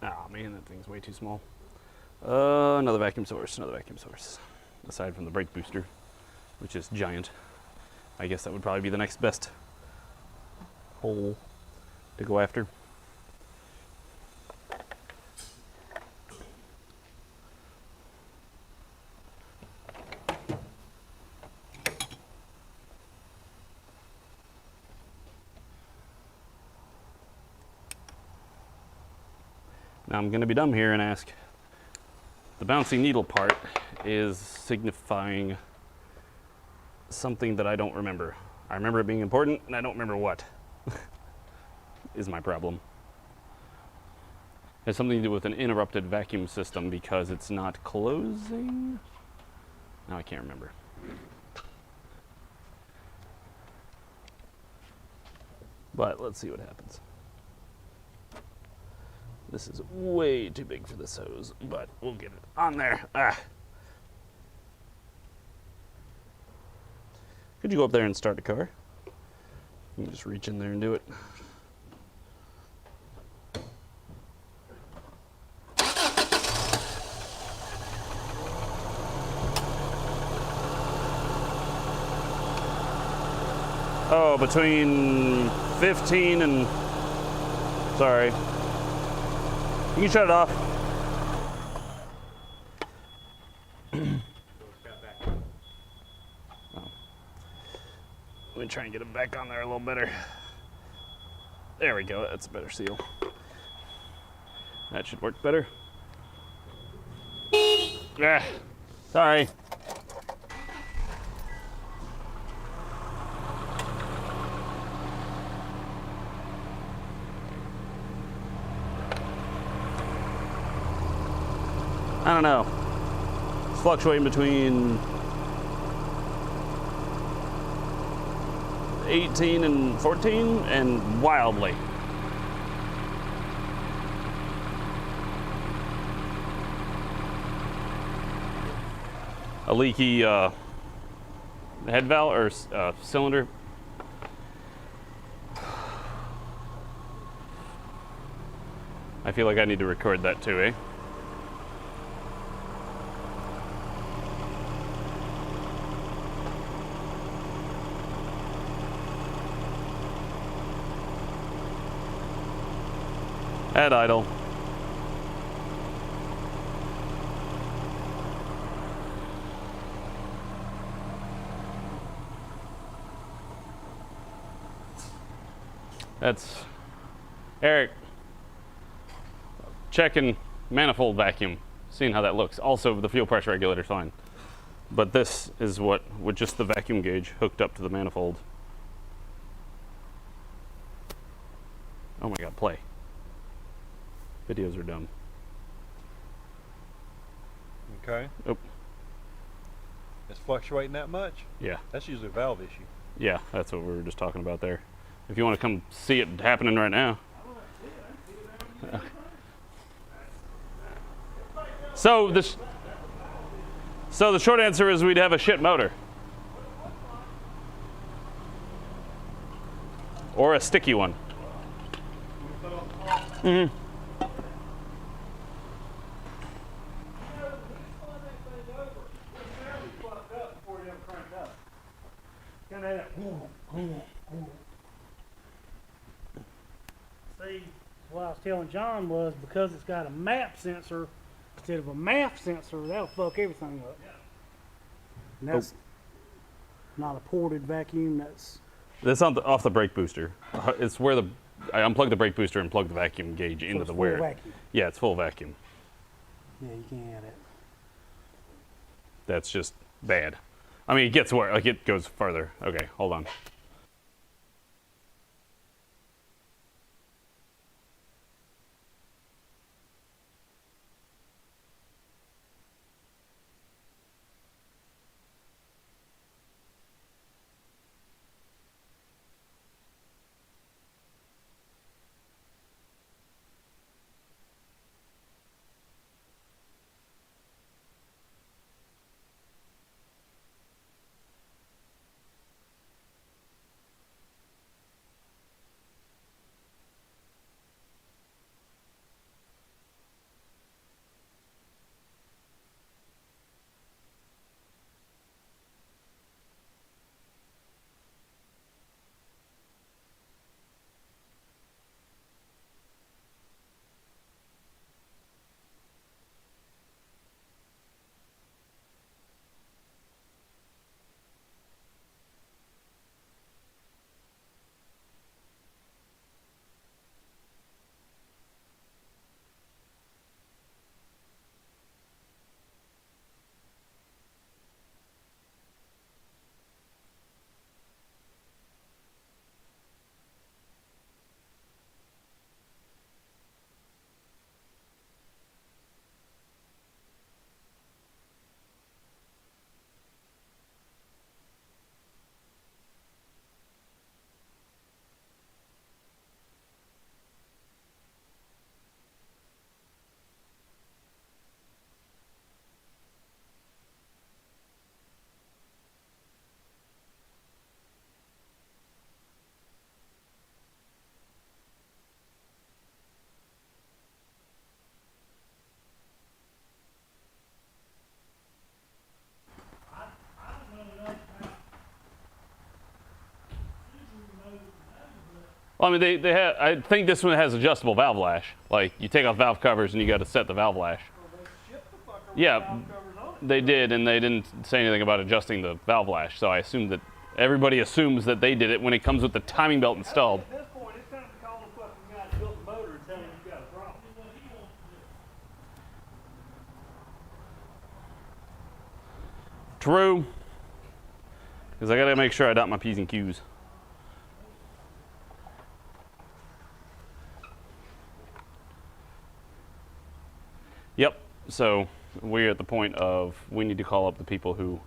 Oh man, that thing's way too small. Another vacuum source, aside from the brake booster, which is giant. I guess that would probably be the next best hole to go after. Now I'm going to be dumb here and ask, the bouncing needle part is signifying something that I don't remember. I remember it being important and I don't remember what is my problem. It has something to do with an interrupted vacuum system because it's not closing. Now I can't remember. But let's see what happens. This is way too big for this hose, but we'll get it on there. Could you go up there and start a car? You can just reach in there and do it. Oh, between 15 and, sorry. You can shut it off. Let me try and get it back on there a little better. There we go, that's a better seal. That should work better. Ah, sorry. I don't know. It's fluctuating between 18 and 14 and wildly. A leaky head valve or cylinder. I feel like I need to record that too, eh? At idle. That's Eric checking manifold vacuum, seeing how that looks. Also, the fuel pressure regulator's fine. But this is what, with just the vacuum gauge hooked up to the manifold. Oh my God, play. Videos are dumb. Okay. Oh. It's fluctuating that much? Yeah. That's usually a valve issue. Yeah, that's what we were just talking about there. If you want to come see it happening right now. So the short answer is we'd have a shit motor. Or a sticky one. Mm-hmm. See, what I was telling John was because it's got a map sensor instead of a MAF sensor, that'll fuck everything up. And that's not a ported vacuum, That's off the brake booster. It's where I unplug the brake booster and plug the vacuum gauge into the wear. vacuum. Yeah, it's full vacuum. Yeah, you can't have it. That's just bad. I mean, it gets worse. Like, it goes further. Okay, hold on. Well, I mean, they have. I think this one has adjustable valve lash. Like you take off valve covers and you got to set the valve lash. Well, they shipped the fucker with Yeah, valve covers on it. they did, and they didn't say anything about adjusting the valve lash. So I assume that everybody assumes that they did it when it comes with the timing belt installed. At this point, it's time to call the fucking guy that built the motor and tell him you got a problem. True. Because I got to make sure I dot my P's and Q's. Yep. So we're at the point of we need to call up the people who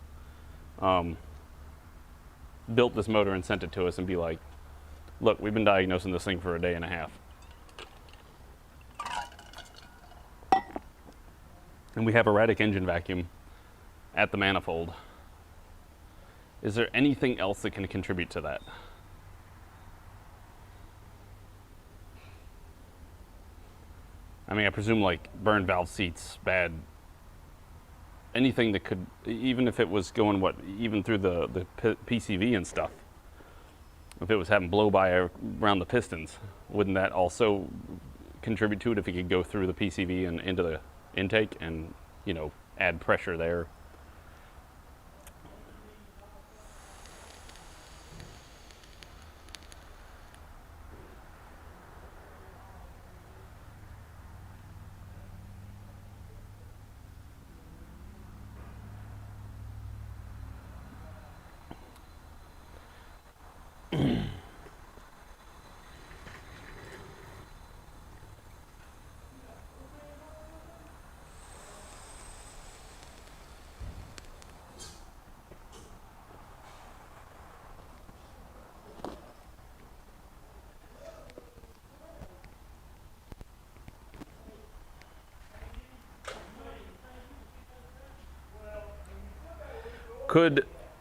built this motor and sent it to us and be like, look, we've been diagnosing this thing for a day and a half. And we have erratic engine vacuum at the manifold. Is there anything else that can contribute to that? I mean, I presume like burned valve seats, bad, anything that could, even if it was going, even through the PCV and stuff, if it was having blow by around the pistons, wouldn't that also contribute to it if it could go through the PCV and into the intake and, you know, add pressure there?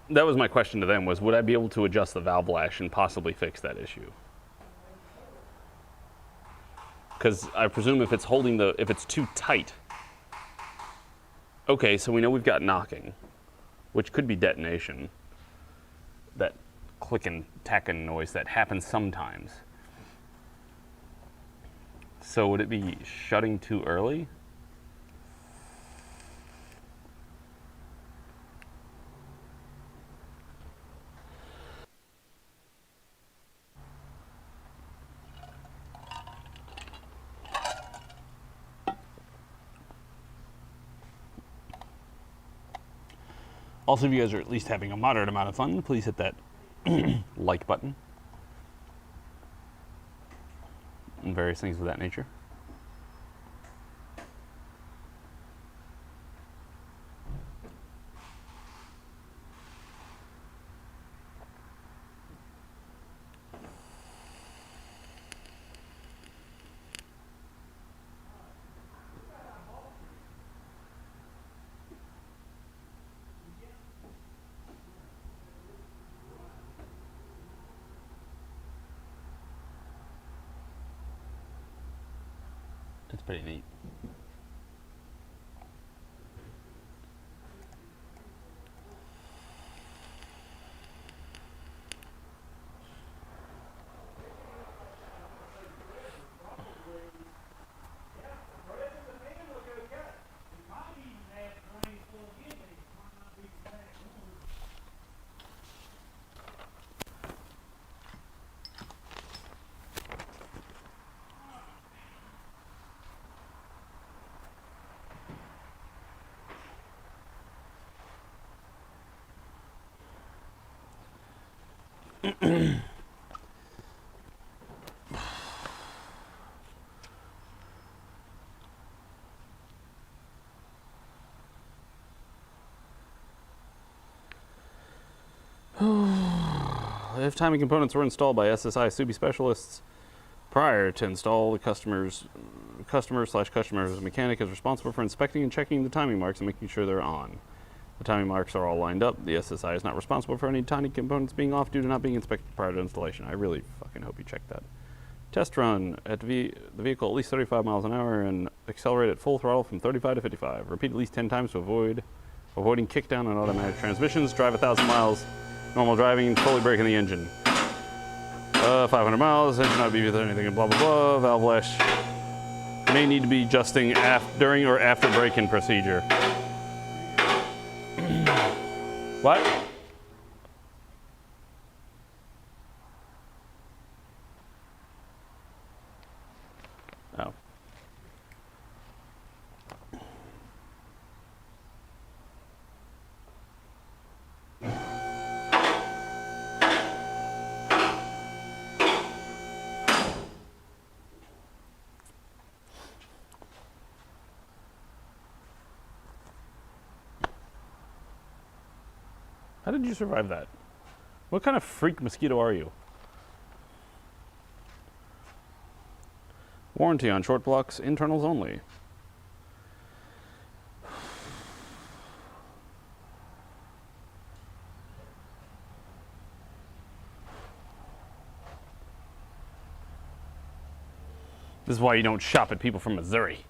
That was my question to them, was would I be able to adjust the valve lash and possibly fix that issue? Because I presume if it's if it's too tight. Okay, so we know we've got knocking, which could be detonation. That clicking, tacking noise that happens sometimes. So would it be shutting too early? Also, if you guys are at least having a moderate amount of fun, please hit that like button and various things of that nature. It's pretty neat. If timing components were installed by SSI Subi specialists prior to install, the customer's mechanic is responsible for inspecting and checking the timing marks and making sure they're on. The timing marks are all lined up. The SSI is not responsible for any timing components being off due to not being inspected prior to installation. I really fucking hope you check that. Test run at the vehicle at least 35 miles an hour and accelerate at full throttle from 35 to 55. Repeat at least 10 times to avoiding kickdown on automatic transmissions. Drive 1,000 miles normal driving and fully braking the engine. 500 miles, engine not be with anything and blah blah blah. Valve lash may need to be adjusting during or after braking procedure. What? Oh. How did you survive that? What kind of freak mosquito are you? Warranty on short blocks, internals only. This is why you don't shop at people from Missouri.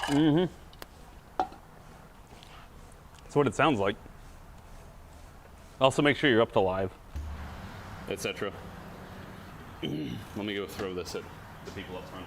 Mm-hmm. That's what it sounds like. Also, make sure you're up to live, etc. Let me go throw this at the people up front.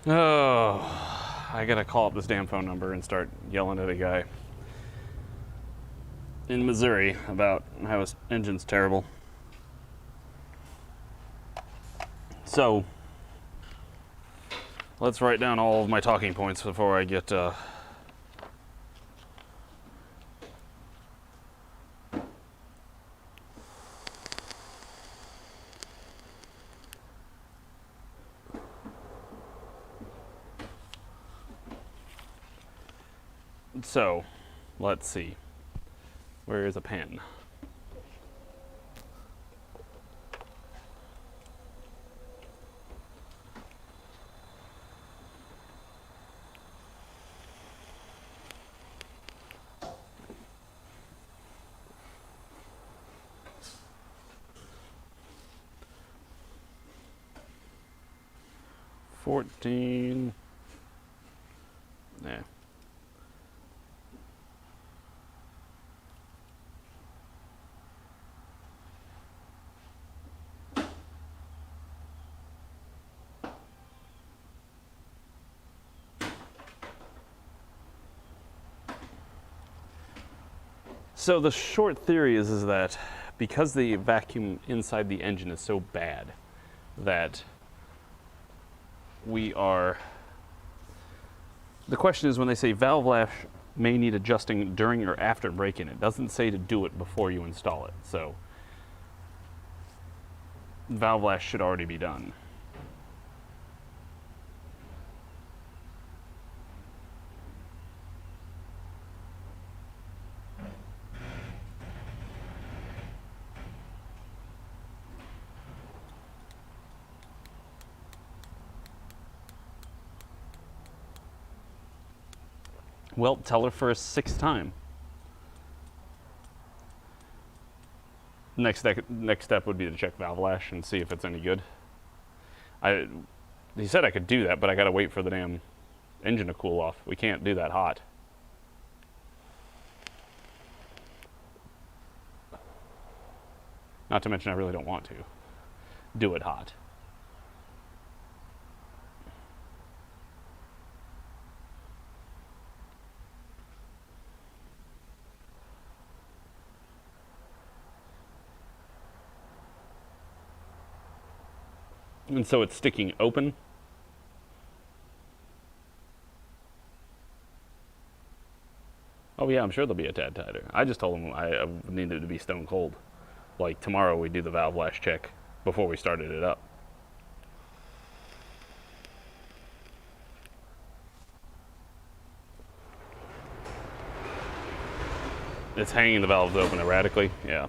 Oh, I gotta call up this damn phone number and start yelling at a guy in Missouri about how his engine's terrible. So, let's write down all of my talking points before I get 'So, let's see. Where is a pen? $14. Yeah. So the short theory is that because the vacuum inside the engine is so bad that we are, the question is when they say valve lash may need adjusting during or after break-in, it doesn't say to do it before you install it. So valve lash should already be done. Well, tell her for a sixth time. Next step would be to check valve lash and see if it's any good. He said I could do that, but I gotta wait for the damn engine to cool off. We can't do that hot. Not to mention I really don't want to do it hot. And so it's sticking open. Oh yeah, I'm sure they'll be a tad tighter. I just told them I needed to be stone cold. Like tomorrow we do the valve lash check before we started it up. It's hanging the valves open erratically, yeah.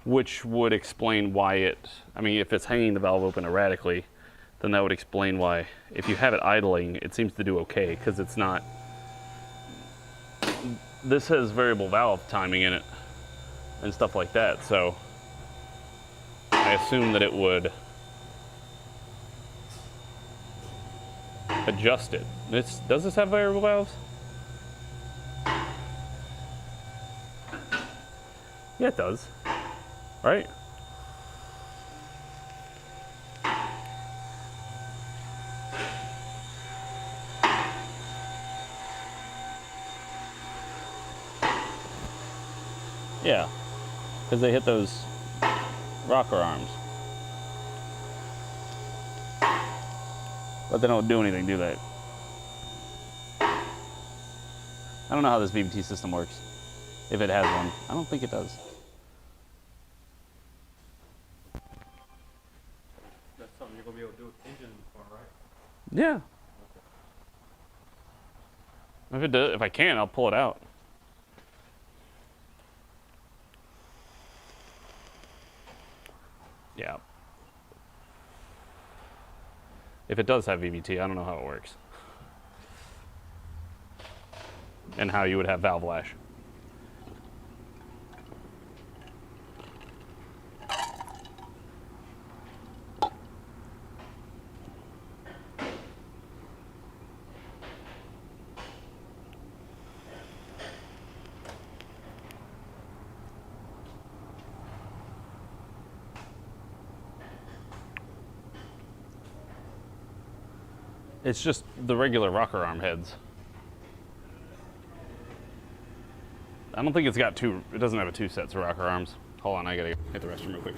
Which would explain why if it's hanging the valve open erratically, then that would explain why, if you have it idling, it seems to do okay, because it's not, this has variable valve timing in it and stuff like that, so I assume that it would adjust it. Does this have variable valves? Yeah, it does. Right? Yeah, because they hit those rocker arms. But they don't do anything, do they? I don't know how this VVT system works. If it has one. I don't think it does. That's something you're gonna be able to do with the engine for, right? Yeah. If I can, I'll pull it out. Yeah. If it does have VVT, I don't know how it works. And how you would have valve lash. It's just the regular rocker arm heads. I don't think it's got two. It doesn't have a 2 sets of rocker arms. Hold on, I gotta hit the restroom real quick.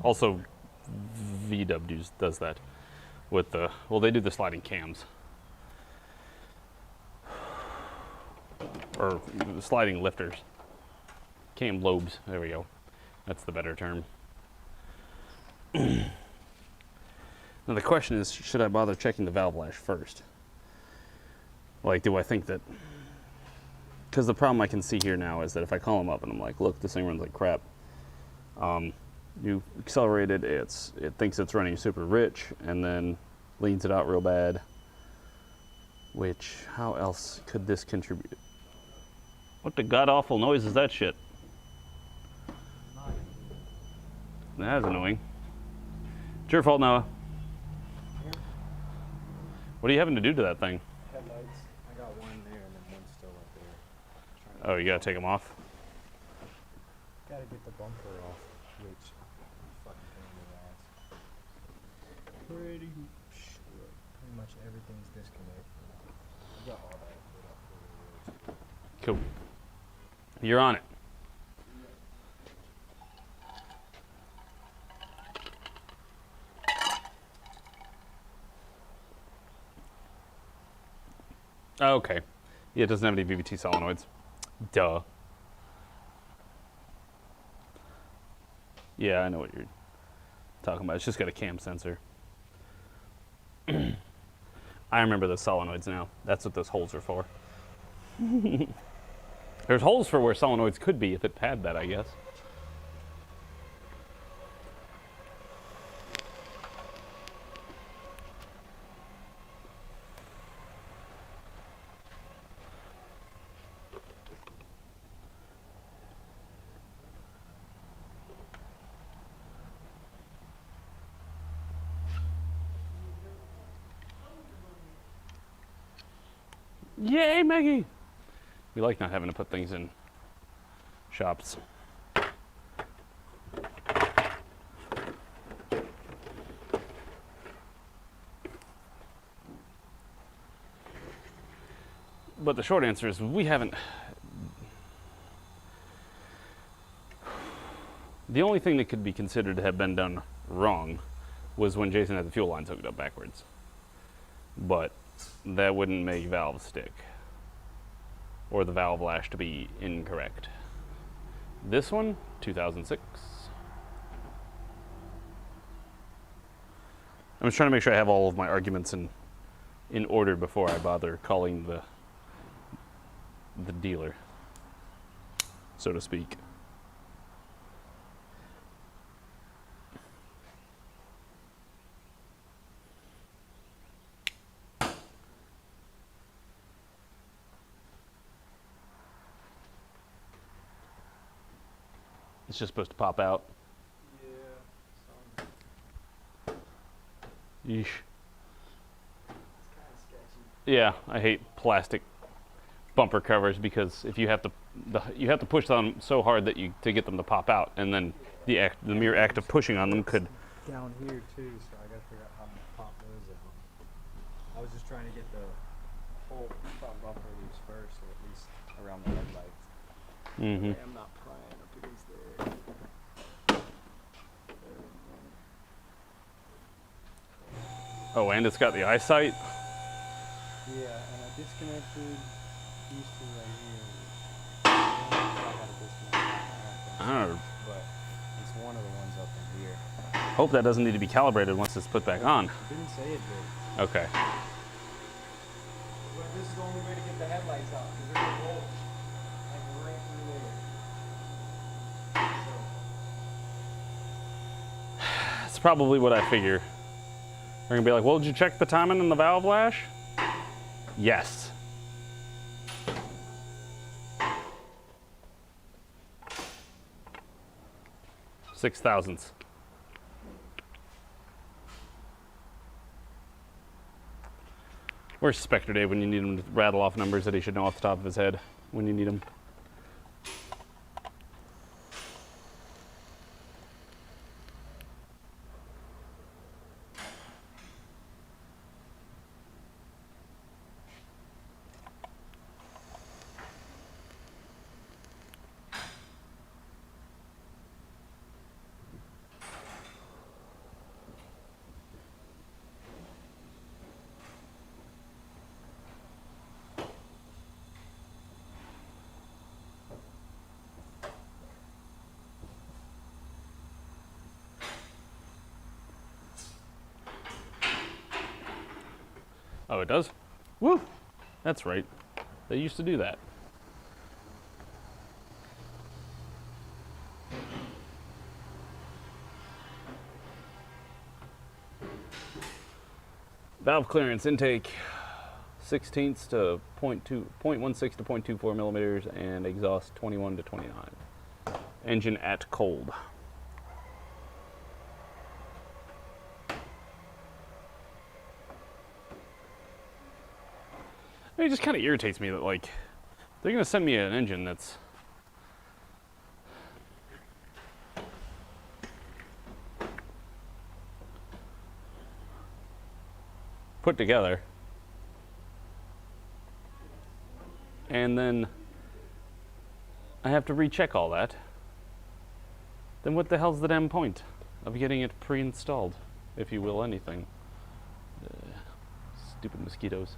Also, VW does that with the, well, they do the sliding cams. Or sliding lifters. Cam lobes, there we go. That's the better term. Now the question is, should I bother checking the valve lash first? Like, do I think that, because the problem I can see here now is that if I call them up and I'm like, look, this thing runs like crap. You accelerated, it thinks it's running super rich and then leans it out real bad. Which, how else could this contribute? What the god awful noise is that shit? That's annoying. It's your fault, Noah. What are you having to do to that thing? Headlights. I got one there and then one's still up there. Oh, you gotta take them off? Gotta get the bumper off, which fucking Pretty much everything's disconnected. We got all that put up for Cool. You're on it. Okay. Yeah, it doesn't have any VVT solenoids. Duh. Yeah, I know what you're talking about. It's just got a cam sensor. I remember those solenoids now. That's what those holes are for. There's holes for where solenoids could be if it had that, I guess. Yay, Maggie! We like not having to put things in shops. But the short answer is we haven't. The only thing that could be considered to have been done wrong was when Jason had the fuel lines hooked up backwards. But that wouldn't make valve stick or the valve lash to be incorrect. This one, 2006. I'm just trying to make sure I have all of my arguments in order before I bother calling the dealer, so to speak. It's just supposed to pop out. Yeah. Yeesh. It's kind of sketchy. Yeah, I hate plastic bumper covers because if you have to, you have to push them so hard that to get them to pop out, and then the mere act of pushing on them could. Down here too, so I gotta figure out how to pop those out. I was just trying to get the whole front bumper loose first, or at least around the headlights. Mm-hmm. I'm not prying up against there. Oh, and it's got the eyesight. Yeah, and I disconnected these two right here. I don't know how to disconnect that, I don't know. but it's one of the ones up in here. Hope that doesn't need to be calibrated once it's put back on. It didn't say it did. Okay. But this is the only way to get the headlights out, because there's a bolt like right through there. So. That's probably what I figure. They're gonna be like, well, did you check the timing and the valve lash? Yes. Six thousandths. Where's Spectre Dave when you need him to rattle off numbers that he should know off the top of his head when you need him? Oh, it does? Woo! That's right. They used to do that. Valve clearance intake 16ths to 0.16 to 0.24 millimeters, and exhaust 21 to 29. Engine at cold. It just kind of irritates me that, like, they're going to send me an engine that's put together. And then I have to recheck all that. Then what the hell's the damn point of getting it pre-installed, if you will, anything? Stupid mosquitoes.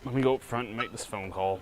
Let me go up front and make this phone call.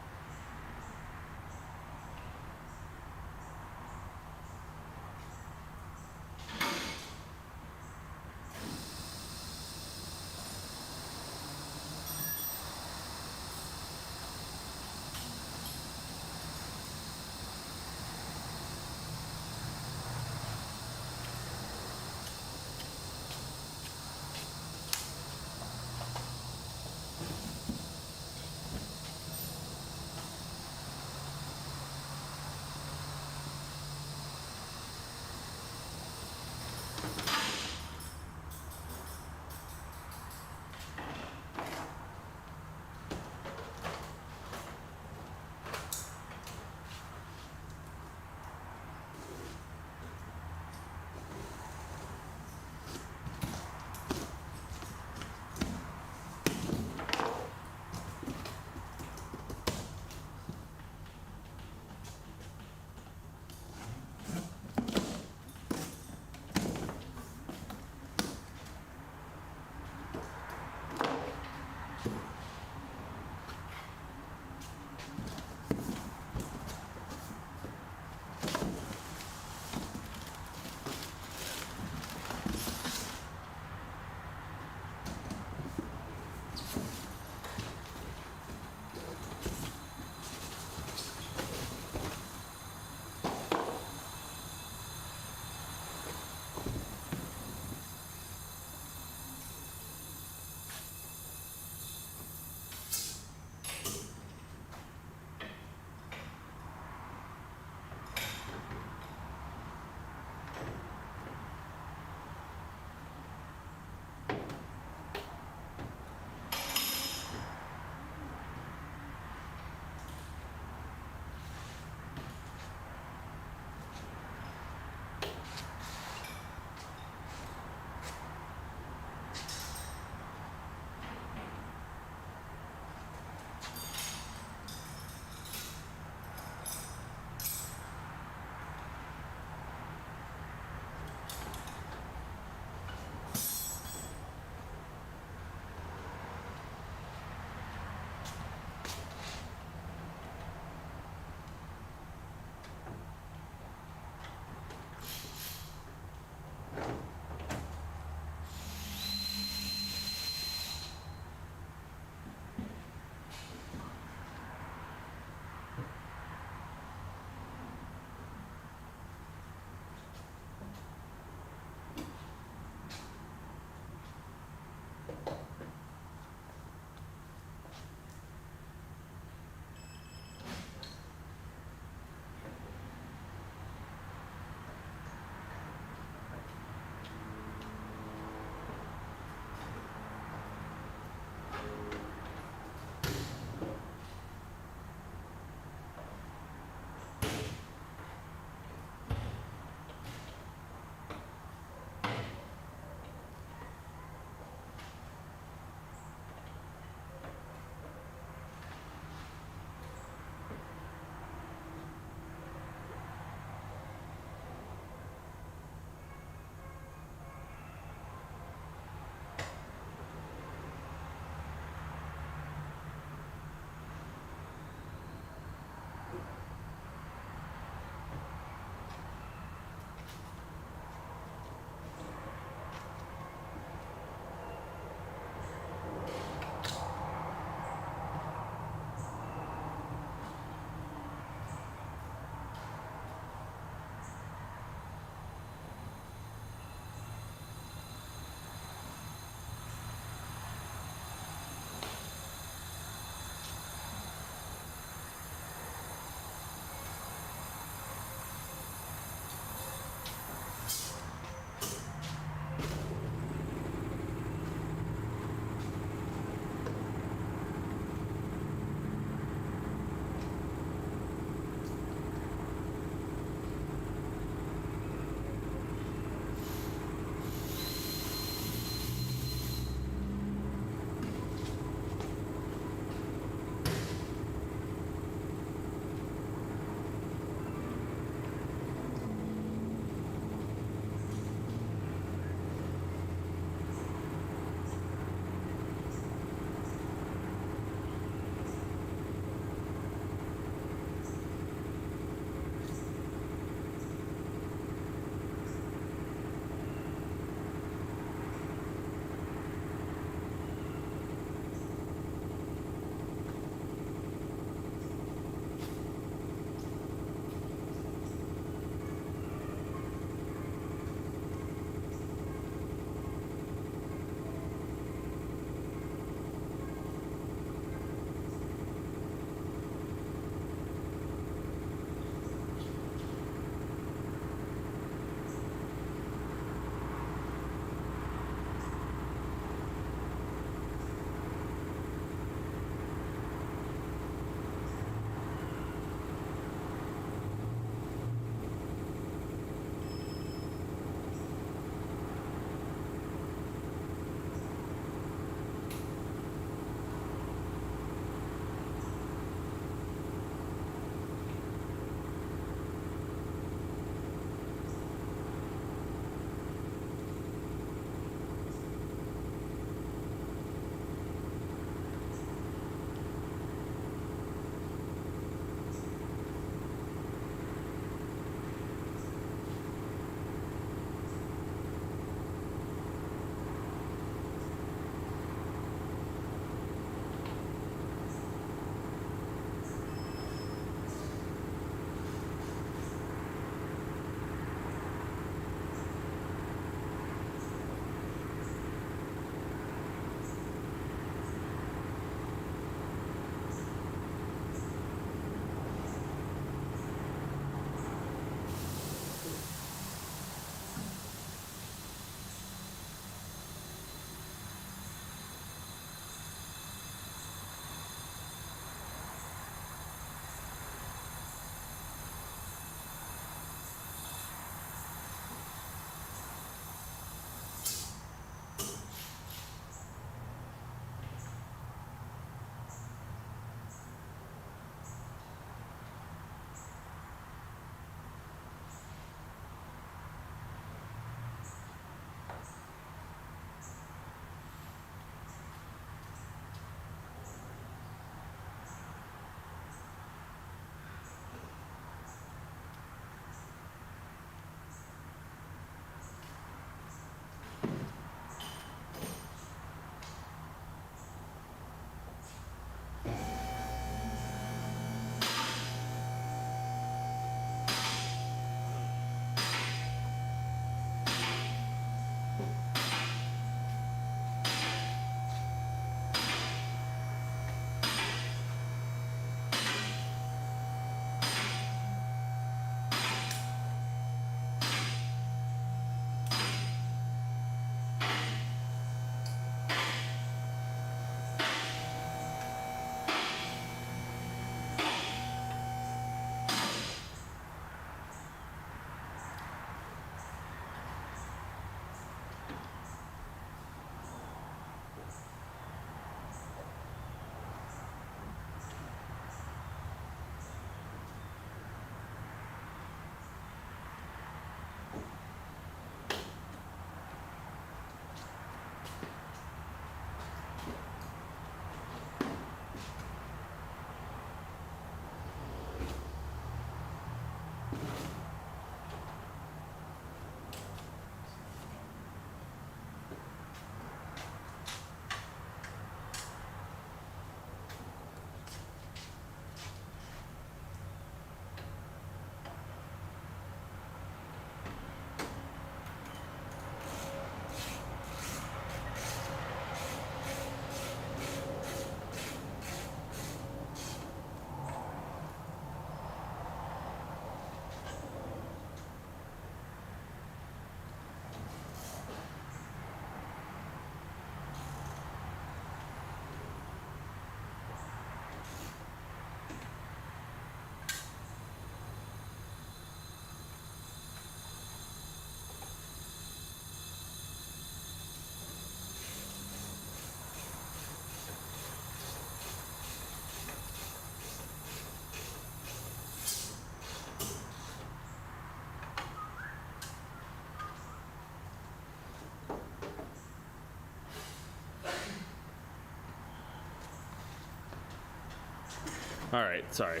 All right, sorry.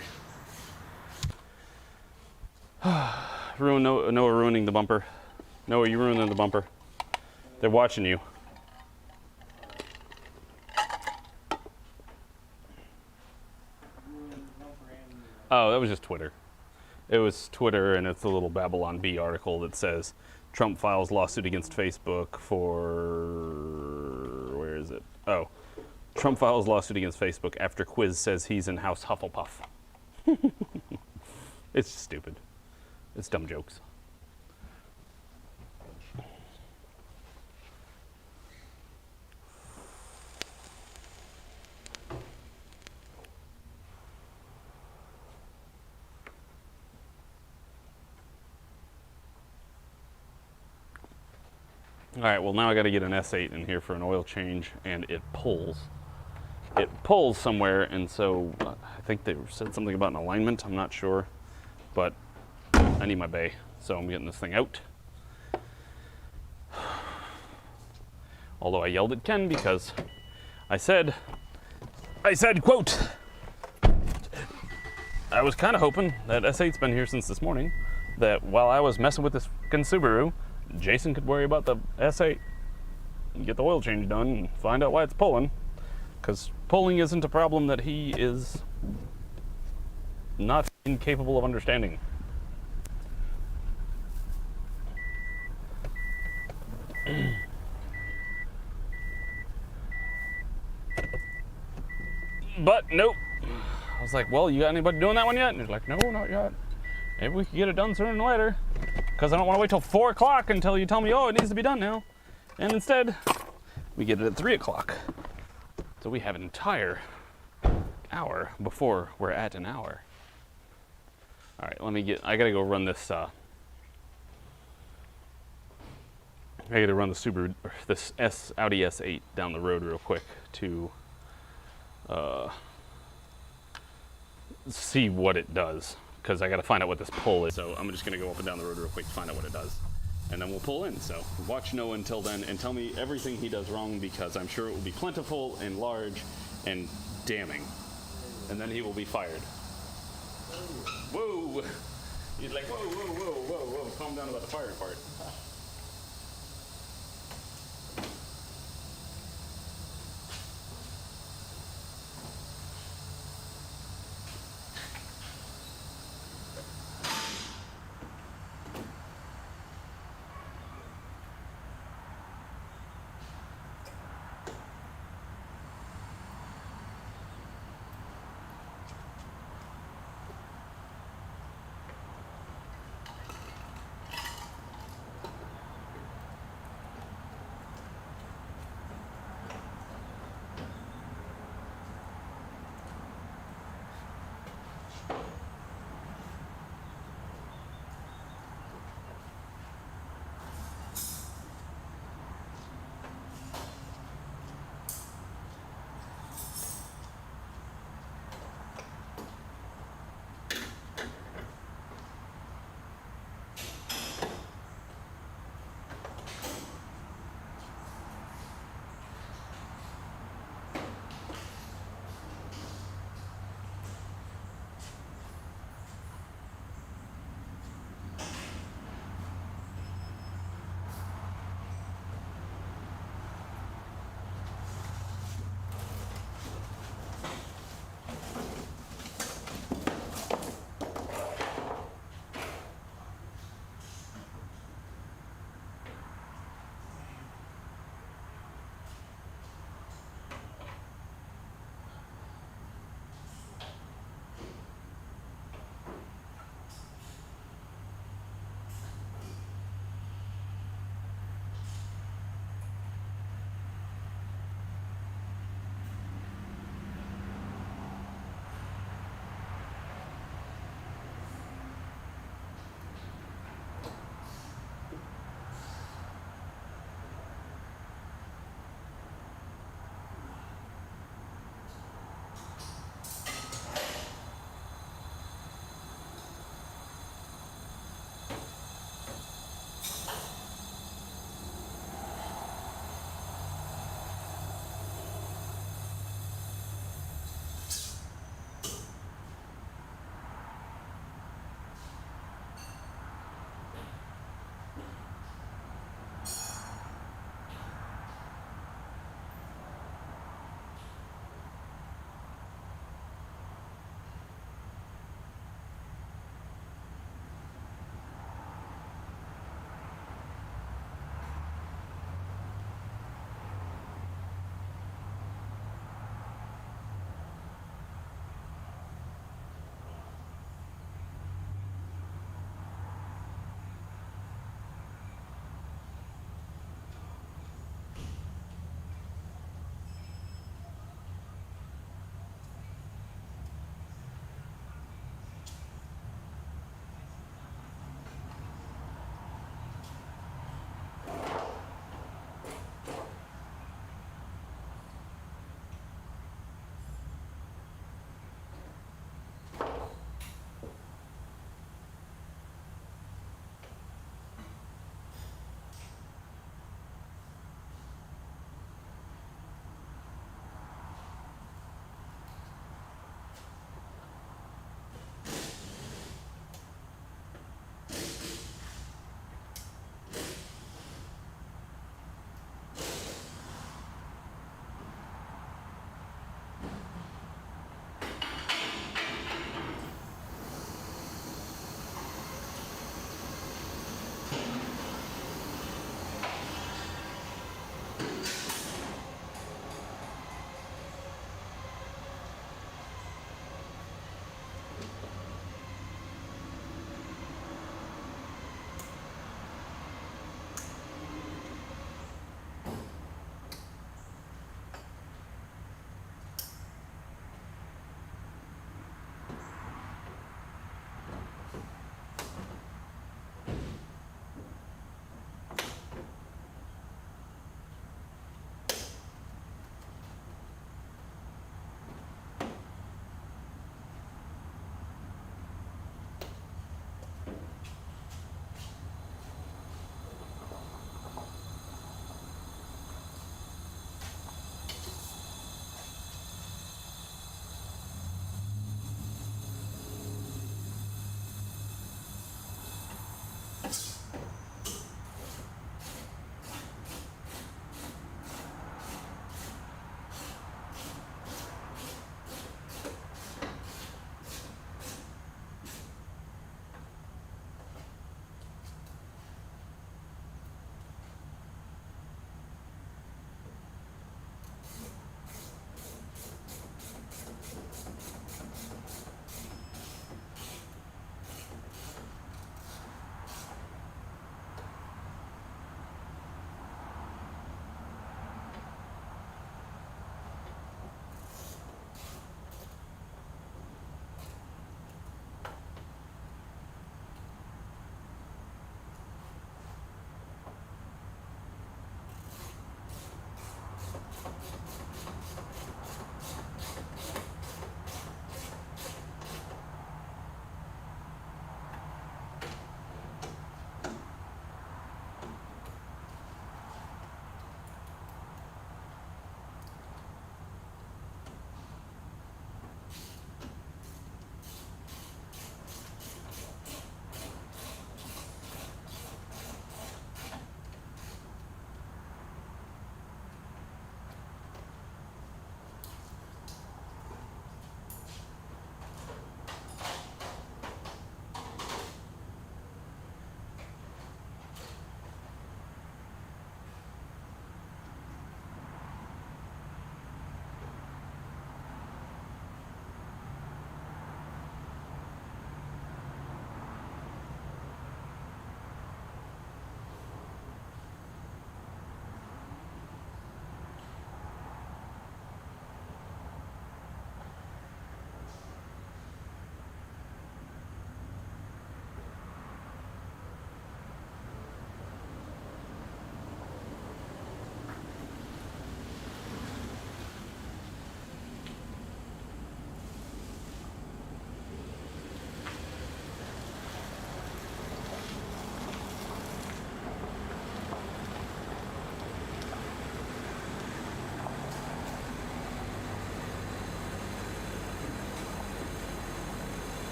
Noah ruining the bumper. Noah, you ruining the bumper. They're watching you. Oh, that was just Twitter. It was Twitter, and it's a little Babylon Bee article that says Trump files lawsuit against Facebook for... Where is it? Oh. Trump files lawsuit against Facebook after quiz says he's in House Hufflepuff. It's stupid. It's dumb jokes. All right, well now I got to get an S8 in here for an oil change, and it pulls. It pulls somewhere, and so I think they said something about an alignment. I'm not sure, but I need my bay, so I'm getting this thing out. Although I yelled at Ken because I said, quote, I was kind of hoping that S8's been here since this morning, that while I was messing with this fucking Subaru, Jason could worry about the S8 and get the oil change done and find out why it's pulling. Because pulling isn't a problem that he is not incapable of understanding. But nope. I was like, well, you got anybody doing that one yet? And he's like, no, not yet. Maybe we could get it done sooner than later. Because I don't want to wait till 4 o'clock until you tell me, oh, it needs to be done now. And instead, we get it at 3 o'clock. So we have an entire hour before we're at an hour. All right, I gotta go run this, I gotta run the Subaru, this Audi S8 down the road real quick to see what it does. Because I gotta find out what this pull is. So I'm just gonna go up and down the road real quick to find out what it does. And then we'll pull in. So watch Noah until then and tell me everything he does wrong, because I'm sure it will be plentiful and large and damning. And then he will be fired. Whoa! He's like, whoa, whoa, whoa, whoa, whoa. Calm down about the firing part.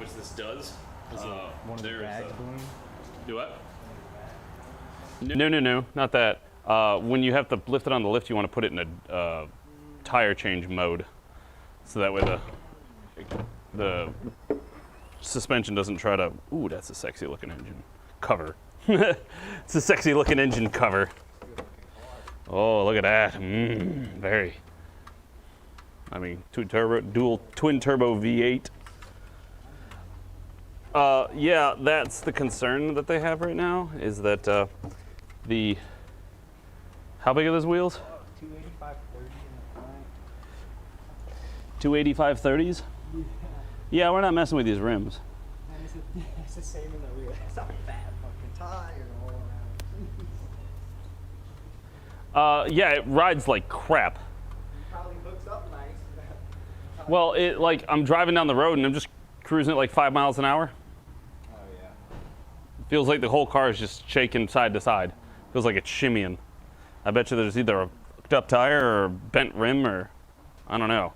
things this does. One of the bags balloon? Do what? No, not that. When you have to lift it on the lift, you want to put it in a tire change mode, so that way the suspension doesn't try to. Ooh, that's a sexy looking engine cover. It's a sexy looking engine cover. Oh, look at that. Very. I mean, dual twin turbo V8. Yeah, that's the concern that they have right now, is that how big are those wheels? 285/30 in the front. 285 30s? Yeah, we're not messing with these rims. It's the same in the rear. It's a fat fucking tire all around. Yeah, it rides like crap. Probably hooks up nice. Well, I'm driving down the road and I'm just cruising at like 5 miles an hour. Oh yeah. Feels like the whole car is just shaking side to side. Feels like it's shimmying. I bet you there's either a hooked up tire or a bent rim, or I don't know.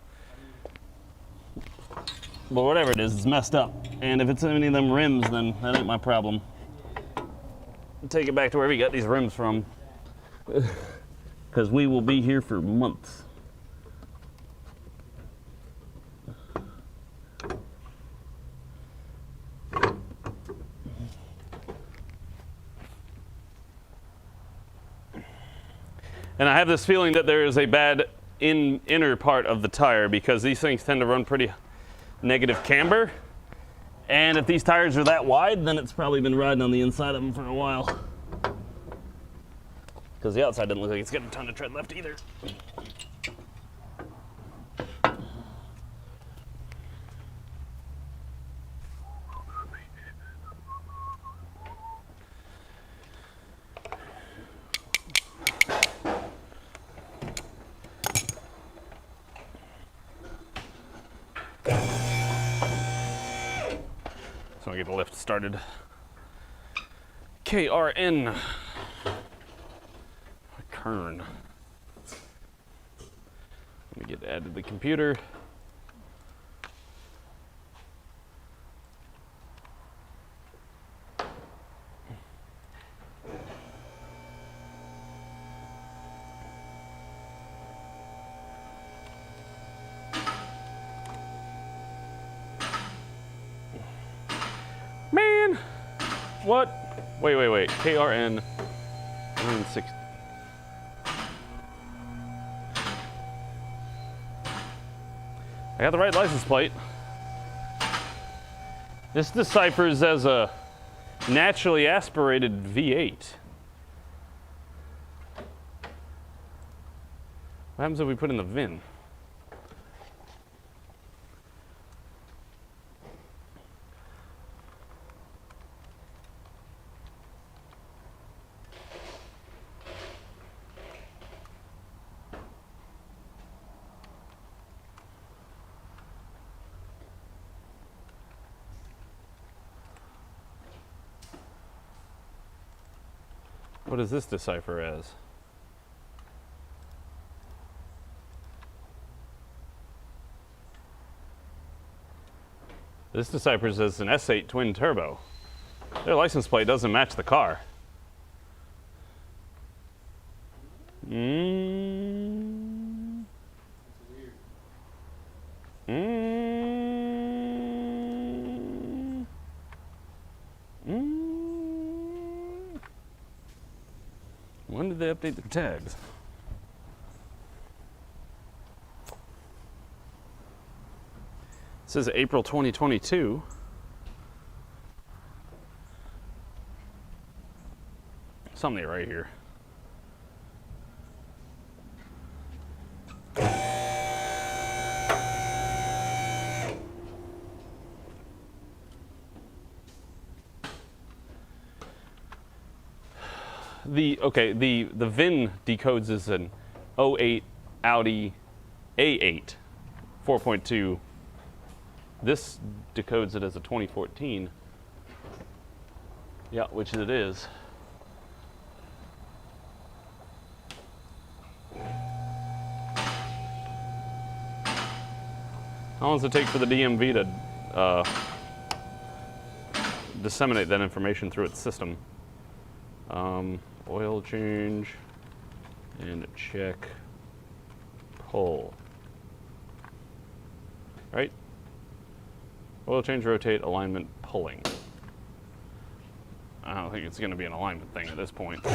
But whatever it is, it's messed up. And if it's any of them rims, then that ain't my problem. I'll take it back to where we got these rims from. Because we will be here for months. And I have this feeling that there is a bad inner part of the tire, because these things tend to run pretty negative camber. And if these tires are that wide, then it's probably been riding on the inside of them for a while. Because the outside doesn't look like it's getting a ton of tread left either. So I get the lift started. KRN. Kern. Let me get added to the computer. Man, what? Wait. KRN 160. I got the right license plate. This deciphers as a naturally aspirated V8. What happens if we put in the VIN? What does this decipher as? This deciphers as an S8 twin turbo. Their license plate doesn't match the car. When did they update their tags? It says April 2022. Something right here. The VIN decodes as an 08 Audi A8 4.2. This decodes it as a 2014. Yeah, which it is. How long does it take for the DMV to disseminate that information through its system. Oil change and check pull. Right? Oil change, rotate, alignment, pulling. I don't think it's going to be an alignment thing at this point. Also,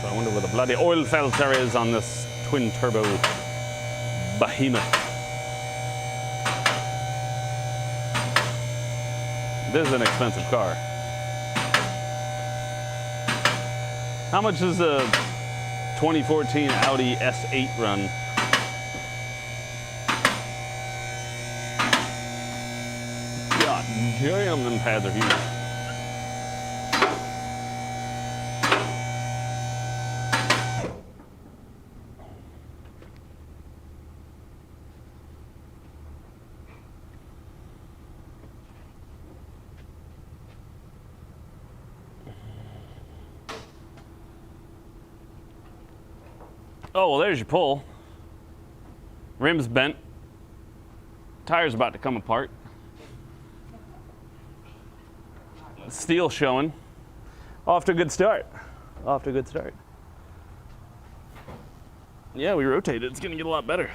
I wonder where the bloody oil filter is on this twin turbo behemoth. This is an expensive car. How much does a 2014 Audi S8 run? God damn, them pads are huge. Oh, well, there's your pull. Rim's bent. Tire's about to come apart. Steel showing. Off to a good start. Off to a good start. Yeah, we rotated. It's going to get a lot better.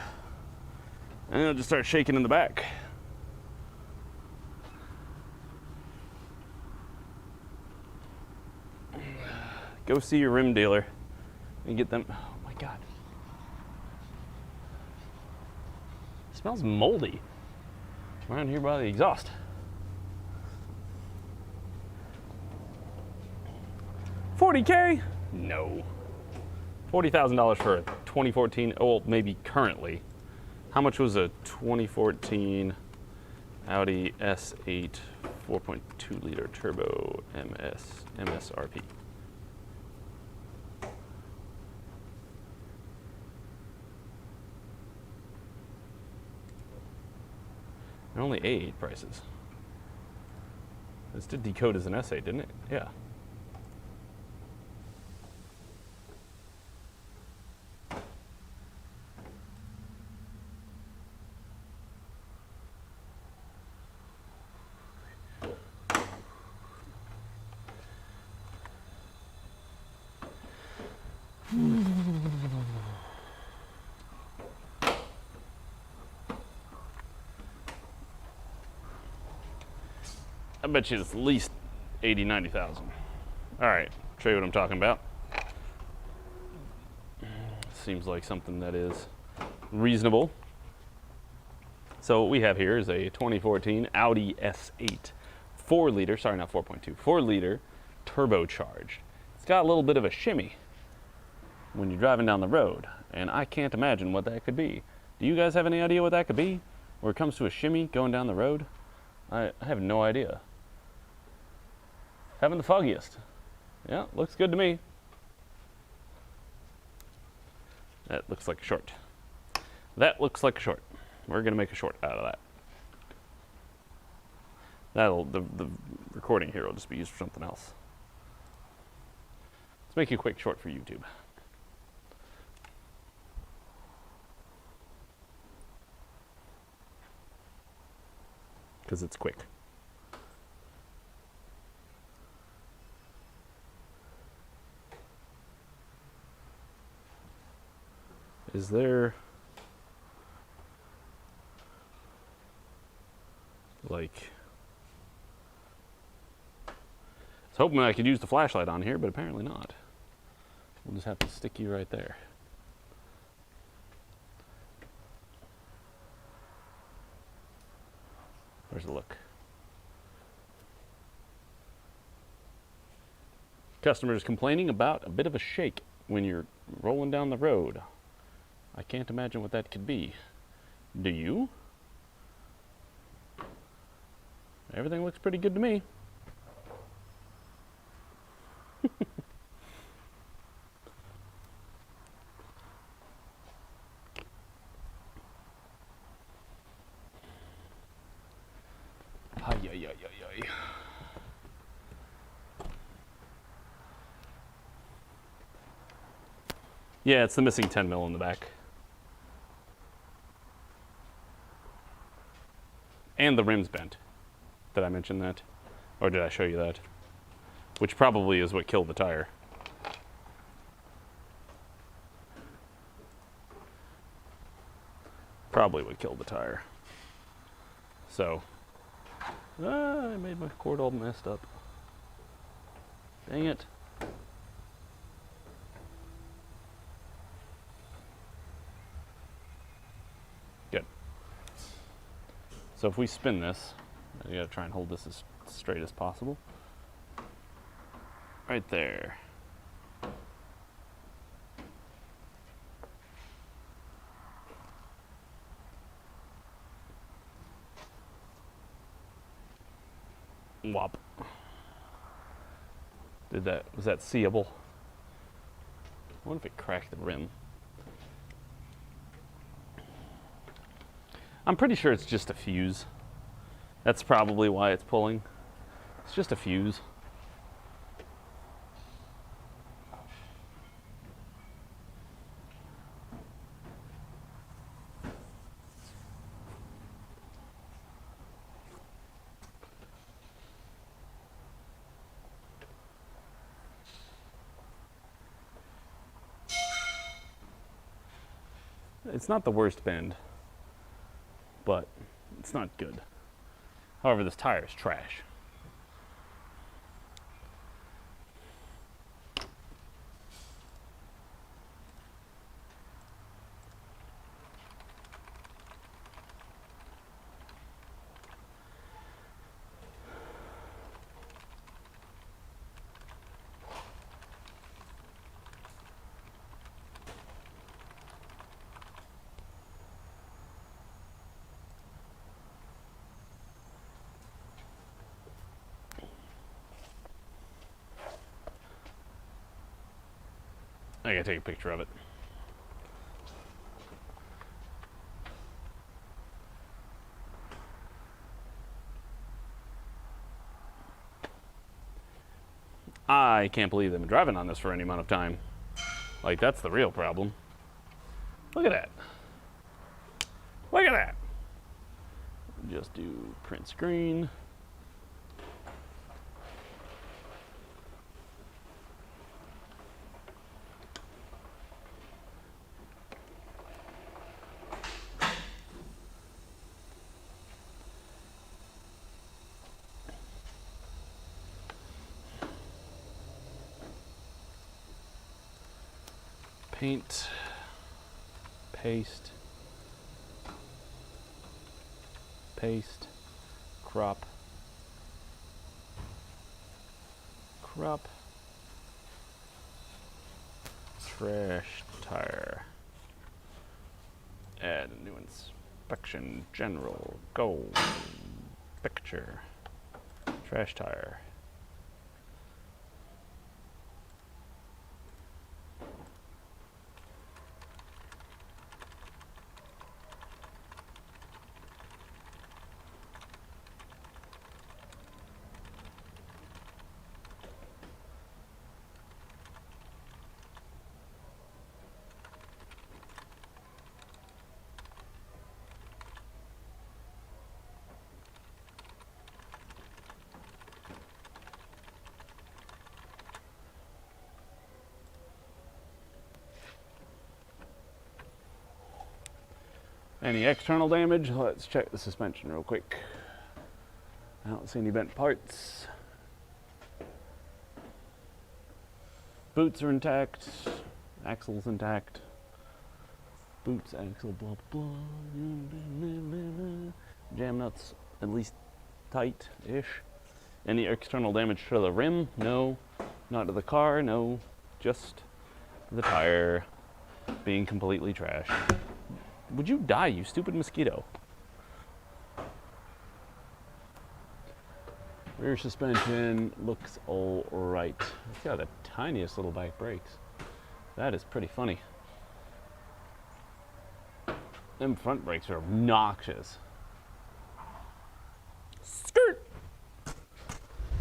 And it'll just start shaking in the back. Go see your rim dealer and get them. Oh my God. It smells moldy around here by the exhaust. $40K? No. $40,000 for a 2014, oh, well, maybe currently. How much was a 2014 Audi S8 4.2 liter turbo MSRP? They're only A8 prices. This did decode as an S8, didn't it? Yeah. I bet you it's at least 80, 90,000. All right, show you what I'm talking about. Seems like something that is reasonable. So what we have here is a 2014 Audi S8, 4 liter, sorry, not 4.2, 4 liter turbocharged. It's got a little bit of a shimmy when you're driving down the road, and I can't imagine what that could be. Do you guys have any idea what that could be? Where it comes to a shimmy going down the road? I have no idea. Having the foggiest. Yeah, looks good to me. That looks like a short. That looks like a short. We're gonna make a short out of that. The recording here will just be used for something else. Let's make a quick short for YouTube. Because it's quick. Is there like, I was hoping I could use the flashlight on here, but apparently not. We'll just have to stick you right there. Where's the look? Customers complaining about a bit of a shake when you're rolling down the road. I can't imagine what that could be. Do you? Everything looks pretty good to me. Ay, ay, ay, ay, ay. Yeah, it's the missing 10 mil in the back. And the rim's bent. Did I mention that? Or did I show you that? Which probably is what killed the tire. Probably what killed the tire. So, I made my cord all messed up. Dang it. Good. So if we spin this, you gotta try and hold this as straight as possible. Right there. Wop. Was that seeable? I wonder if it cracked the rim. I'm pretty sure it's just a fuse. That's probably why it's pulling. It's just a fuse. It's not the worst bend, but it's not good. However, this tire is trash. I gotta take a picture of it. I can't believe they've been driving on this for any amount of time. Like, that's the real problem. Look at that. Look at that. Just do print screen. Paint, paste, paste, crop, crop, trash tire, add a new inspection, general, go, picture, trash tire. Any external damage? Let's check the suspension real quick. I don't see any bent parts. Boots are intact. Axle's intact. Boots, axle, blah, blah, blah. Jam nuts, at least tight-ish. Any external damage to the rim? No. Not to the car? No. Just the tire being completely trash. Would you die, you stupid mosquito? Rear suspension looks all right. It's got the tiniest little back brakes. That is pretty funny. Them front brakes are obnoxious. Skirt!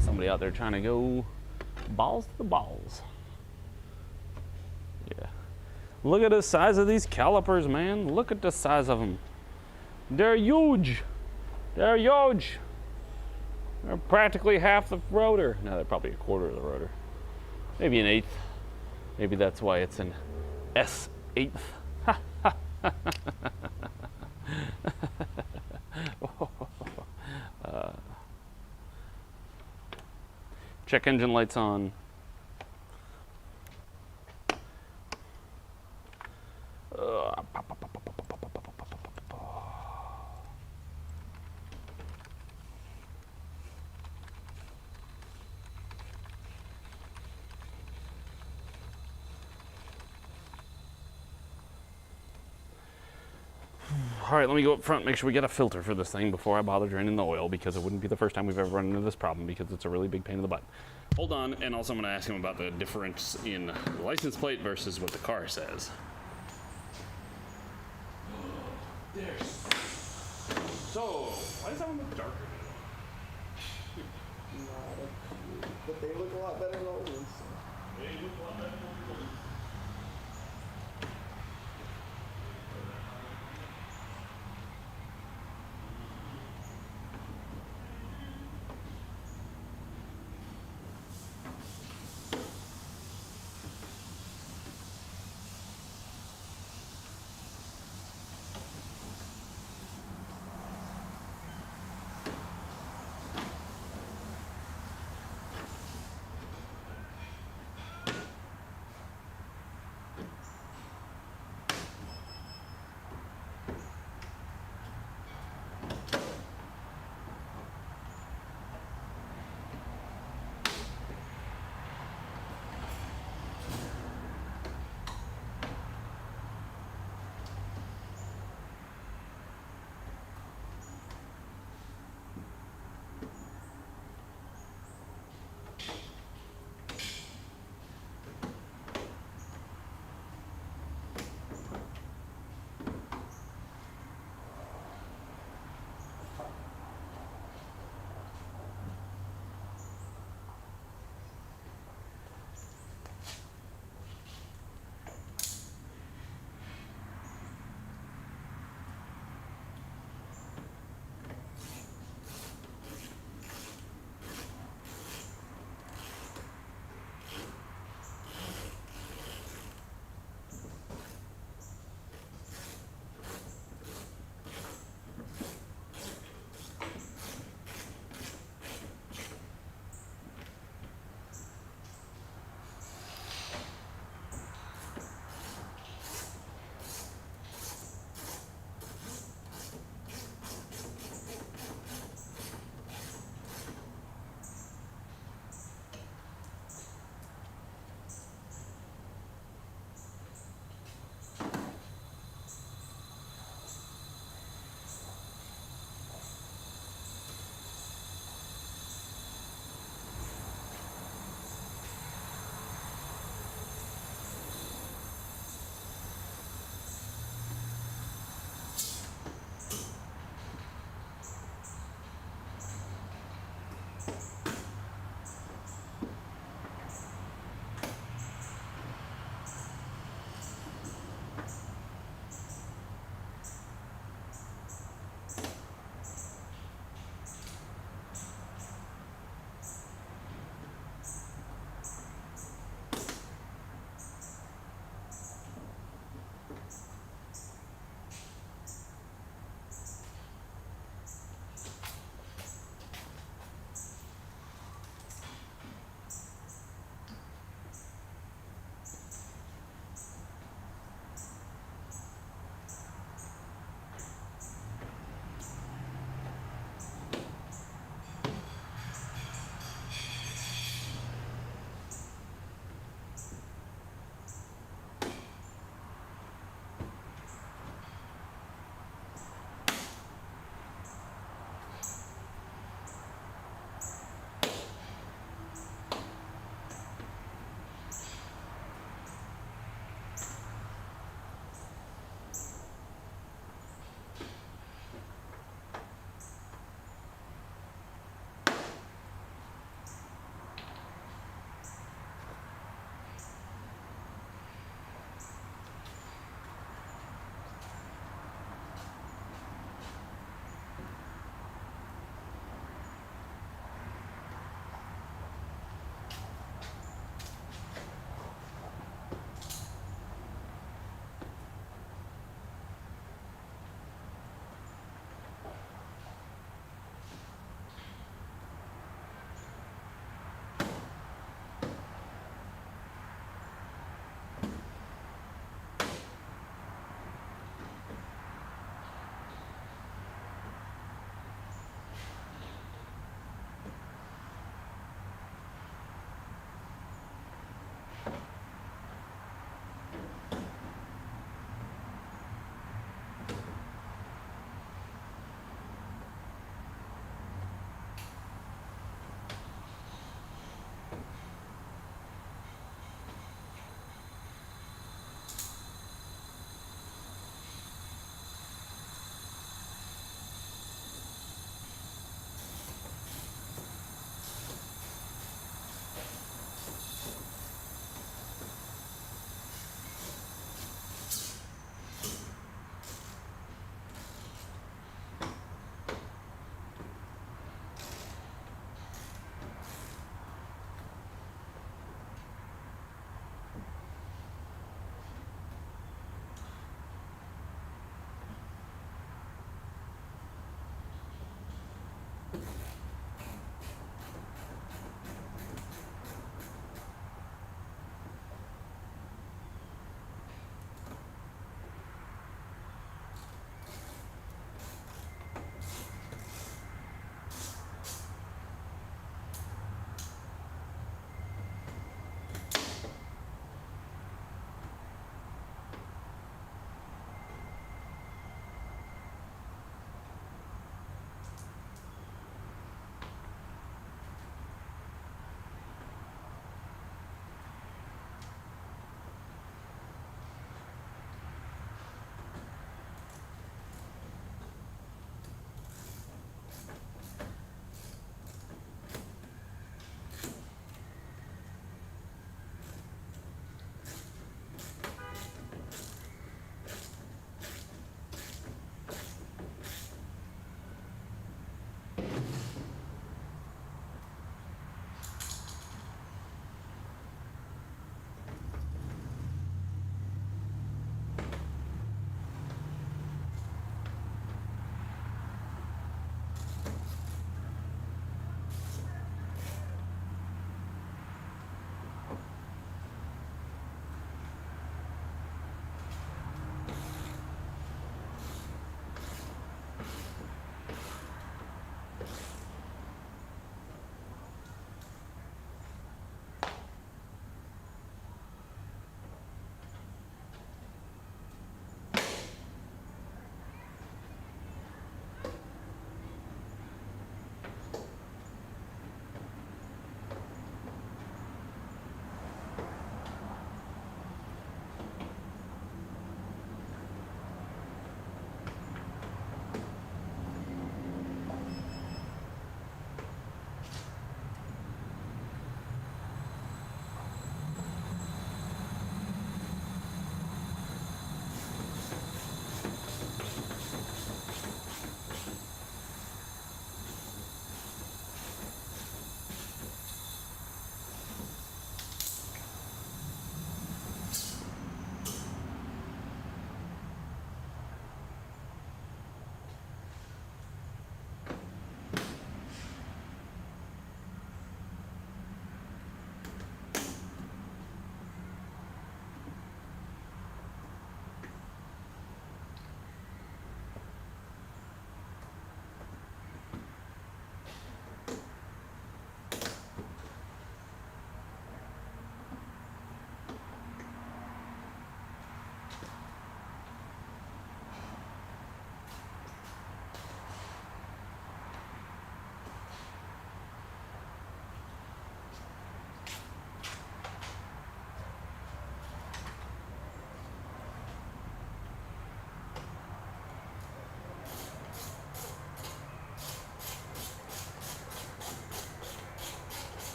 Somebody out there trying to go balls to the balls. Yeah. Look at the size of these calipers, man. Look at the size of them. They're huge. They're huge. Or practically half the rotor. No, they're probably a quarter of the rotor. Maybe an eighth. Maybe that's why it's an S8. Check engine lights on. All right, let me go up front, make sure we get a filter for this thing before I bother draining the oil, because it wouldn't be the first time we've ever run into this problem, because it's a really big pain in the butt. Hold on, and also I'm gonna ask him about the difference in the license plate versus what the car says. So, why does that one look darker? But they look a lot better than the old ones. They look a lot better than the old ones.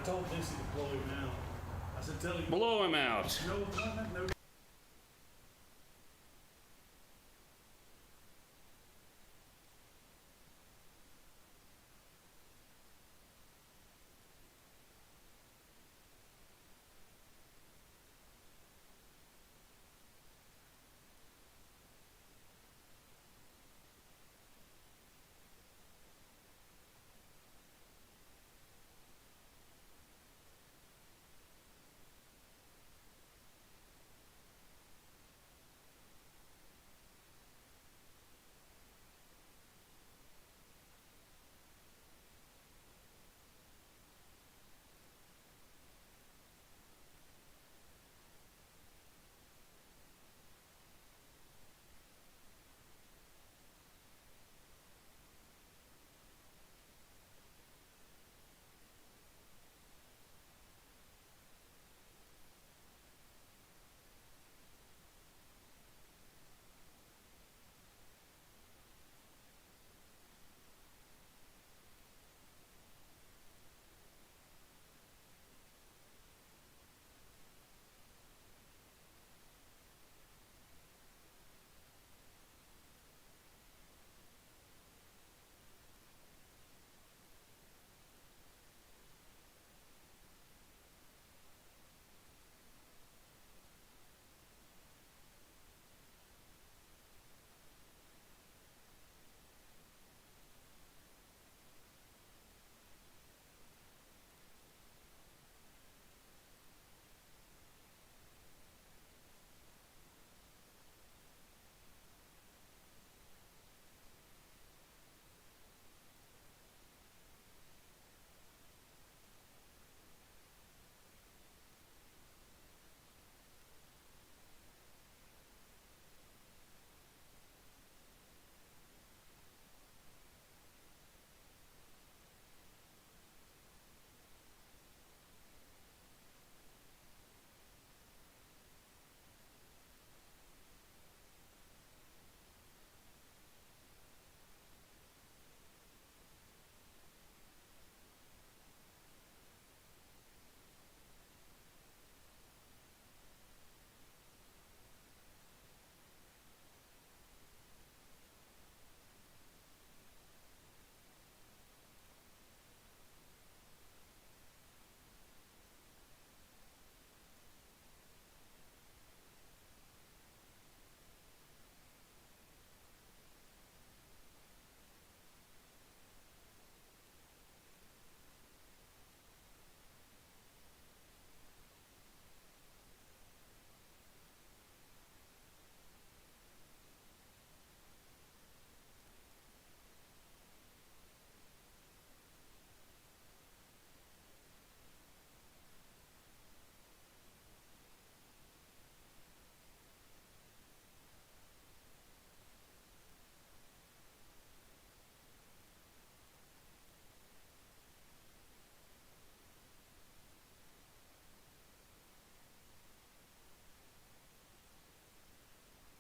told Dixie to blow him out. I said, tell him. Blow him out. No.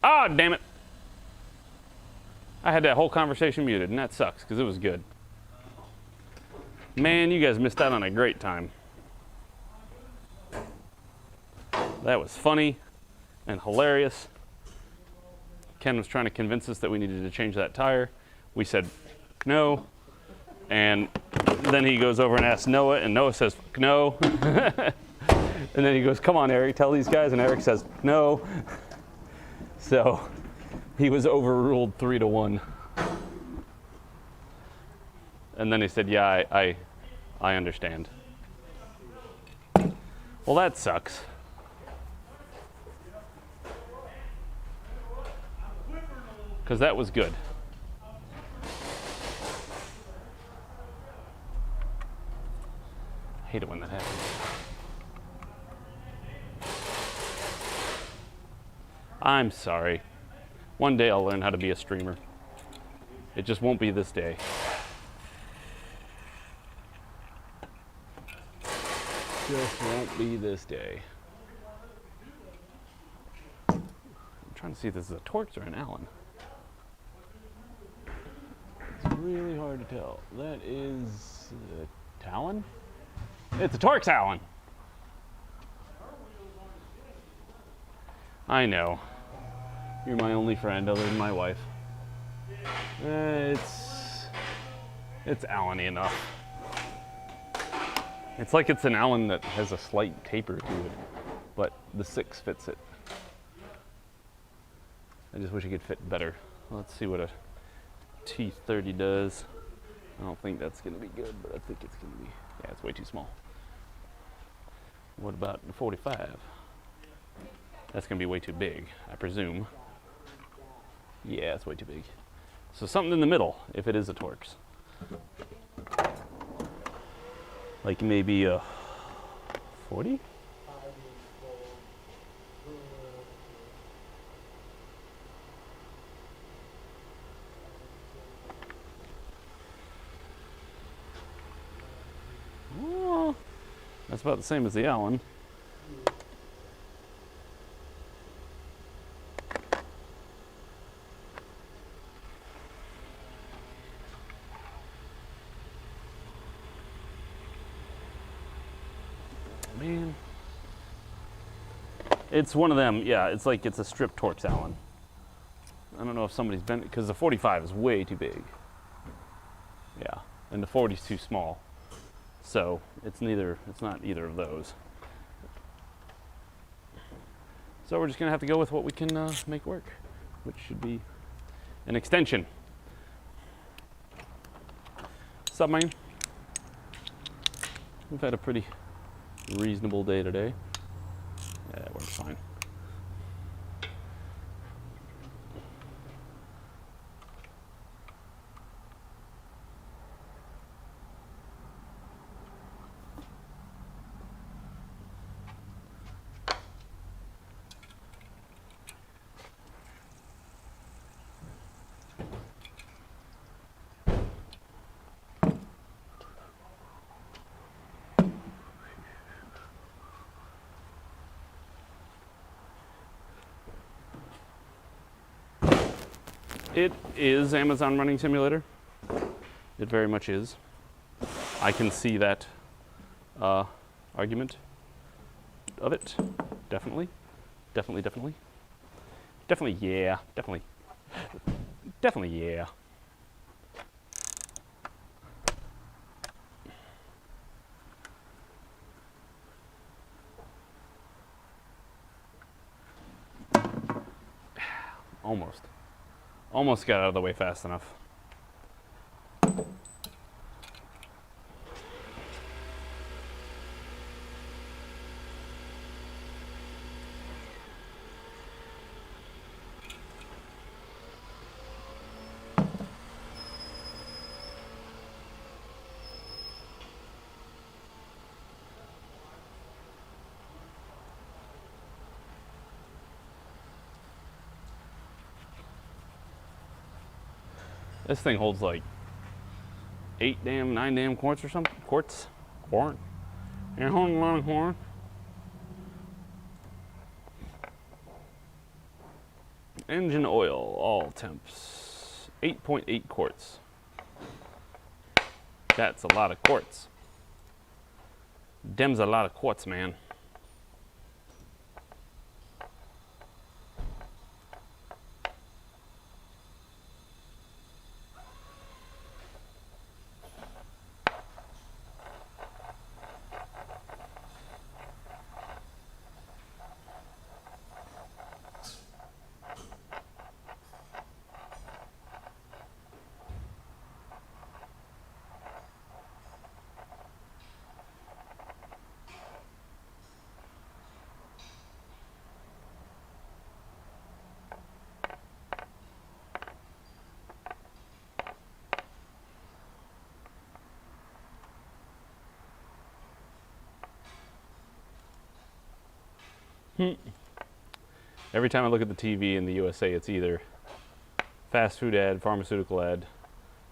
Ah, damn it. I had that whole conversation muted, and that sucks because it was good. Man, you guys missed out on a great time. That was funny and hilarious. Ken was trying to convince us that we needed to change that tire. We said no. And then he goes over and asks Noah, and Noah says no. And then he goes, come on, Eric, tell these guys. And Eric says no. So he was overruled 3-1. And then he said, yeah, I understand. Well, that sucks. Because that was good. I hate it when that happens. I'm sorry. One day I'll learn how to be a streamer. It just won't be this day. Just won't be this day. I'm trying to see if this is a Torx or an Allen. It's really hard to tell. That is a Talon? It's a Torx Allen. I know. You're my only friend other than my wife. It's Allen-y enough. It's like it's an Allen that has a slight taper to it, but the 6 fits it. I just wish it could fit better. Let's see what a T30 does. I don't think that's gonna be good, but I think it's gonna be, yeah, it's way too small. What about the 45? That's gonna be way too big, I presume. Yeah, it's way too big. So something in the middle, if it is a Torx. Like maybe a 40? Oh, that's about the same as the Allen. Man. It's one of them, yeah, it's like it's a strip Torx Allen. I don't know if somebody's been, because the 45 is way too big. Yeah, and the 40 is too small. So it's not either of those. So we're just gonna have to go with what we can make work, which should be an extension. What's up, man? We've had a pretty reasonable day today. Yeah, it works fine. It is Amazon Running Simulator. It very much is. I can see that argument of it. Definitely. Definitely, definitely. Definitely, yeah. Definitely. Definitely, yeah. Almost. Almost got out of the way fast enough. This thing holds like 9 damn quarts or something. Quarts? Quart? You're holding a lot of quart. Engine oil, all temps. 8.8 quarts. That's a lot of quarts. Dem's a lot of quarts, man. Every time I look at the TV in the USA, it's either fast food ad, pharmaceutical ad,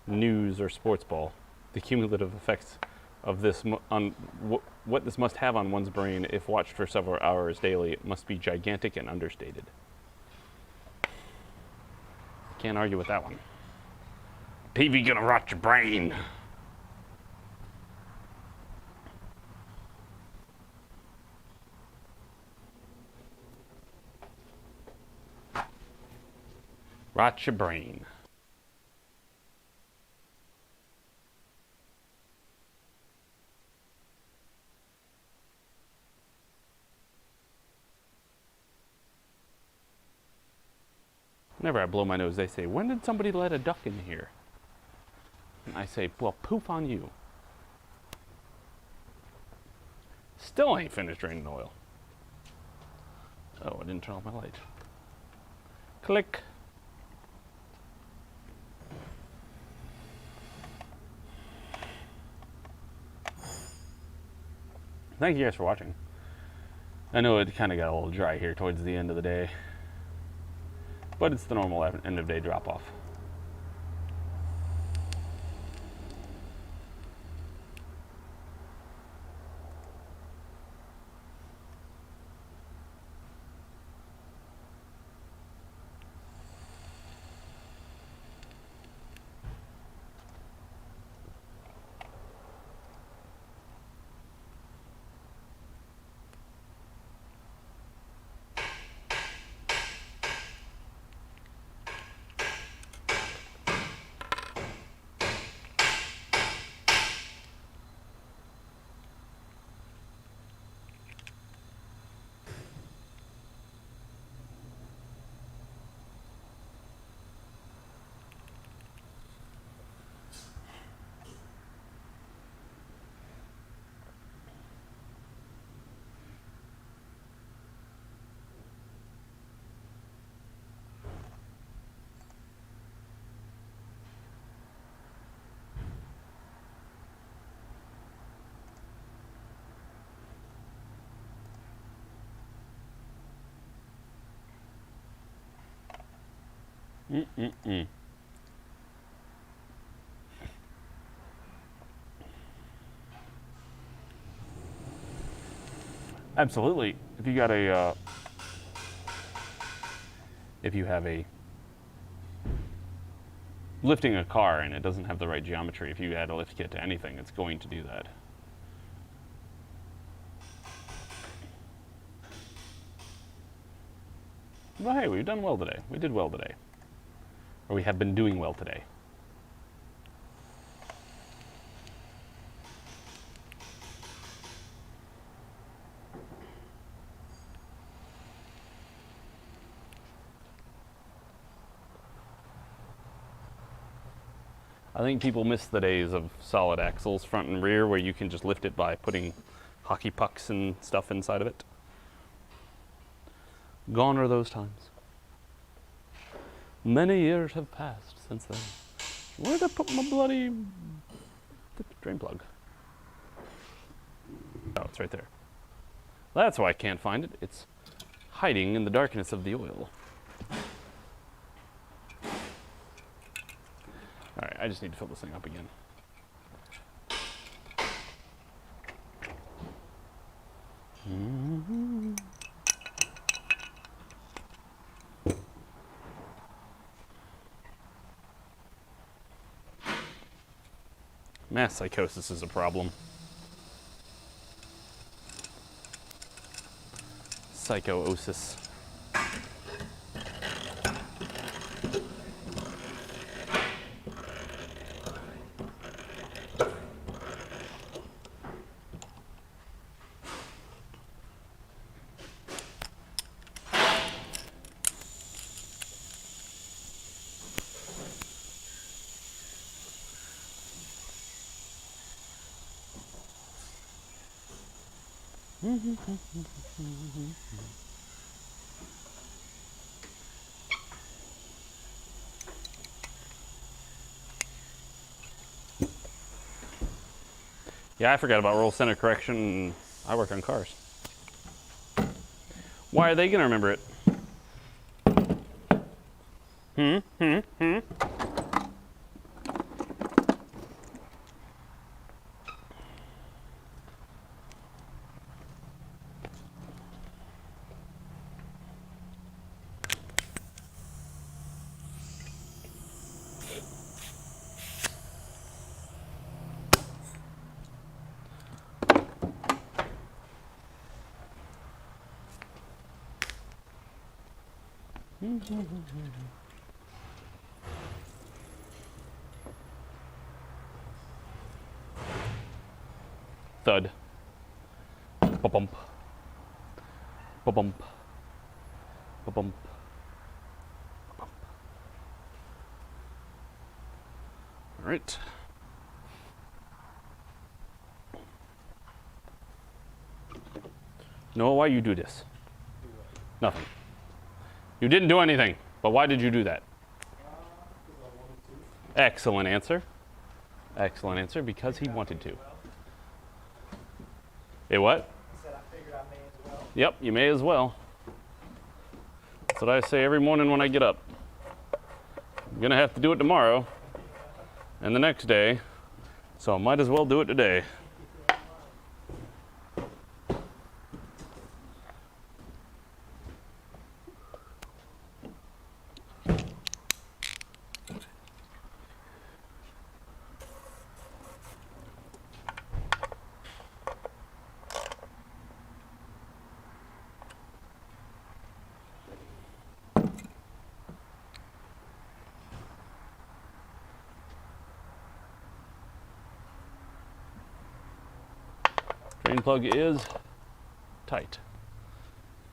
news, or sports ball. The cumulative effects of this on what this must have on one's brain if watched for several hours daily must be gigantic and understated. Can't argue with that one. TV gonna rot your brain. Rot your brain. Whenever I blow my nose, they say, when did somebody let a duck in here? And I say, well, poof on you. Still ain't finished draining oil. Oh, I didn't turn off my light. Click. Thank you guys for watching. I know it kind of got a little dry here towards the end of the day, but it's the normal end of day drop off. Absolutely. If you got a, if you have a lifting a car and it doesn't have the right geometry, if you add a lift kit to anything, it's going to do that. Well, hey, we've done well today. We did well today. Or we have been doing well today. I think people miss the days of solid axles, front and rear, where you can just lift it by putting hockey pucks and stuff inside of it. Gone are those times. Many years have passed since then. Where did I put my bloody drain plug? Oh, it's right there. That's why I can't find it. It's hiding in the darkness of the oil. All right, I just need to fill this thing up again. Mass psychosis is a problem. Psychoosis. Yeah, I forgot about roll center correction. I work on cars. Why are they gonna remember it? Thud. Ba-bump. Ba-bump. Ba-bump. All right. Noah, why you do this? Nothing. You didn't do anything, but why did you do that? Excellent answer. Excellent answer, because he wanted to. Hey, what? I said I figured I may as well. Yep, you may as well. That's what I say every morning when I get up. I'm gonna have to do it tomorrow and the next day, so I might as well do it today. Drain plug is tight.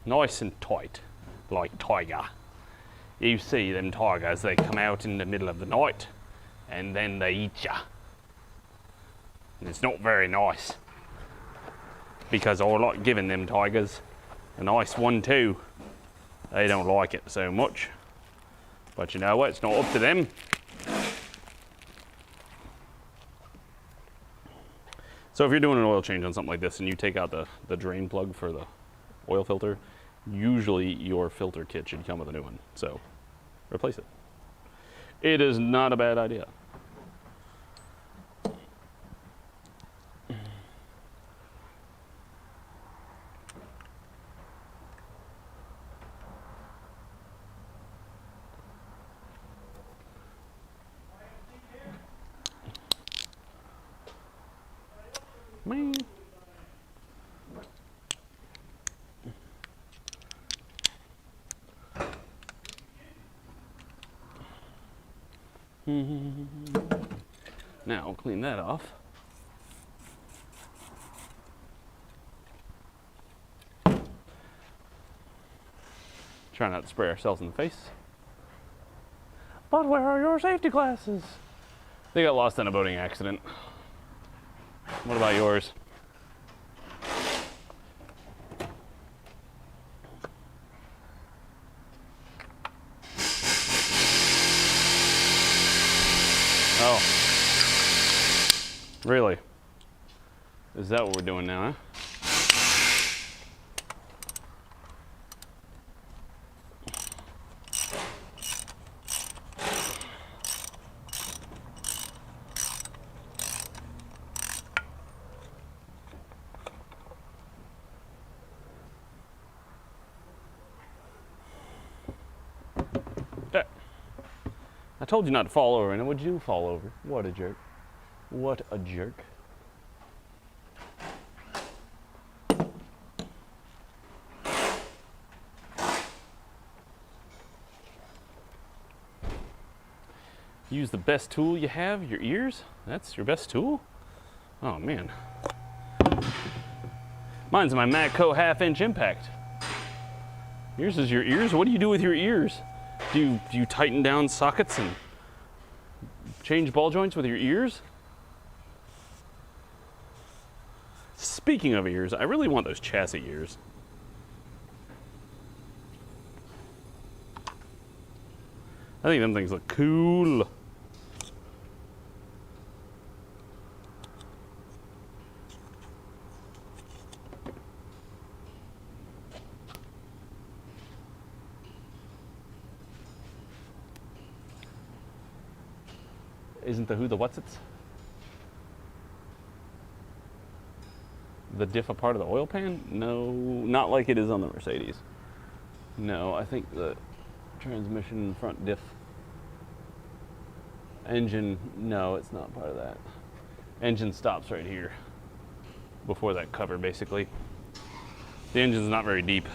Nice and tight, like tiger. You see them tigers, they come out in the middle of the night and then they eat ya. And it's not very nice, because I like giving them tigers a nice 1-2. They don't like it so much. But you know what, it's not up to them. So if you're doing an oil change on something like this and you take out the drain plug for the oil filter, usually your filter kit should come with a new one. So replace it. It is not a bad idea. Man. Now I'll clean that off. Try not to spray ourselves in the face. But where are your safety glasses? They got lost in a boating accident. What about yours? Oh. Really? Is that what we're doing now, huh? I told you not to fall over, and what did you do? Fall over? What a jerk. What a jerk. Use the best tool you have, your ears? That's your best tool? Oh man. Mine's my Matco 1/2-inch impact. Yours is your ears? What do you do with your ears? Do you tighten down sockets and change ball joints with your ears? Speaking of ears, I really want those chassis ears. I think them things look cool. Isn't the who the what's it's? The diff a part of the oil pan? No, not like it is on the Mercedes. No, I think the transmission front diff. Engine, no, it's not part of that. Engine stops right here, before that cover basically. The engine's not very deep.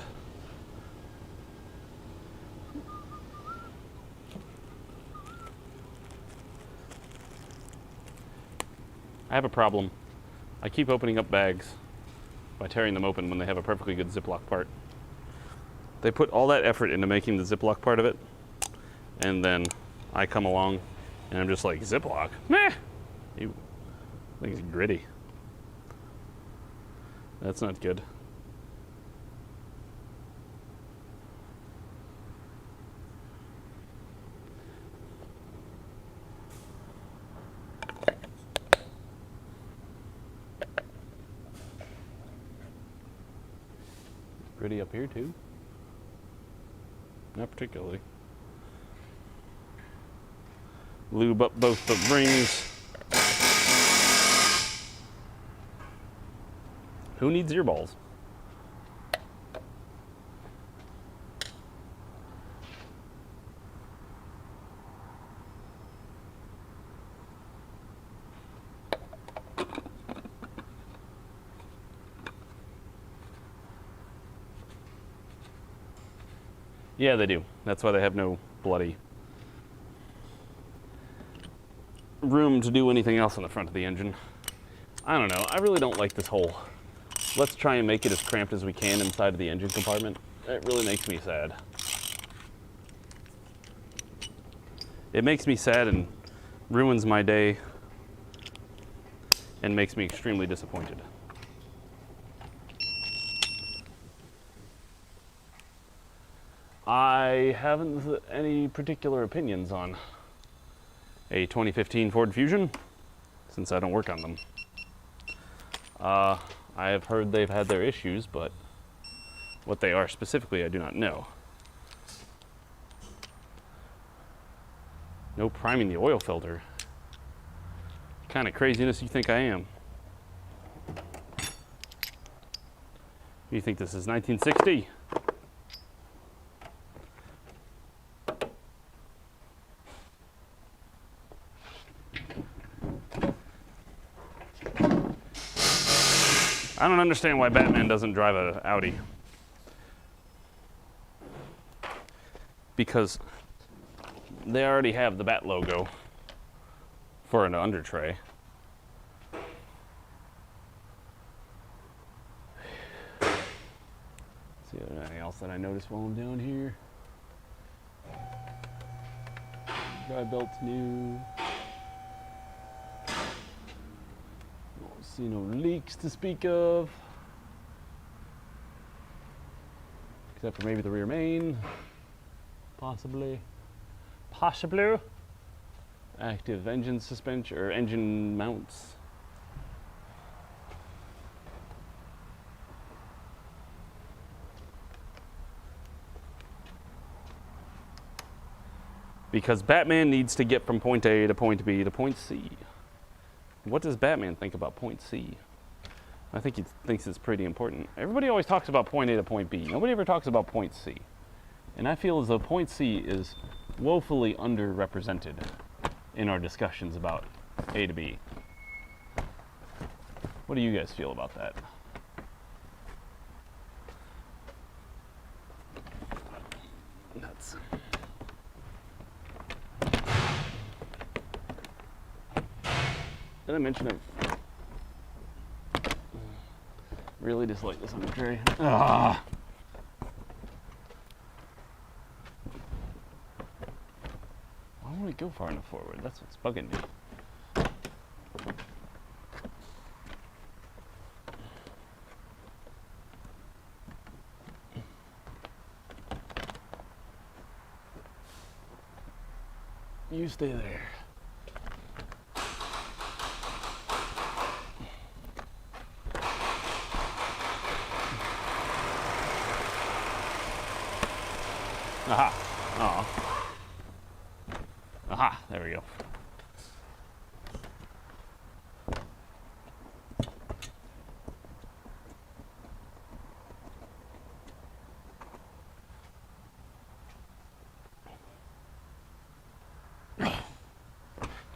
I have a problem. I keep opening up bags by tearing them open when they have a perfectly good Ziploc part. They put all that effort into making the Ziploc part of it, and then I come along and I'm just like, Ziploc? Meh! Ew. I think it's gritty. That's not good. Gritty up here too? Not particularly. Lube up both the rings. Who needs earballs? Yeah, they do. That's why they have no bloody room to do anything else on the front of the engine. I don't know. I really don't like this whole, let's try and make it as cramped as we can inside of the engine compartment. It really makes me sad. It makes me sad and ruins my day and makes me extremely disappointed. I haven't any particular opinions on a 2015 Ford Fusion since I don't work on them. I have heard they've had their issues, but what they are specifically I do not know. No priming the oil filter. What kind of craziness you think I am? You think this is 1960? I don't understand why Batman doesn't drive an Audi. Because they already have the Bat logo for an under tray. See if there's anything else that I noticed while I'm down here. Drive belt's new. See no leaks to speak of, except for maybe the rear main, possibly. Active engine suspension or engine mounts. Because Batman needs to get from point A to point B to point C. What does Batman think about point C? I think he thinks it's pretty important. Everybody always talks about point A to point B. Nobody ever talks about point C. And I feel as though point C is woefully underrepresented in our discussions about A to B. What do you guys feel about that? Nuts. Did I mention I really dislike this under tray? Ah. Why won't it go far enough forward? That's what's bugging me. You stay there. Aha. Oh. Aha. There we go.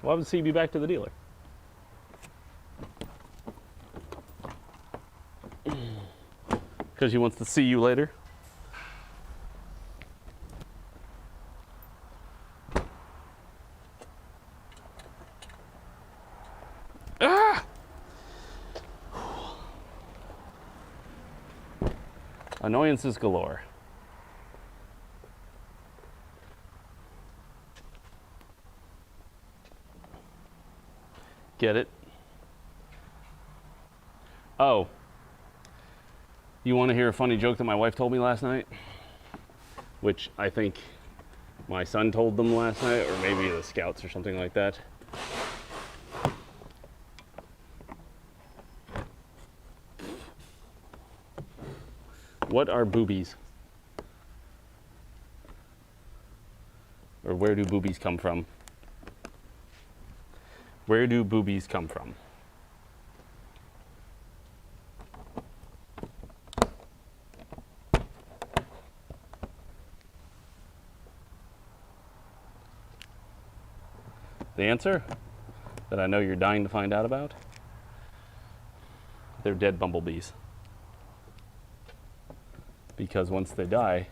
Why would C be back to the dealer? Because he wants to see you later? Annoyances galore. Get it? Oh. You want to hear a funny joke that my wife told me last night? Which I think my son told them last night, or maybe the scouts or something like that. What are boobies? Or where do boobies come from? Where do boobies come from? The answer that I know you're dying to find out about? They're dead bumblebees. Because once they die,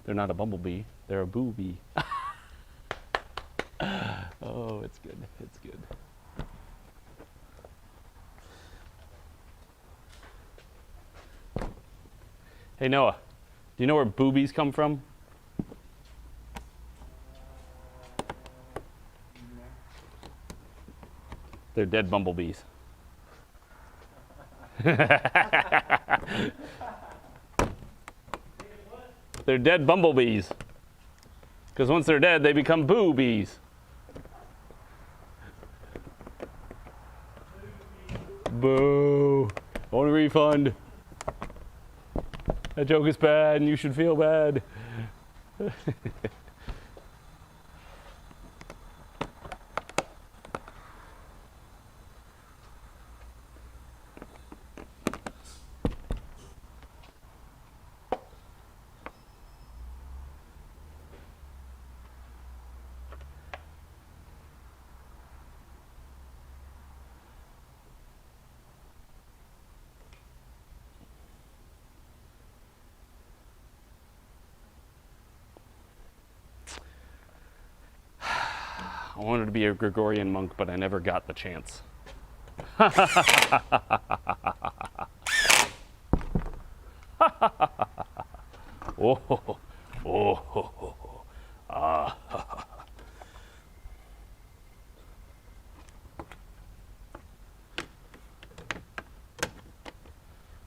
they're not a bumblebee, they're a boobie. Oh, it's good, it's good. Hey Noah, do you know where boobies come from? They're dead bumblebees. They're dead bumblebees. Because once they're dead, they become boobies. Boo. I want a refund. That joke is bad and you should feel bad. I wanted to be a Gregorian monk, but I never got the chance. Oh, oh, ah.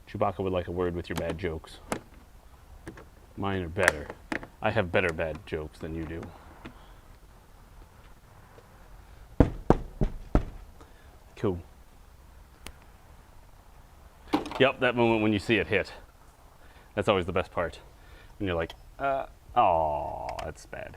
Chewbacca would like a word with your bad jokes. Mine are better. I have better bad jokes than you do. Cool. Yep, that moment when you see it hit. That's always the best part. When you're like, oh, that's bad.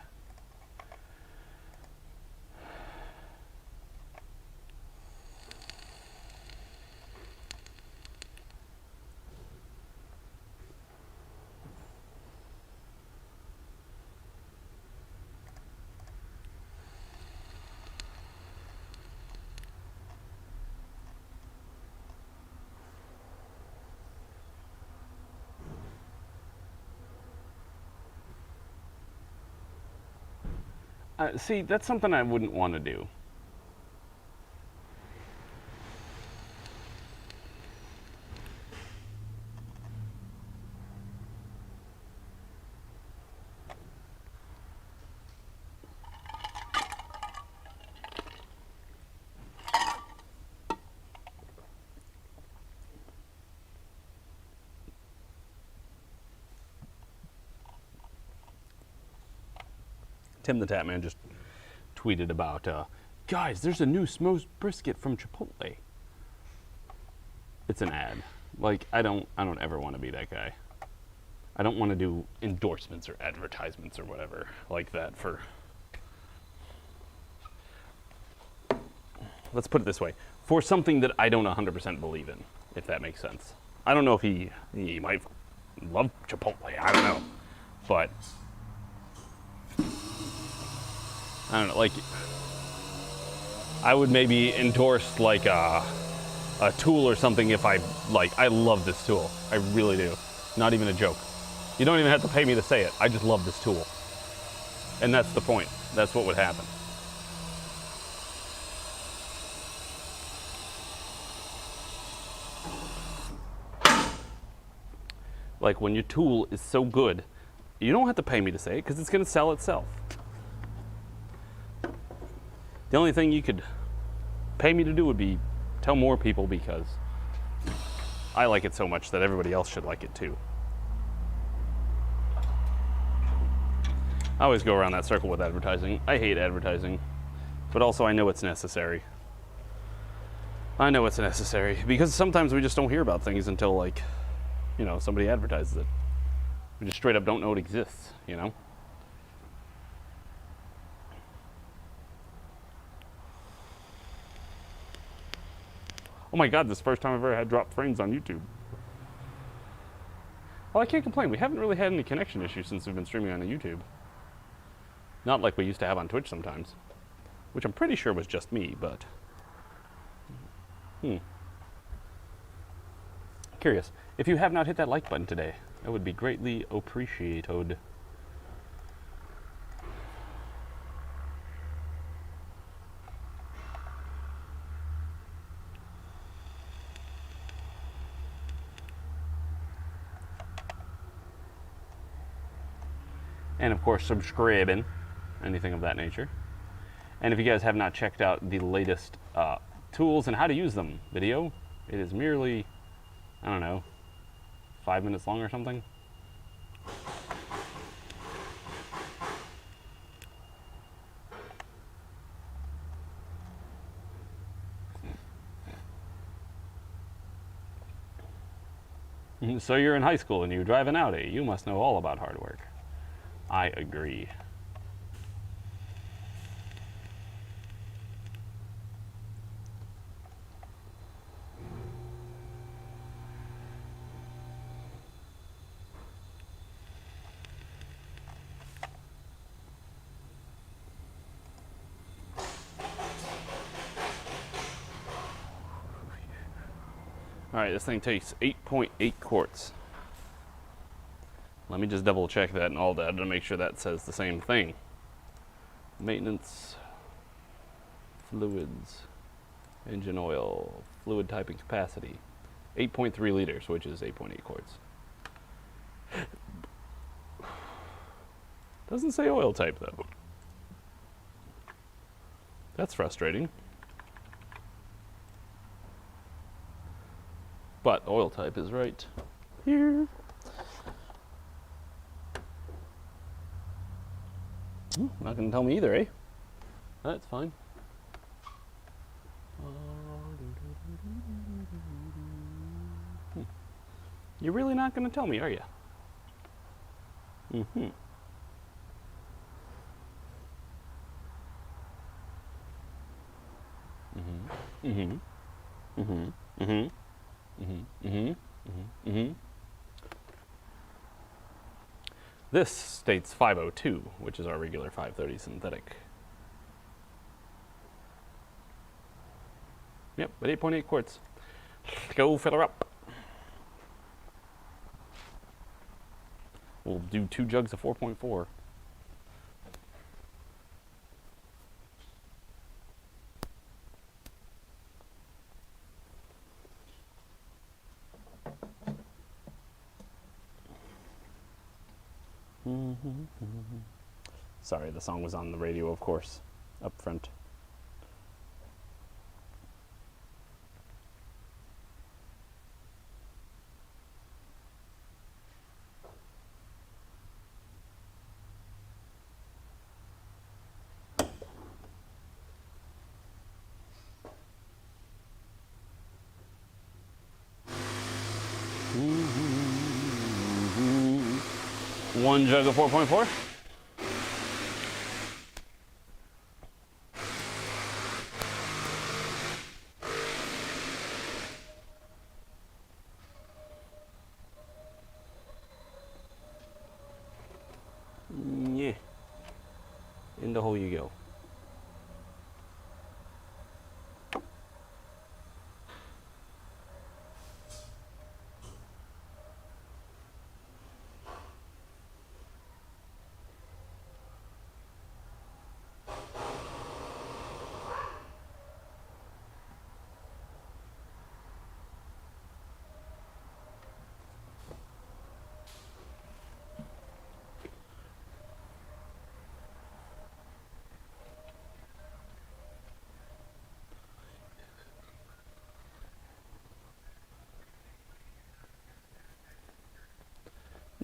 See, that's something I wouldn't want to do. Tim the Tatman just tweeted about, guys, there's a new smoked brisket from Chipotle. It's an ad. Like, I don't ever want to be that guy. I don't want to do endorsements or advertisements or whatever like that for. Let's put it this way, for something that I don't 100% believe in, if that makes sense. I don't know if he might love Chipotle, I don't know, but I don't know, like, I would maybe endorse like a tool or something if I love this tool. I really do. Not even a joke. You don't even have to pay me to say it. I just love this tool. And that's the point. That's what would happen. Like when your tool is so good, you don't have to pay me to say it because it's going to sell itself. The only thing you could pay me to do would be tell more people because I like it so much that everybody else should like it too. I always go around that circle with advertising. I hate advertising, but also I know it's necessary. I know it's necessary because sometimes we just don't hear about things until, like, you know, somebody advertises it. We just straight up don't know it exists, you know? Oh my God, this is the first time I've ever had dropped frames on YouTube. Well, I can't complain. We haven't really had any connection issues since we've been streaming on YouTube. Not like we used to have on Twitch sometimes, which I'm pretty sure was just me, but... Curious. If you have not hit that like button today, that would be greatly appreciated. And of course, subscribing, anything of that nature. And if you guys have not checked out the latest tools and how to use them video, it is merely, I don't know, 5 minutes long or something. So you're in high school and you drive an Audi. You must know all about hard work. I agree. All right, this thing takes 8.8 quarts. Let me just double check that and all that to make sure that says the same thing. Maintenance, fluids, engine oil, fluid type and capacity. 8.3 liters, which is 8.8 quarts. Doesn't say oil type though. That's frustrating. But oil type is right here. Not gonna tell me either, eh? That's fine. You're really not gonna tell me, are you? Mm-hmm. Mm-hmm. Mm-hmm. Mm-hmm. Mm-hmm. Mm-hmm. Mm-hmm. Mm-hmm. Mm-hmm. This states 502, which is our regular 530 synthetic. Yep, but 8.8 quarts. Go fill her up. We'll do 2 jugs of 4.4. Sorry, the song was on the radio, of course, up front. One jug of 4.4. Yeah. In the hole you go.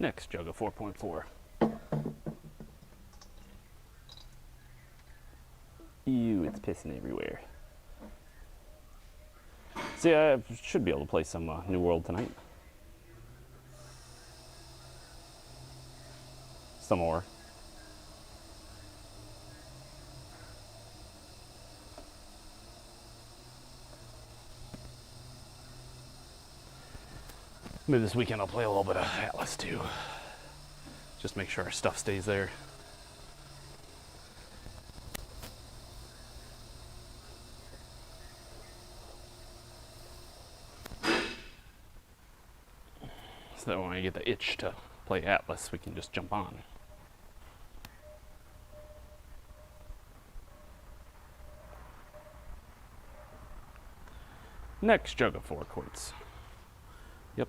Next jug of 4.4. Ew, it's pissing everywhere. See, I should be able to play some New World tonight. Some more. Maybe this weekend I'll play a little bit of Atlas too. Just make sure our stuff stays there. So that when I get the itch to play Atlas, we can just jump on. Next jug of 4 quarts. Yep.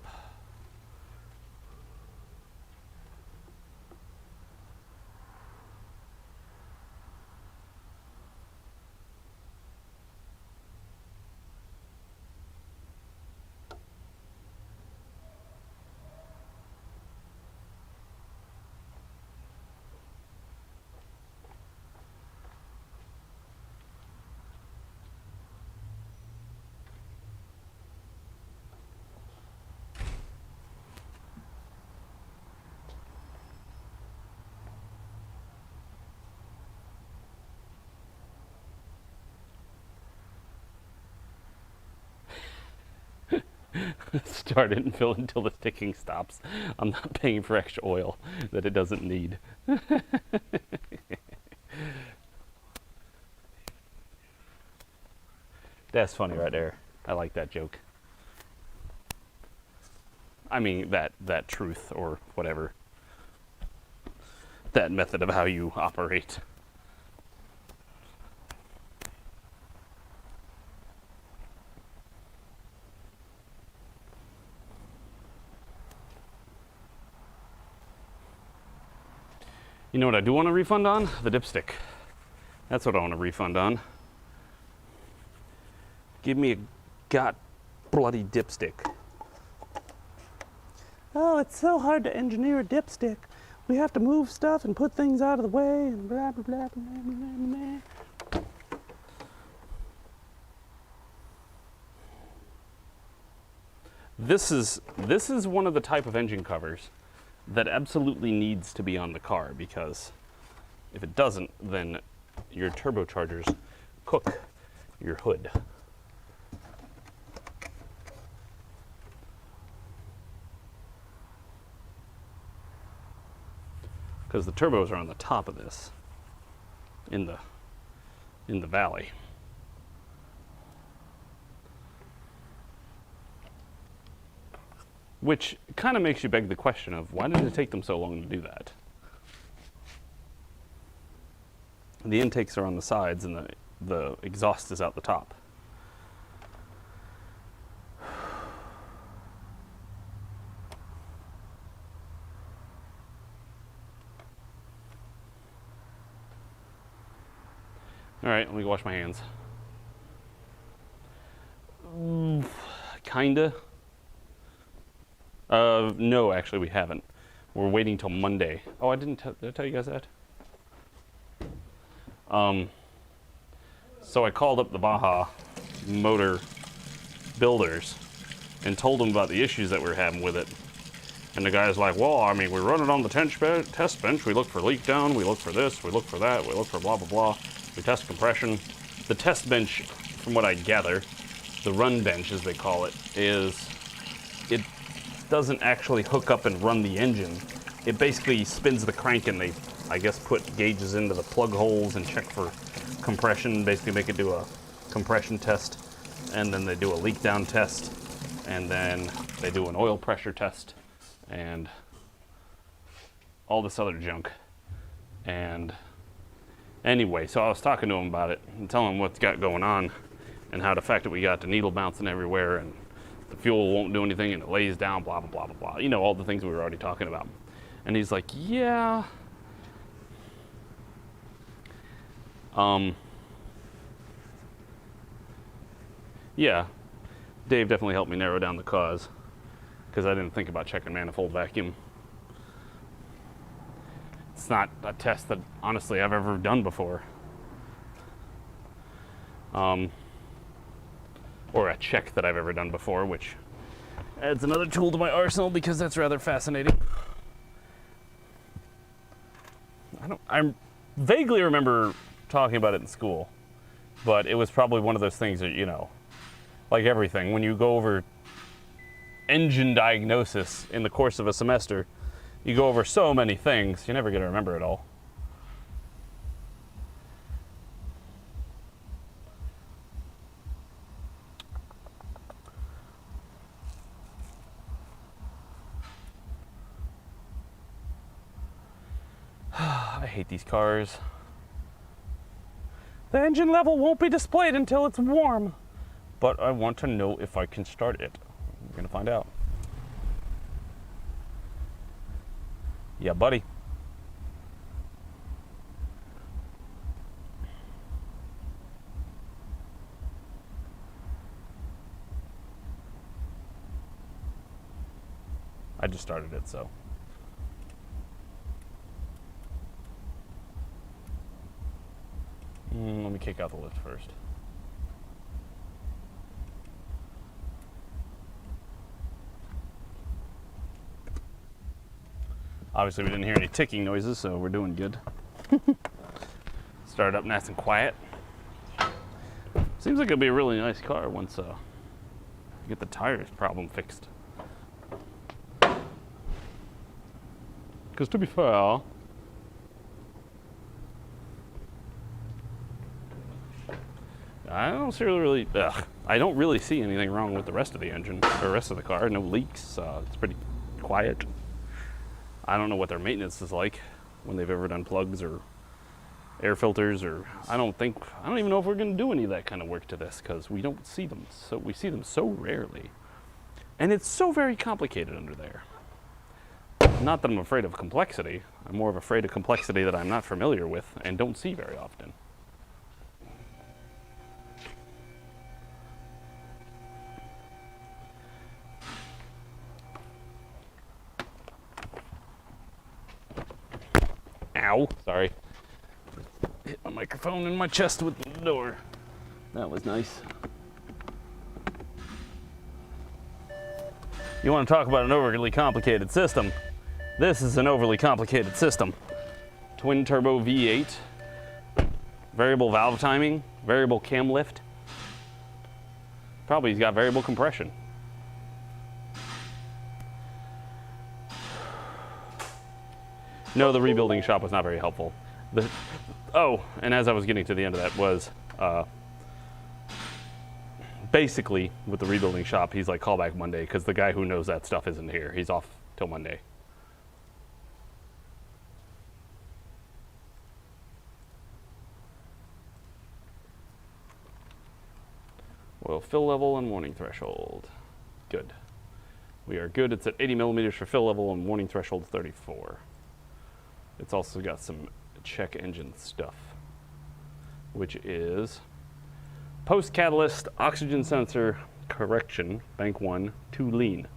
Start it and fill it until the ticking stops. I'm not paying for extra oil that it doesn't need. That's funny right there. I like that joke. I mean that truth or whatever. That method of how you operate. You know what I do want a refund on? The dipstick. That's what I want a refund on. Give me a bloody dipstick. Oh, it's so hard to engineer a dipstick. We have to move stuff and put things out of the way and blah, blah, blah, blah, blah, blah. This is one of the type of engine covers that absolutely needs to be on the car, because if it doesn't, then your turbochargers cook your hood. Because the turbos are on the top of this in the valley. Which kind of makes you beg the question of, why did it take them so long to do that? The intakes are on the sides and the exhaust is out the top. All right, let me wash my hands. Kinda. No, actually, we haven't. We're waiting till Monday. Oh, did I tell you guys that? So I called up the Baja motor builders and told them about the issues that we were having with it. And the guy's like, well, I mean, we run it on the test bench. We look for leak down. We look for this. We look for that. We look for blah, blah, blah. We test compression. The test bench, from what I gather, the run bench, as they call it, it doesn't actually hook up and run the engine. It basically spins the crank, and they, I guess, put gauges into the plug holes and check for compression, basically make it do a compression test, and then they do a leak down test, and then they do an oil pressure test, and all this other junk. And anyway, so I was talking to him about it and telling him what's got going on, and how the fact that we got the needle bouncing everywhere, and the fuel won't do anything, and it lays down, blah, blah, blah, blah, blah. You know, all the things we were already talking about. And he's like, yeah. Yeah, Dave definitely helped me narrow down the cause, because I didn't think about checking manifold vacuum. It's not a test that, honestly, I've ever done before. Or a check that I've ever done before, which adds another tool to my arsenal because that's rather fascinating. I vaguely remember talking about it in school, but it was probably one of those things that, you know, like everything, when you go over engine diagnosis in the course of a semester, you go over so many things, you're never going to remember it all. I hate these cars. The engine level won't be displayed until it's warm, but I want to know if I can start it. We're gonna find out. Yeah, buddy. I just started it, so. Let me kick out the lift first. Obviously we didn't hear any ticking noises, so we're doing good. Start up nice and quiet. Seems like it'll be a really nice car once you get the tires problem fixed. Because to be fair, I don't really see anything wrong with the rest of the engine, or rest of the car. No leaks. It's pretty quiet. I don't know what their maintenance is like when they've ever done plugs or air filters, or I don't even know if we're going to do any of that kind of work to this because we don't see them. So we see them so rarely, and it's so very complicated under there. Not that I'm afraid of complexity. I'm more of afraid of complexity that I'm not familiar with and don't see very often. Ow, sorry. Hit my microphone in my chest with the door. That was nice. You want to talk about an overly complicated system? This is an overly complicated system. Twin turbo V8, variable valve timing, variable cam lift. Probably he's got variable compression. No, the rebuilding shop was not very helpful. And as I was getting to the end of that was, basically with the rebuilding shop, he's like, call back Monday, because the guy who knows that stuff isn't here. He's off till Monday. Well, fill level and warning threshold. Good. We are good. It's at 80 millimeters for fill level and warning threshold 34. It's also got some check engine stuff, which is post-catalyst oxygen sensor correction, bank 1, 2 lean,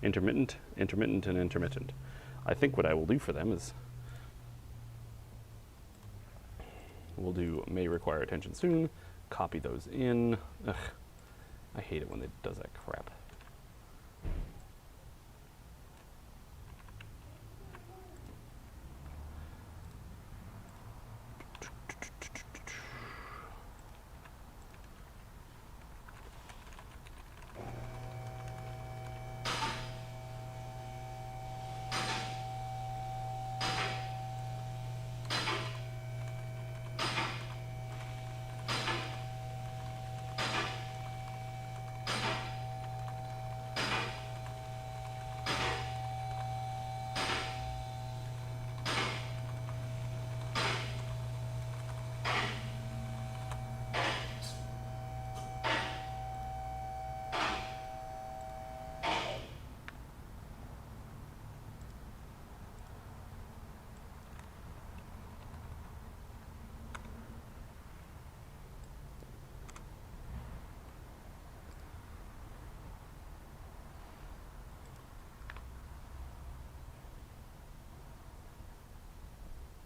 intermittent, intermittent, and intermittent. I think what I will do for them is we'll do may require attention soon, copy those in. Ugh, I hate it when it does that crap.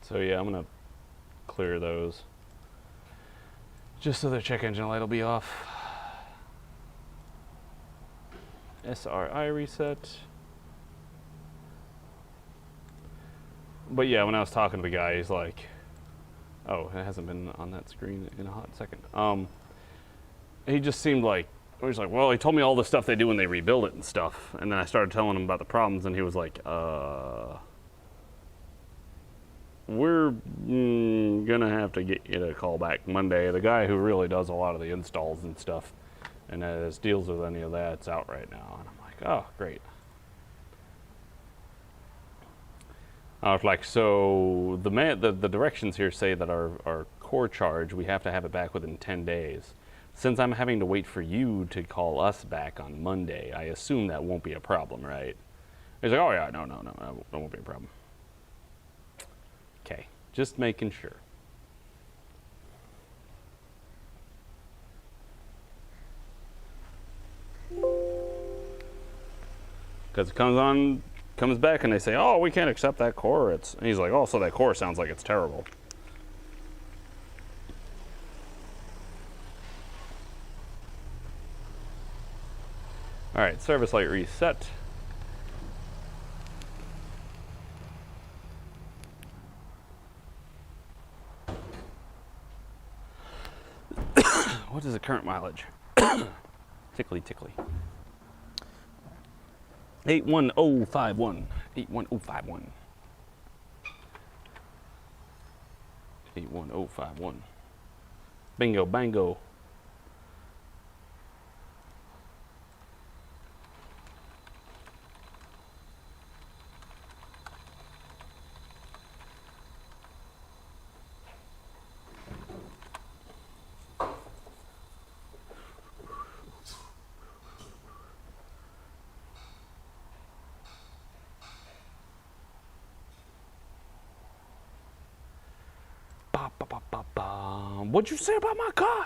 So yeah, I'm gonna clear those. Just so the check engine light will be off. SRI reset. But yeah, when I was talking to the guy, he's like, oh, it hasn't been on that screen in a hot second. He just seemed like, he's like, well, he told me all the stuff they do when they rebuild it and stuff. And then I started telling him about the problems, and he was like, we're gonna have to get you to call back Monday. The guy who really does a lot of the installs and stuff and deals with any of that's out right now. And I'm like, oh, great. I was like, so the directions here say that our core charge, we have to have it back within 10 days. Since I'm having to wait for you to call us back on Monday, I assume that won't be a problem, right? He's like, oh yeah, no, that won't be a problem. Okay, just making sure. Because it comes back and they say, oh, we can't accept that core. And he's like, oh, so that core sounds like it's terrible. All right, service light reset. What is the current mileage? Tickly, tickly. 81051. 81051. 81051. Bingo, bango. What'd you say about my car?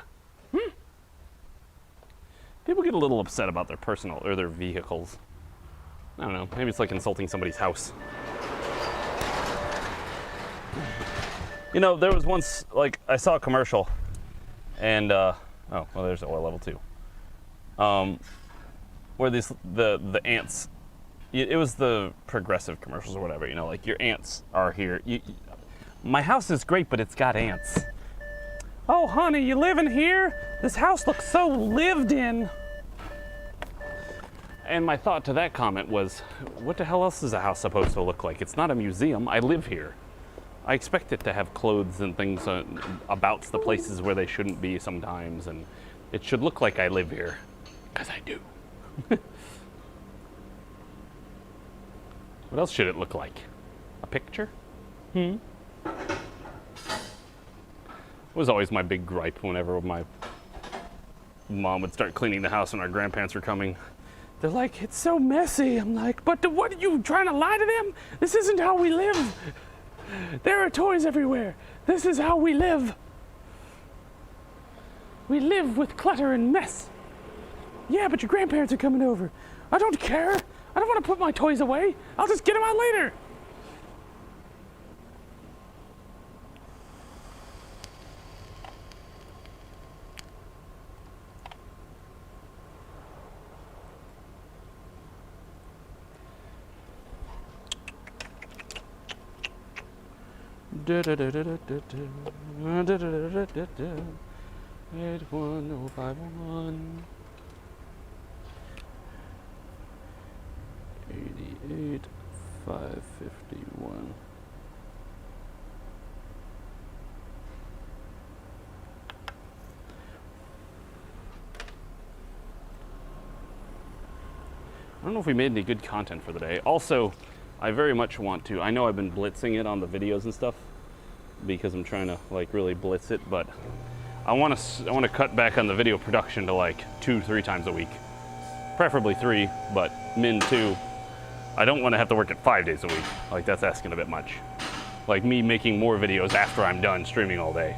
People get a little upset about their personal or their vehicles. I don't know. Maybe it's like insulting somebody's house. You know, there was once, like, I saw a commercial, and oh, well, there's oil level 2. Where the ants. It was the Progressive commercials or whatever. You know, like your ants are here. My house is great, but it's got ants. Oh, honey, you living here? This house looks so lived in. And my thought to that comment was, what the hell else is a house supposed to look like? It's not a museum. I live here. I expect it to have clothes and things about the places where they shouldn't be sometimes, and it should look like I live here, because I do. What else should it look like? A picture? Was always my big gripe whenever my mom would start cleaning the house when our grandparents were coming. They're like, it's so messy. I'm like, but what are you trying to lie to them? This isn't how we live. There are toys everywhere. This is how we live. We live with clutter and mess. Yeah, but your grandparents are coming over. I don't care. I don't want to put my toys away. I'll just get them out later. Da da da da da da da da da da da 81051 88551. I don't know if we made any good content for the day. Also, I very much want to, I know I've been blitzing it on the videos and stuff because I'm trying to like really blitz it, but I want to cut back on the video production to like 2-3 times a week. Preferably 3, but min 2. I don't want to have to work at 5 days a week. Like that's asking a bit much. Like me making more videos after I'm done streaming all day.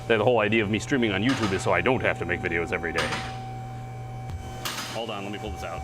The whole idea of me streaming on YouTube is so I don't have to make videos every day. Hold on, let me pull this out.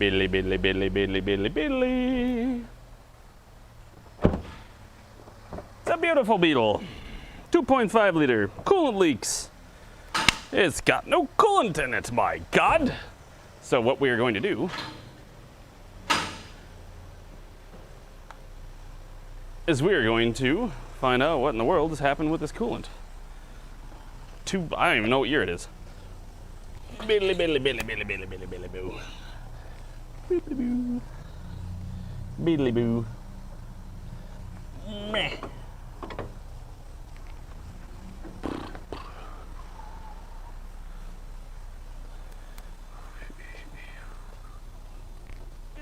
Billy, Billy, Billy, Billy, Billy, Billy. It's a beautiful Beetle. 2.5 liter, coolant leaks. It's got no coolant in it, my God. So what we are going to do is we are going to find out what in the world has happened with this coolant. I don't even know what year it is. Billy, Billy, Billy, Billy, Billy, Billy, Billy, boo. Billy, boo. Billy, boo. Meh.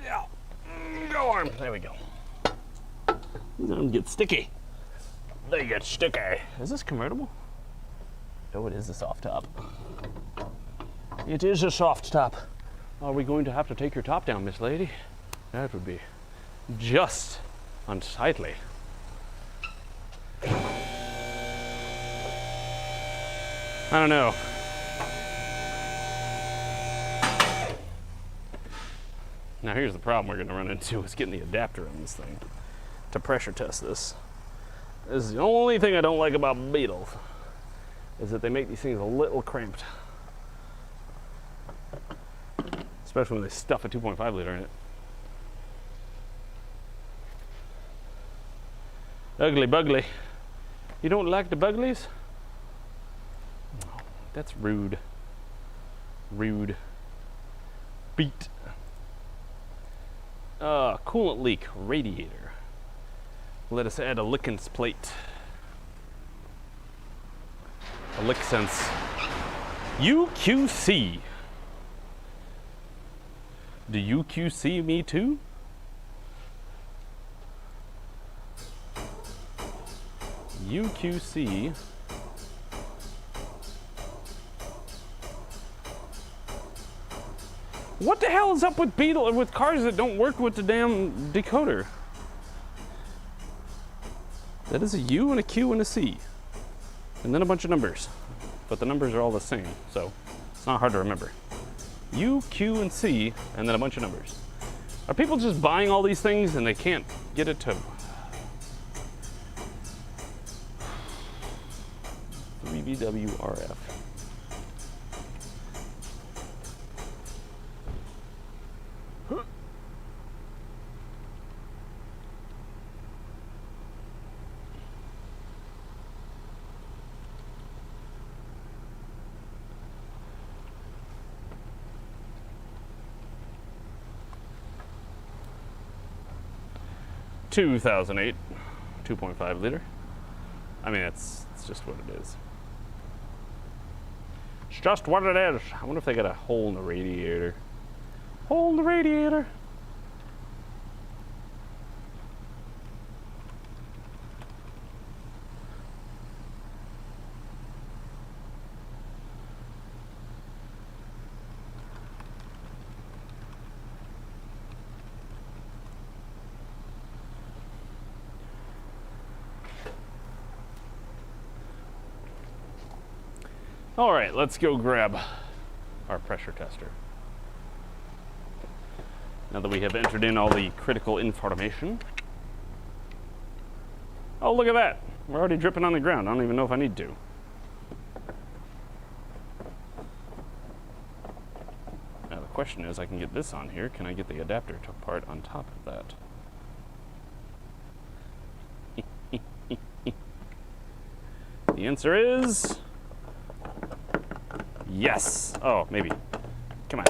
Yeah. Go arm. There we go. These arms get sticky. They get sticky. Is this convertible? Oh, it is a soft top. It is a soft top. Are we going to have to take your top down, Miss Lady? That would be just unsightly. I don't know. Now here's the problem we're going to run into is getting the adapter on this thing to pressure test this. This is the only thing I don't like about Beetles, is that they make these things a little cramped. Especially when they stuff a 2.5 liter in it. Ugly bugly. You don't like the buglies? Oh, that's rude. Rude. Beat. Coolant leak radiator. Let us add a lickens plate. A lick sense. UQC. Do you QC me too? UQC. What the hell is up with with cars that don't work with the damn decoder? That is a U and a Q and a C. And then a bunch of numbers. But the numbers are all the same, so it's not hard to remember. U, Q, and C, and then a bunch of numbers. Are people just buying all these things and they can't get it to 3VWRF? (2008) 2.5 liter. I mean, it's just what it is. It's just what it is. I wonder if they got a hole in the radiator. Hole in the radiator. All right, let's go grab our pressure tester. Now that we have entered in all the critical information. Oh, look at that. We're already dripping on the ground. I don't even know if I need to. Now the question is, I can get this on here. Can I get the adapter part on top of that? The answer is yes. Oh, maybe. Come on.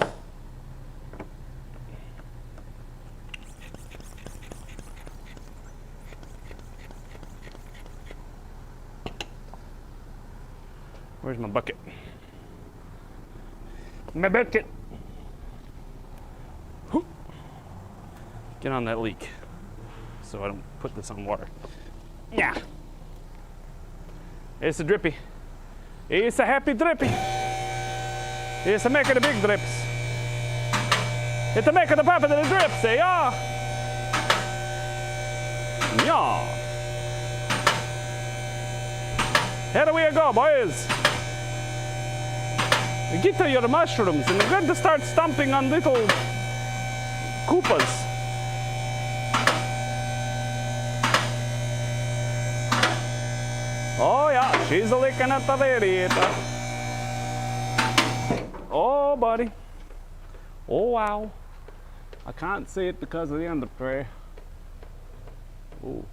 Where's my bucket? My bucket. Whew. Get on that leak so I don't put this on water. Yeah. It's a drippy. It's a happy drippy. It's a make of the big drips. It's a make of the papa that drips, eh? Yeah. Yeah. Here we go, boys. Get to your mushrooms and we're going to start stomping on little Koopas. Oh yeah, she's licking at the radiator. Oh buddy. Oh wow. I can't see it because of the underspray. Ooh.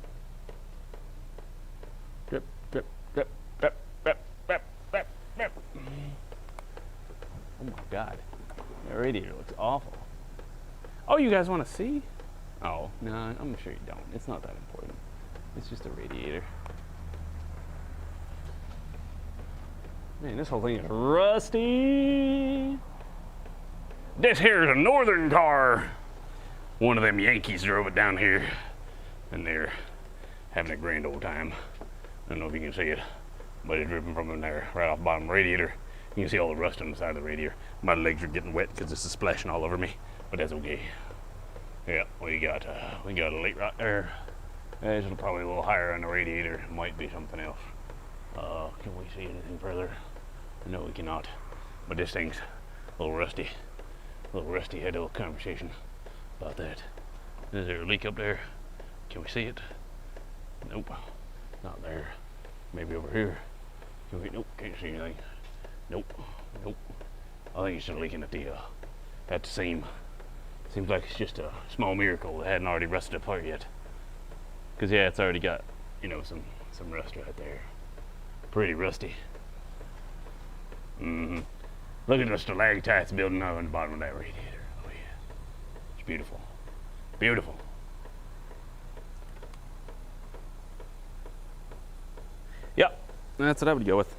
Drip, drip, drip, drip, drip, drip, drip, drip. Oh my God, that radiator looks awful. Oh, you guys want to see? Oh, no, I'm sure you don't. It's not that important. It's just a radiator. Man, this whole thing is rusty. This here is a northern car. One of them Yankees drove it down here, and they're having a grand old time. I don't know if you can see it, but it's dripping from in there, right off the bottom radiator. You can see all the rust on the side of the radiator. My legs are getting wet because this is splashing all over me, but that's okay. Yeah, we got a leak right there. It's probably a little higher on the radiator. It might be something else. Can we see anything further? No, we cannot. But this thing's a little rusty. A little rusty. Had a little conversation about that. Is there a leak up there? Can we see it? Nope. Not there. Maybe over here. Can we? Nope. Can't see anything. Nope. Nope. I think it's just leaking at the seam. Seems like it's just a small miracle that hadn't already rusted apart yet. Cause yeah, it's already got, you know, some rust right there. Pretty rusty. Look at the stalactites building up on the bottom of that radiator. Oh yeah, it's beautiful, beautiful. Yep, that's what I would go with.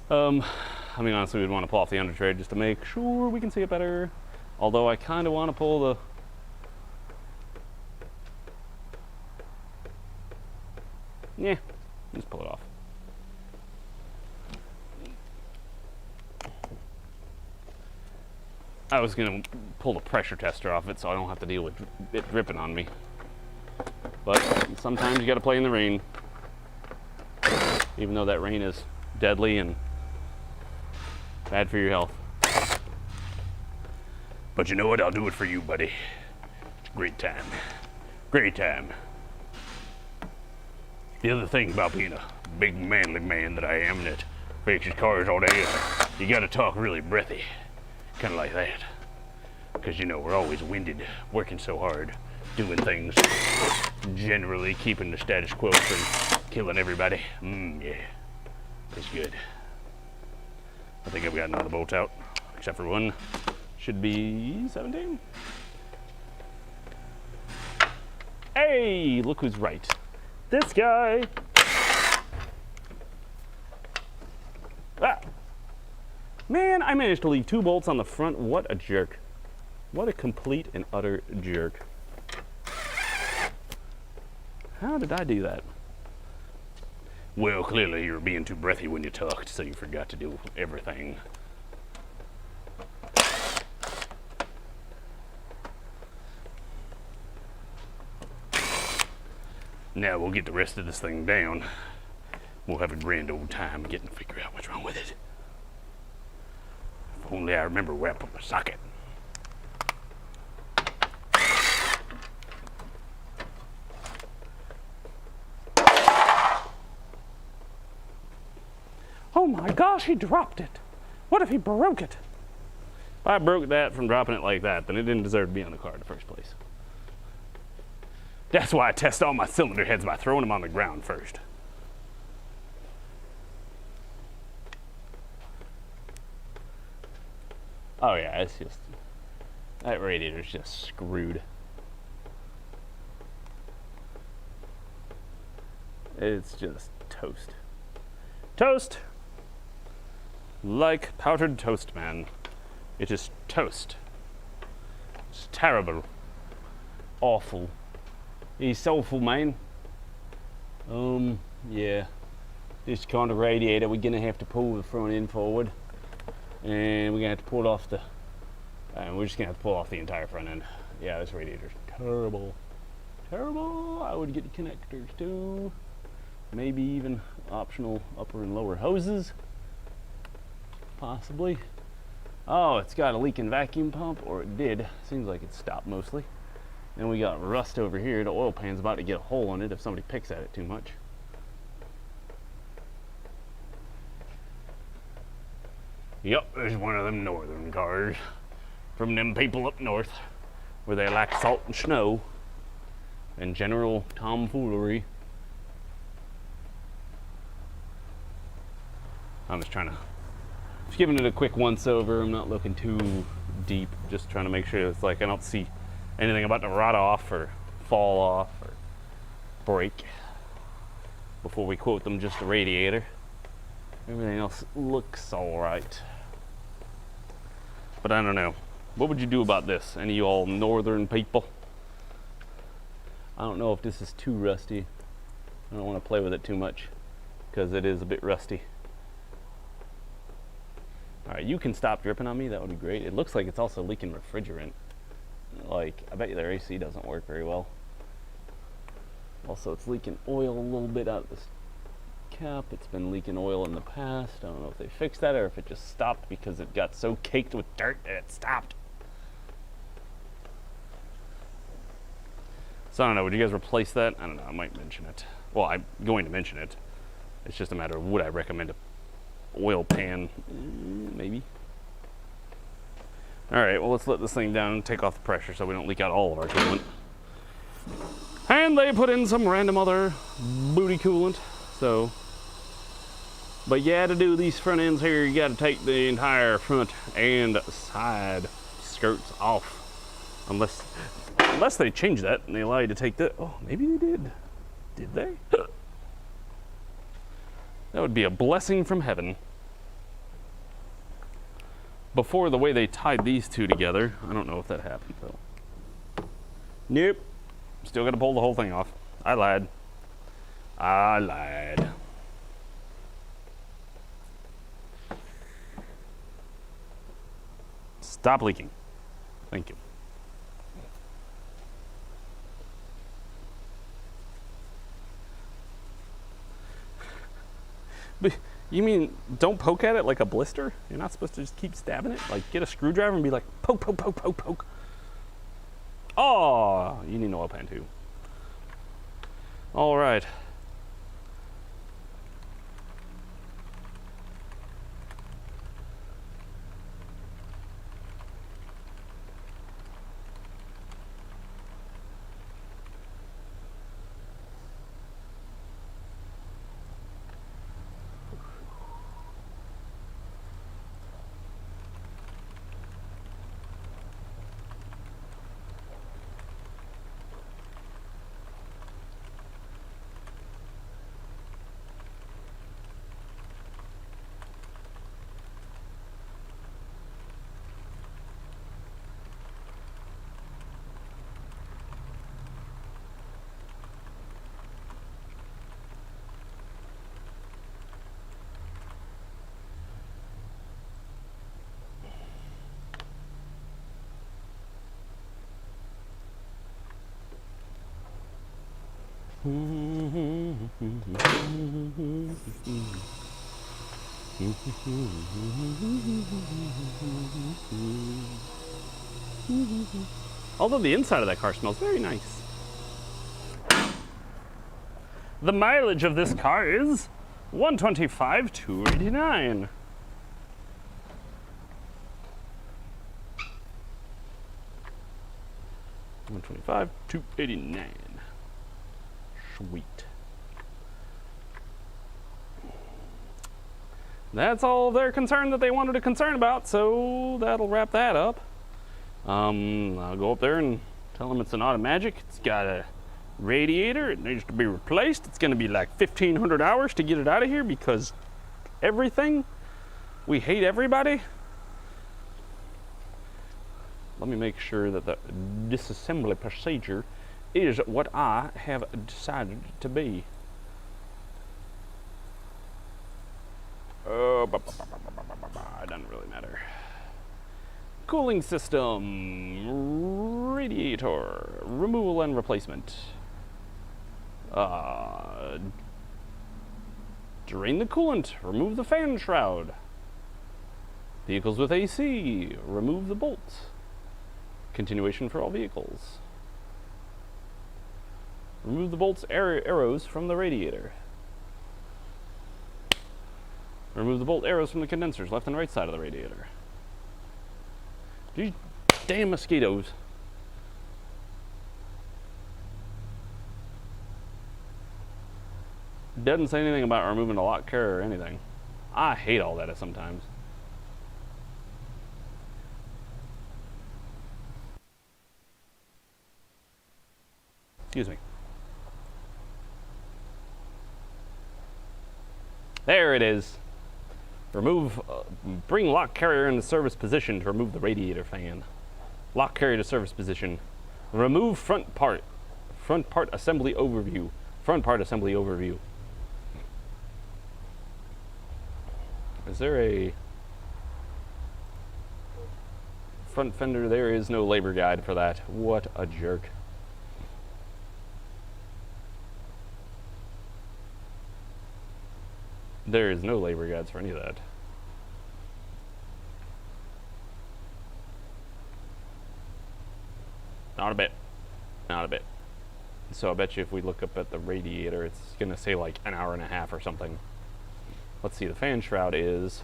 I mean, honestly, we'd want to pull off the undertrade just to make sure we can see it better. Although I kind of want to pull the... Yeah, just pull it off. I was going to pull the pressure tester off it so I don't have to deal with it dripping on me. But sometimes you got to play in the rain. Even though that rain is deadly and bad for your health. But you know what? I'll do it for you, buddy. It's a great time. Great time. The other thing about being a big manly man that I am that fixes cars all day, you gotta talk really breathy. Kind of like that. Because, you know, we're always winded, working so hard, doing things, generally keeping the status quo from killing everybody. Yeah. It's good. I think I've gotten all the bolts out, except for one. Should be 17. Hey, look who's right. This guy. Ah. Man, I managed to leave 2 bolts on the front. What a jerk. What a complete and utter jerk. How did I do that? Well, clearly you were being too breathy when you talked, so you forgot to do everything. Now we'll get the rest of this thing down. We'll have a grand old time getting to figure out what's wrong with it. If only I remember where I put my socket. Oh my gosh, he dropped it. What if he broke it? If I broke that from dropping it like that, then it didn't deserve to be on the car in the first place. That's why I test all my cylinder heads by throwing them on the ground first. Oh yeah, it's just, that radiator's just screwed. It's just toast. Toast! Like powdered toast, man. It is toast. It's terrible. Awful. He's soulful, man. Yeah. This kind of radiator, we're gonna have to pull the front end forward. And we're gonna have to pull off the, we're just gonna have to pull off the entire front end. Yeah, this radiator's terrible. Terrible. I would get the connectors too. Maybe even optional upper and lower hoses, possibly. Oh, it's got a leaking vacuum pump, or it did. Seems like it stopped mostly. Then we got rust over here. The oil pan's about to get a hole in it if somebody picks at it too much. Yup, there's one of them northern cars from them people up north where they like salt and snow and general tomfoolery. I'm just giving it a quick once over. I'm not looking too deep, just trying to make sure it's like I don't see anything about to rot off or fall off or break before we quote them just a radiator. Everything else looks all right. But I don't know. What would you do about this? Any of you all northern people? I don't know if this is too rusty. I don't want to play with it too much because it is a bit rusty. All right, you can stop dripping on me. That would be great. It looks like it's also leaking refrigerant. Like, I bet you their AC doesn't work very well. Also, it's leaking oil a little bit out of this cap. It's been leaking oil in the past. I don't know if they fixed that or if it just stopped because it got so caked with dirt that it stopped. So I don't know, would you guys replace that? I don't know, I might mention it. Well, I'm going to mention it. It's just a matter of would I recommend a oil pan? Maybe. All right, well, let's let this thing down and take off the pressure so we don't leak out all of our coolant. And they put in some random other booty coolant, so. But yeah, to do these front ends here, you gotta take the entire front and side skirts off. Unless they change that and they allow you to take that. Oh, maybe they did. Did they? That would be a blessing from heaven. Before, the way they tied these two together, I don't know if that happened though. Nope. Still gotta pull the whole thing off. I lied. I lied. Stop leaking. Thank you. But you mean don't poke at it like a blister? You're not supposed to just keep stabbing it? Like get a screwdriver and be like poke, poke, poke, poke, poke. Oh, you need an oil pan too. All right. Although the inside of that car smells very nice. The mileage of this car is 125, 289. $125, $289. Sweet. That's all they're concerned that they wanted to concern about, so that'll wrap that up. I'll go up there and tell them it's an Automagic. It's got a radiator. It needs to be replaced. It's going to be like 1,500 hours to get it out of here because everything. We hate everybody. Let me make sure that the disassembly procedure is what I have decided to be. It doesn't really matter. Cooling system, radiator, removal and replacement. Drain the coolant. Remove the fan shroud. Vehicles with AC. Remove the bolts. Continuation for all vehicles. Remove the bolts arrows from the radiator. Remove the bolt arrows from the condensers, left and right side of the radiator. These damn mosquitoes. Doesn't say anything about removing the lock carrier or anything. I hate all that sometimes. Excuse me. There it is. Remove, bring lock carrier into service position to remove the radiator fan. Lock carrier to service position. Remove front part. Front part assembly overview. Front part assembly overview. Is there a front fender? There is no labor guide for that. What a jerk. There is no labor guides for any of that. Not a bit. Not a bit. So I bet you if we look up at the radiator, it's going to say like an hour and a half or something. Let's see, the fan shroud is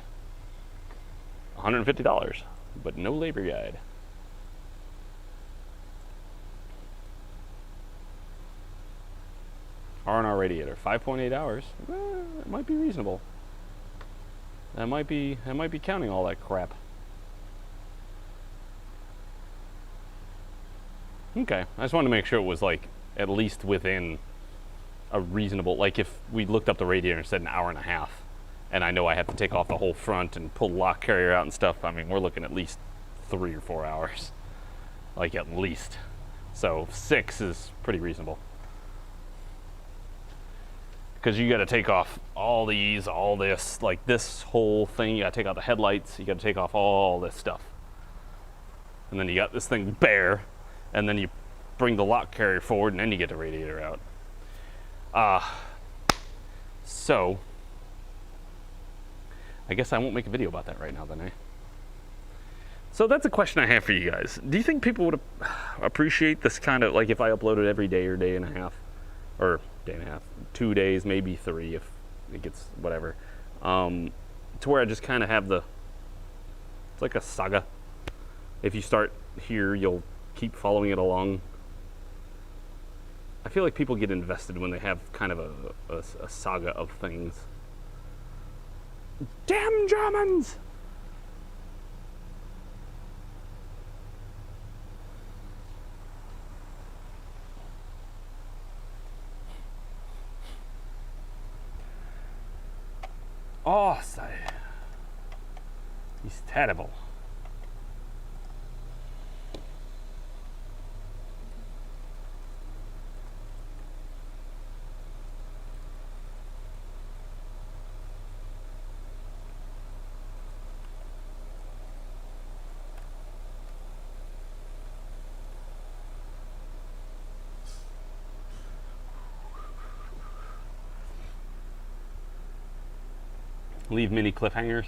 $150, but no labor guide. R&R radiator, 5.8 hours. It might be reasonable. That might be counting all that crap. Okay, I just wanted to make sure it was like at least within a reasonable, like if we looked up the radiator and said an hour and a half, and I know I have to take off the whole front and pull the lock carrier out and stuff, I mean, we're looking at least 3 or 4 hours. Like at least. So 6 is pretty reasonable. Because you got to take off all these, all this, like this whole thing. You got to take out the headlights. You got to take off all this stuff. And then you got this thing bare. And then you bring the lock carrier forward, and then you get the radiator out. So, I guess I won't make a video about that right now then, eh? So that's a question I have for you guys. Do you think people would appreciate this kind of, like if I uploaded every day or day and a half, or day and a half, 2 days, maybe 3 if it gets whatever, to where I just kind of have it's like a saga. If you start here, you'll keep following it along. I feel like people get invested when they have kind of a saga of things. Damn Germans! Oh, he's terrible. Leave mini cliffhangers.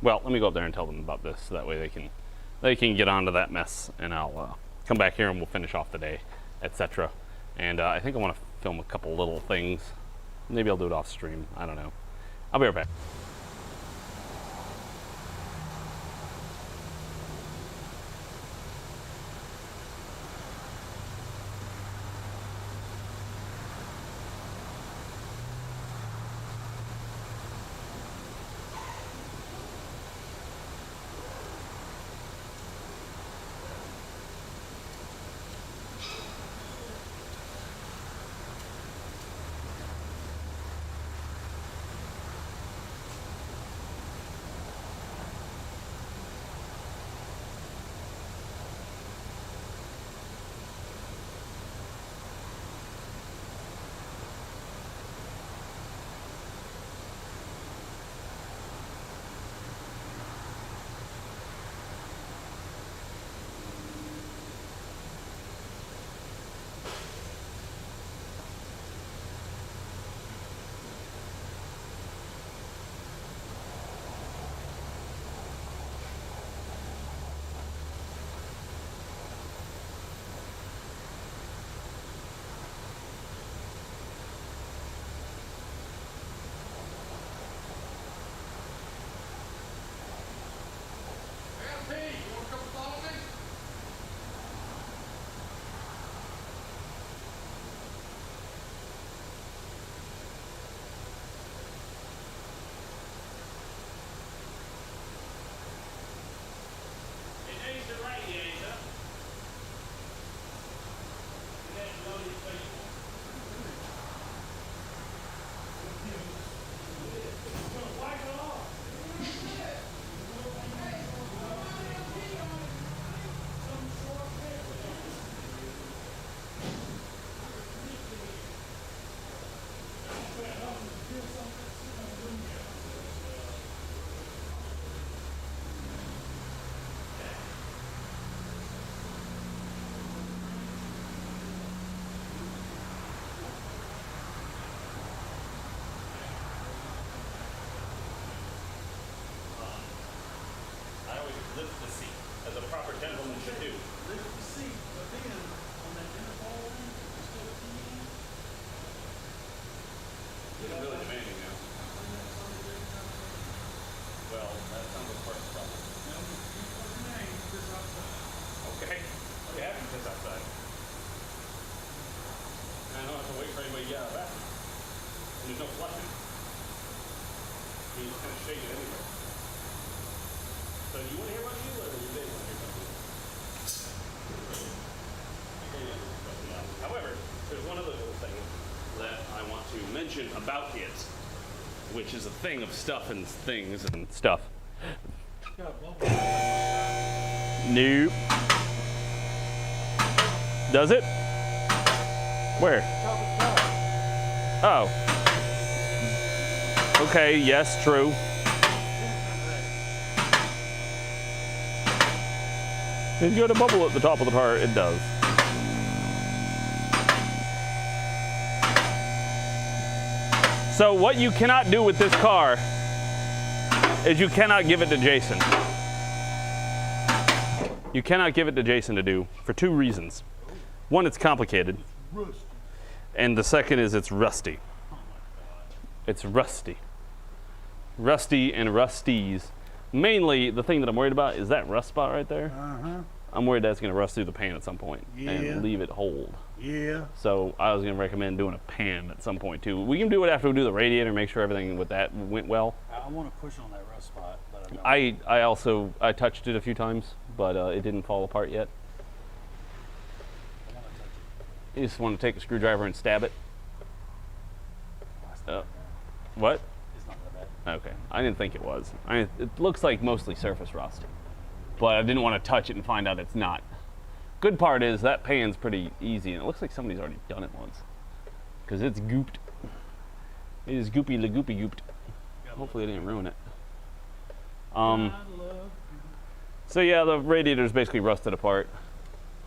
Well, let me go up there and tell them about this, so that way they can get onto that mess, and I'll come back here and we'll finish off the day, etc. And I think I want to film a couple little things. Maybe I'll do it off stream. I don't know. I'll be right back. do. Lift the seat, but then on that inner wall, there's still a key in. Getting really demanding now. Well, that sounds like part of the problem. No, you put your name, this outside. Okay. You have to piss outside. And I don't have to wait for anybody to get out of the bathroom. And there's no flushing. You just kind of shake it anyway. So do you want to hear about you, or do you want to hear about you? However, there's one other little thing that I want to mention about it, which is a thing of stuff and things and stuff. Nope. Does it? Where? Oh. Okay, yes, true. It's got a bubble at the top of the tire. It does. So what you cannot do with this car is you cannot give it to Jason. You cannot give it to Jason to do for two reasons. One, it's complicated. And the second is it's rusty. It's rusty. Rusty and rusties. Mainly, the thing that I'm worried about is that rust spot right there. I'm worried that's going to rust through the pan at some point and leave it hold. Yeah. So I was going to recommend doing a pan at some point too. We can do it after we do the radiator, make sure everything with that went well. I want to push on that rust spot, but I don't. I touched it a few times, but it didn't fall apart yet. I want to touch it. You just want to take a screwdriver and stab it. What? It's not that bad. Okay, I didn't think it was. It looks like mostly surface rust, but I didn't want to touch it and find out it's not. Good part is that pan's pretty easy, and it looks like somebody's already done it once, because it's gooped. It is goopy la goopy gooped. Hopefully I didn't ruin it. So yeah, the radiator's basically rusted apart.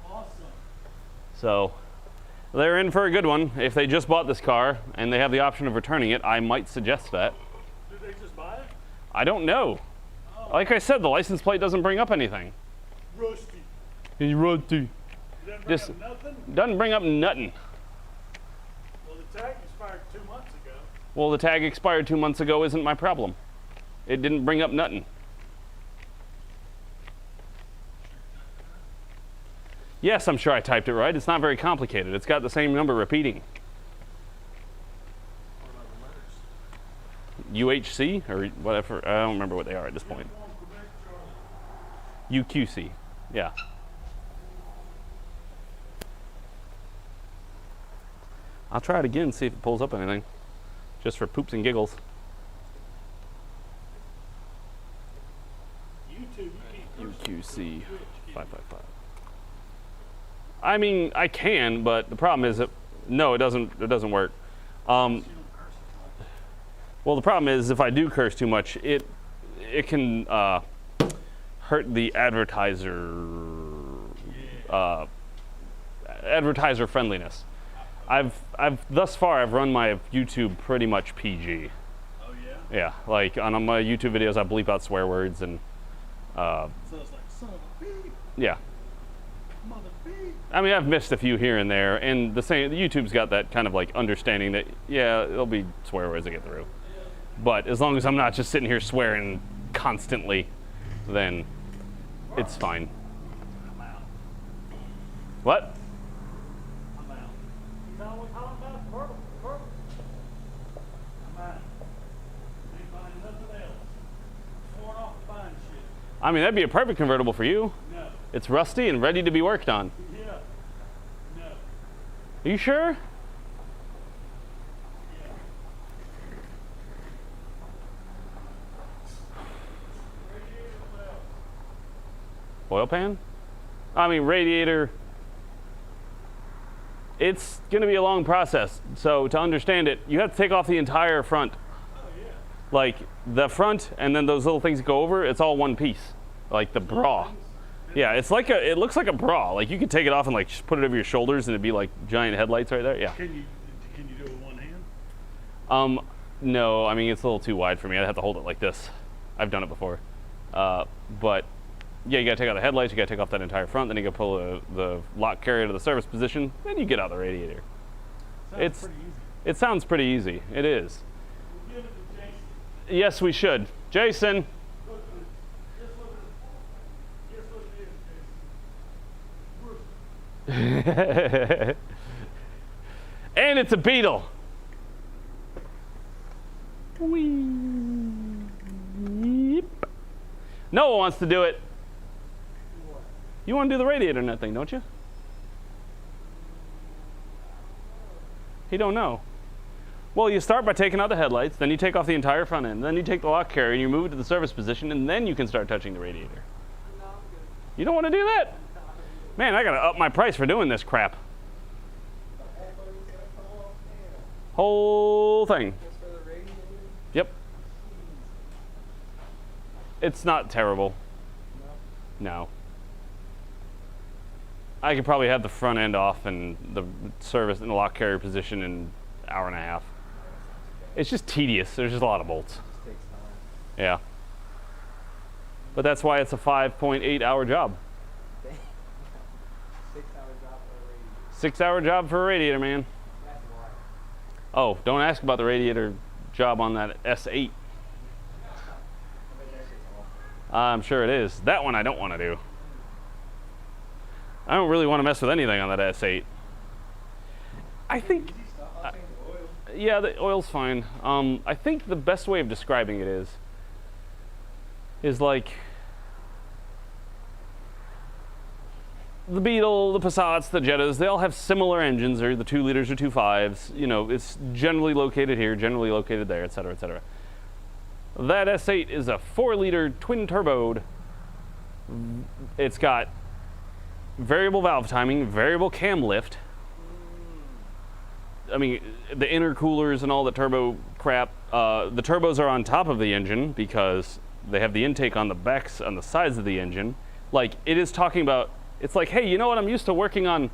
Awesome. So they're in for a good one. If they just bought this car and they have the option of returning it, I might suggest that. Did they just buy it? I don't know. Like I said, the license plate doesn't bring up anything. Rusty. He's rusty. Doesn't bring Just up nothing? doesn't bring up nothing. Well, the tag expired 2 months ago. Well, the tag expired 2 months ago isn't my problem. It didn't bring up nothing. Yes, I'm sure I typed it right. It's not very complicated. It's got the same number repeating. UHC or whatever. I don't remember what they are at this point. UQC. Yeah. I'll try it again, see if it pulls up anything. Just for poops and giggles. YouTube, you can't UQC 555. I mean, I can, but the problem is that no, it doesn't work. Well, the problem is if I do curse too much, it can hurt the advertiser friendliness. Thus far I've run my YouTube pretty much PG. Oh yeah? Yeah, like on my YouTube videos I bleep out swear words and So it's like, son of a beep, yeah. mother beep. I mean, I've missed a few here and there, and the YouTube's got that kind of like understanding that yeah, there'll be swear words that get through. But as long as I'm not just sitting here swearing constantly, then it's fine. I'm out. What? I'm out. He's always talking about verbal. I'm out. Ain't buying nothing else. Sworn off to buying shit. I mean, that'd be a perfect convertible for you. No. It's rusty and ready to be worked on. Yeah. No. Are you sure? Yeah. Radiator, what else? Oil pan? I mean, radiator. It's going to be a long process. So to understand it, you have to take off the entire front. Oh yeah. Like the front and then those little things that go over, it's all one piece. Like the bra. Yeah, it looks like a bra. Like you could take it off and like just put it over your shoulders and it'd be like giant headlights right there. Yeah. Can you do it with one hand? No, I mean, it's a little too wide for me. I'd have to hold it like this. I've done it before. But yeah, you gotta take out the headlights, you gotta take off that entire front, then you gotta pull the lock carrier to the service position, then you get out the radiator. It sounds pretty easy. It is. We'll give it to Jason. Yes, we should. Jason. Guess what it is, Jason? And it's a Beetle. Weep. Noah wants to do it. You want to do the radiator nut thing, don't you? He don't know. Well, you start by taking out the headlights, then you take off the entire front end, then you take the lock carrier and you move it to the service position, and then you can start touching the radiator. You don't want to do that? Man, I gotta up my price for doing this crap. Whole thing. Yep. It's not terrible. No. I could probably have the front end off and the service and the lock carrier position in an hour and a half. It's just tedious. There's just a lot of bolts. Yeah. But that's why it's a 5.8 hour job. 6-hour job for a radiator. 6-hour job for a radiator, man. That's wild. Oh, don't ask about the radiator job on that S8. I bet that shit's awful. I'm sure it is. That one I don't want to do. I don't really want to mess with anything on that S8. I think, I'll change the oil. yeah, the oil's fine. I think the best way of describing it is like the Beetle, the Passats, the Jettas, they all have similar engines. They're the 2 liters or 2.5s. You know, it's generally located here, generally located there, et cetera, et cetera. That S8 is a 4-liter twin turboed. It's got variable valve timing, variable cam lift. I mean, the intercoolers and all the turbo crap. The turbos are on top of the engine because they have the intake on the backs, on the sides of the engine. Like, it is talking about, it's like, hey, you know what? I'm used to working on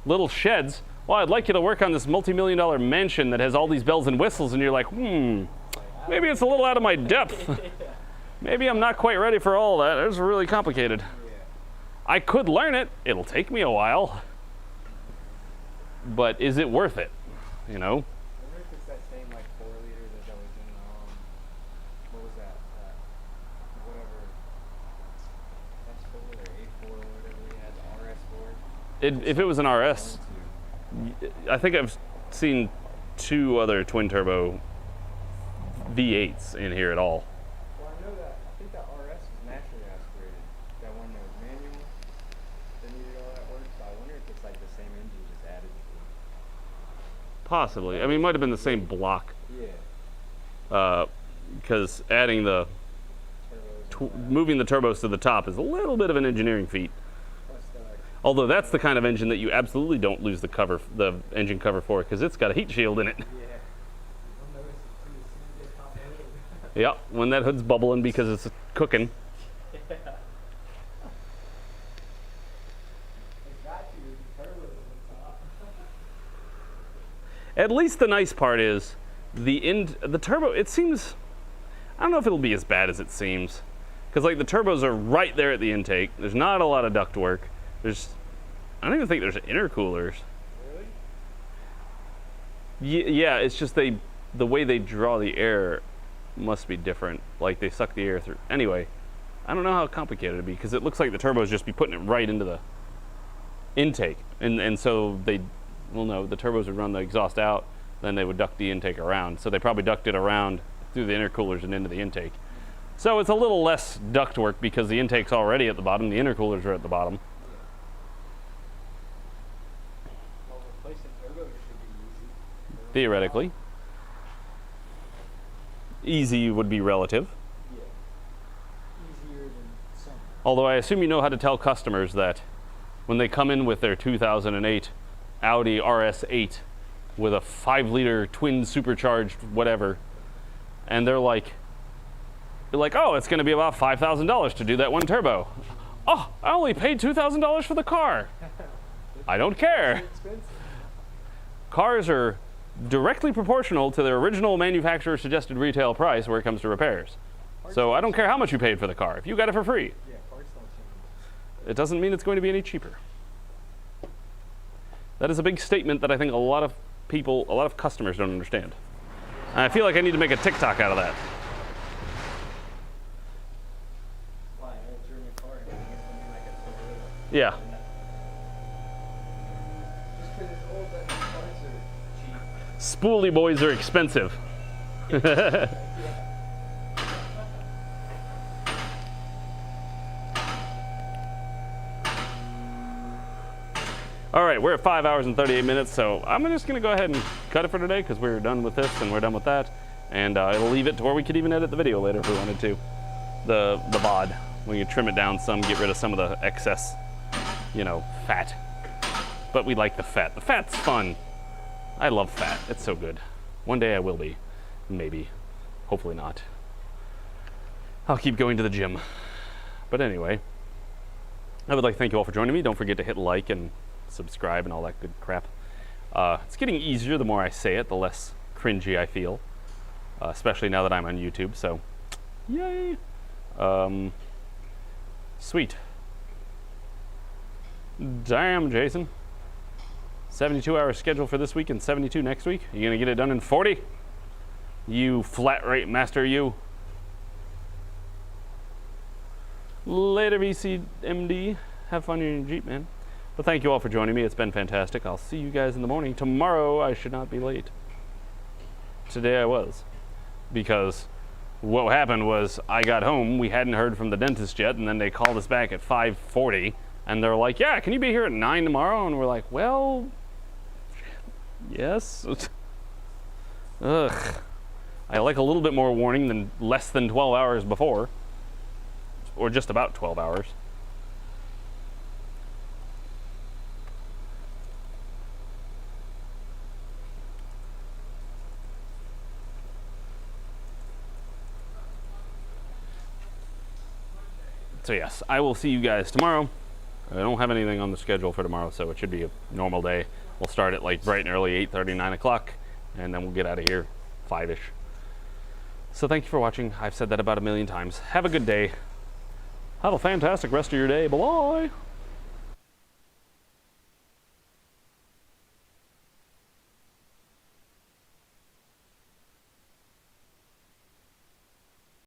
little sheds. Well, I'd like you to work on this multi-million-dollar mansion that has all these bells and whistles. And you're like, maybe it's a little out of my depth. Maybe I'm not quite ready for all that. It's really complicated. I could learn it. It'll take me a while. But is it worth it? You know? I wonder if it's that same like 4-liter that was in what was that? Whatever S4 or A4 or whatever we had, the RS4. If it was an RS, I think I've seen 2 other twin turbo V8s in here at all. Well, I know that. I think that RS was naturally aspirated. That one that was manual, that needed all that work. So I wonder if it's like the same engine just added to it. Possibly. I mean, it might have been the same block. Yeah. Because adding the, moving the turbos to the top is a little bit of an engineering feat. Plus Although that's the kind of engine that you absolutely don't lose the cover, the engine cover for, because it's got a heat shield in it. yeah. You'll notice it too as soon as they pop over. Yeah, when that hood's bubbling because it's cooking. They got you. The turbo is on top. At least the nice part is the turbo, it seems, I don't know if it'll be as bad as it seems. Because like the turbos are right there at the intake. There's not a lot of duct work. I don't even think there's intercoolers. Really? Yeah, it's just the way they draw the air must be different. Like they suck the air through. Anyway, I don't know how complicated it'd be because it looks like the turbos just be putting it right into the intake. And so the turbos would run the exhaust out, then they would duct the intake around. So they probably duct it around through the intercoolers and into the intake. So it's a little less duct work because the intake's already at the bottom, the intercoolers are at the bottom. Well, replacing turbo should be easy. Theoretically. Easy would be relative. Yeah. Easier than some. Although I assume you know how to tell customers that when they come in with their 2008 Audi RS8 with a 5-liter twin supercharged whatever, and they're like, oh, it's going to be about $5,000 to do that one turbo. Oh, I only paid $2,000 for the car. I don't care. Expensive. Cars are directly proportional to their original manufacturer suggested retail price where it comes to repairs. So I don't care how much you paid for the car if you got it for free. Yeah, parts don't change. it doesn't mean it's going to be any cheaper. That is a big statement that I think a lot of people, a lot of customers don't understand. And I feel like I need to make a TikTok out of that. Why? It's your new car. I think it's gonna be like a subaru. Yeah. Just 'cause it's old doesn't mean parts are cheap. Spoolie boys are expensive. All right, we're at 5 hours and 38 minutes, so I'm just gonna go ahead and cut it for today because we're done with this and we're done with that. And it'll leave it to where we could even edit the video later if we wanted to. The VOD. We can trim it down some, get rid of some of the excess, you know, fat. But we like the fat. The fat's fun. I love fat, it's so good. One day I will be, maybe. Hopefully not. I'll keep going to the gym. But anyway, I would like to thank you all for joining me. Don't forget to hit like and subscribe and all that good crap. It's getting easier the more I say it, the less cringy I feel. Especially now that I'm on YouTube, so yay. Sweet. Damn, Jason. 72-hour schedule for this week and 72 next week. You gonna get it done in 40? You flat rate master, you. Later, VCMD. Have fun in your Jeep, man. But thank you all for joining me. It's been fantastic. I'll see you guys in the morning. Tomorrow, I should not be late. Today I was. Because what happened was I got home, we hadn't heard from the dentist yet, and then they called us back at 5:40, and they're like, yeah, can you be here at 9 tomorrow? And we're like, well, yes. Ugh. I like a little bit more warning than less than 12 hours before. Or just about 12 hours. So yes, I will see you guys tomorrow. I don't have anything on the schedule for tomorrow, so it should be a normal day. We'll start at like bright and early, 8:30, 9 o'clock, and then we'll get out of here 5-ish. So thank you for watching. I've said that about 1 million times. Have a good day. Have a fantastic rest of your day. Bye-bye.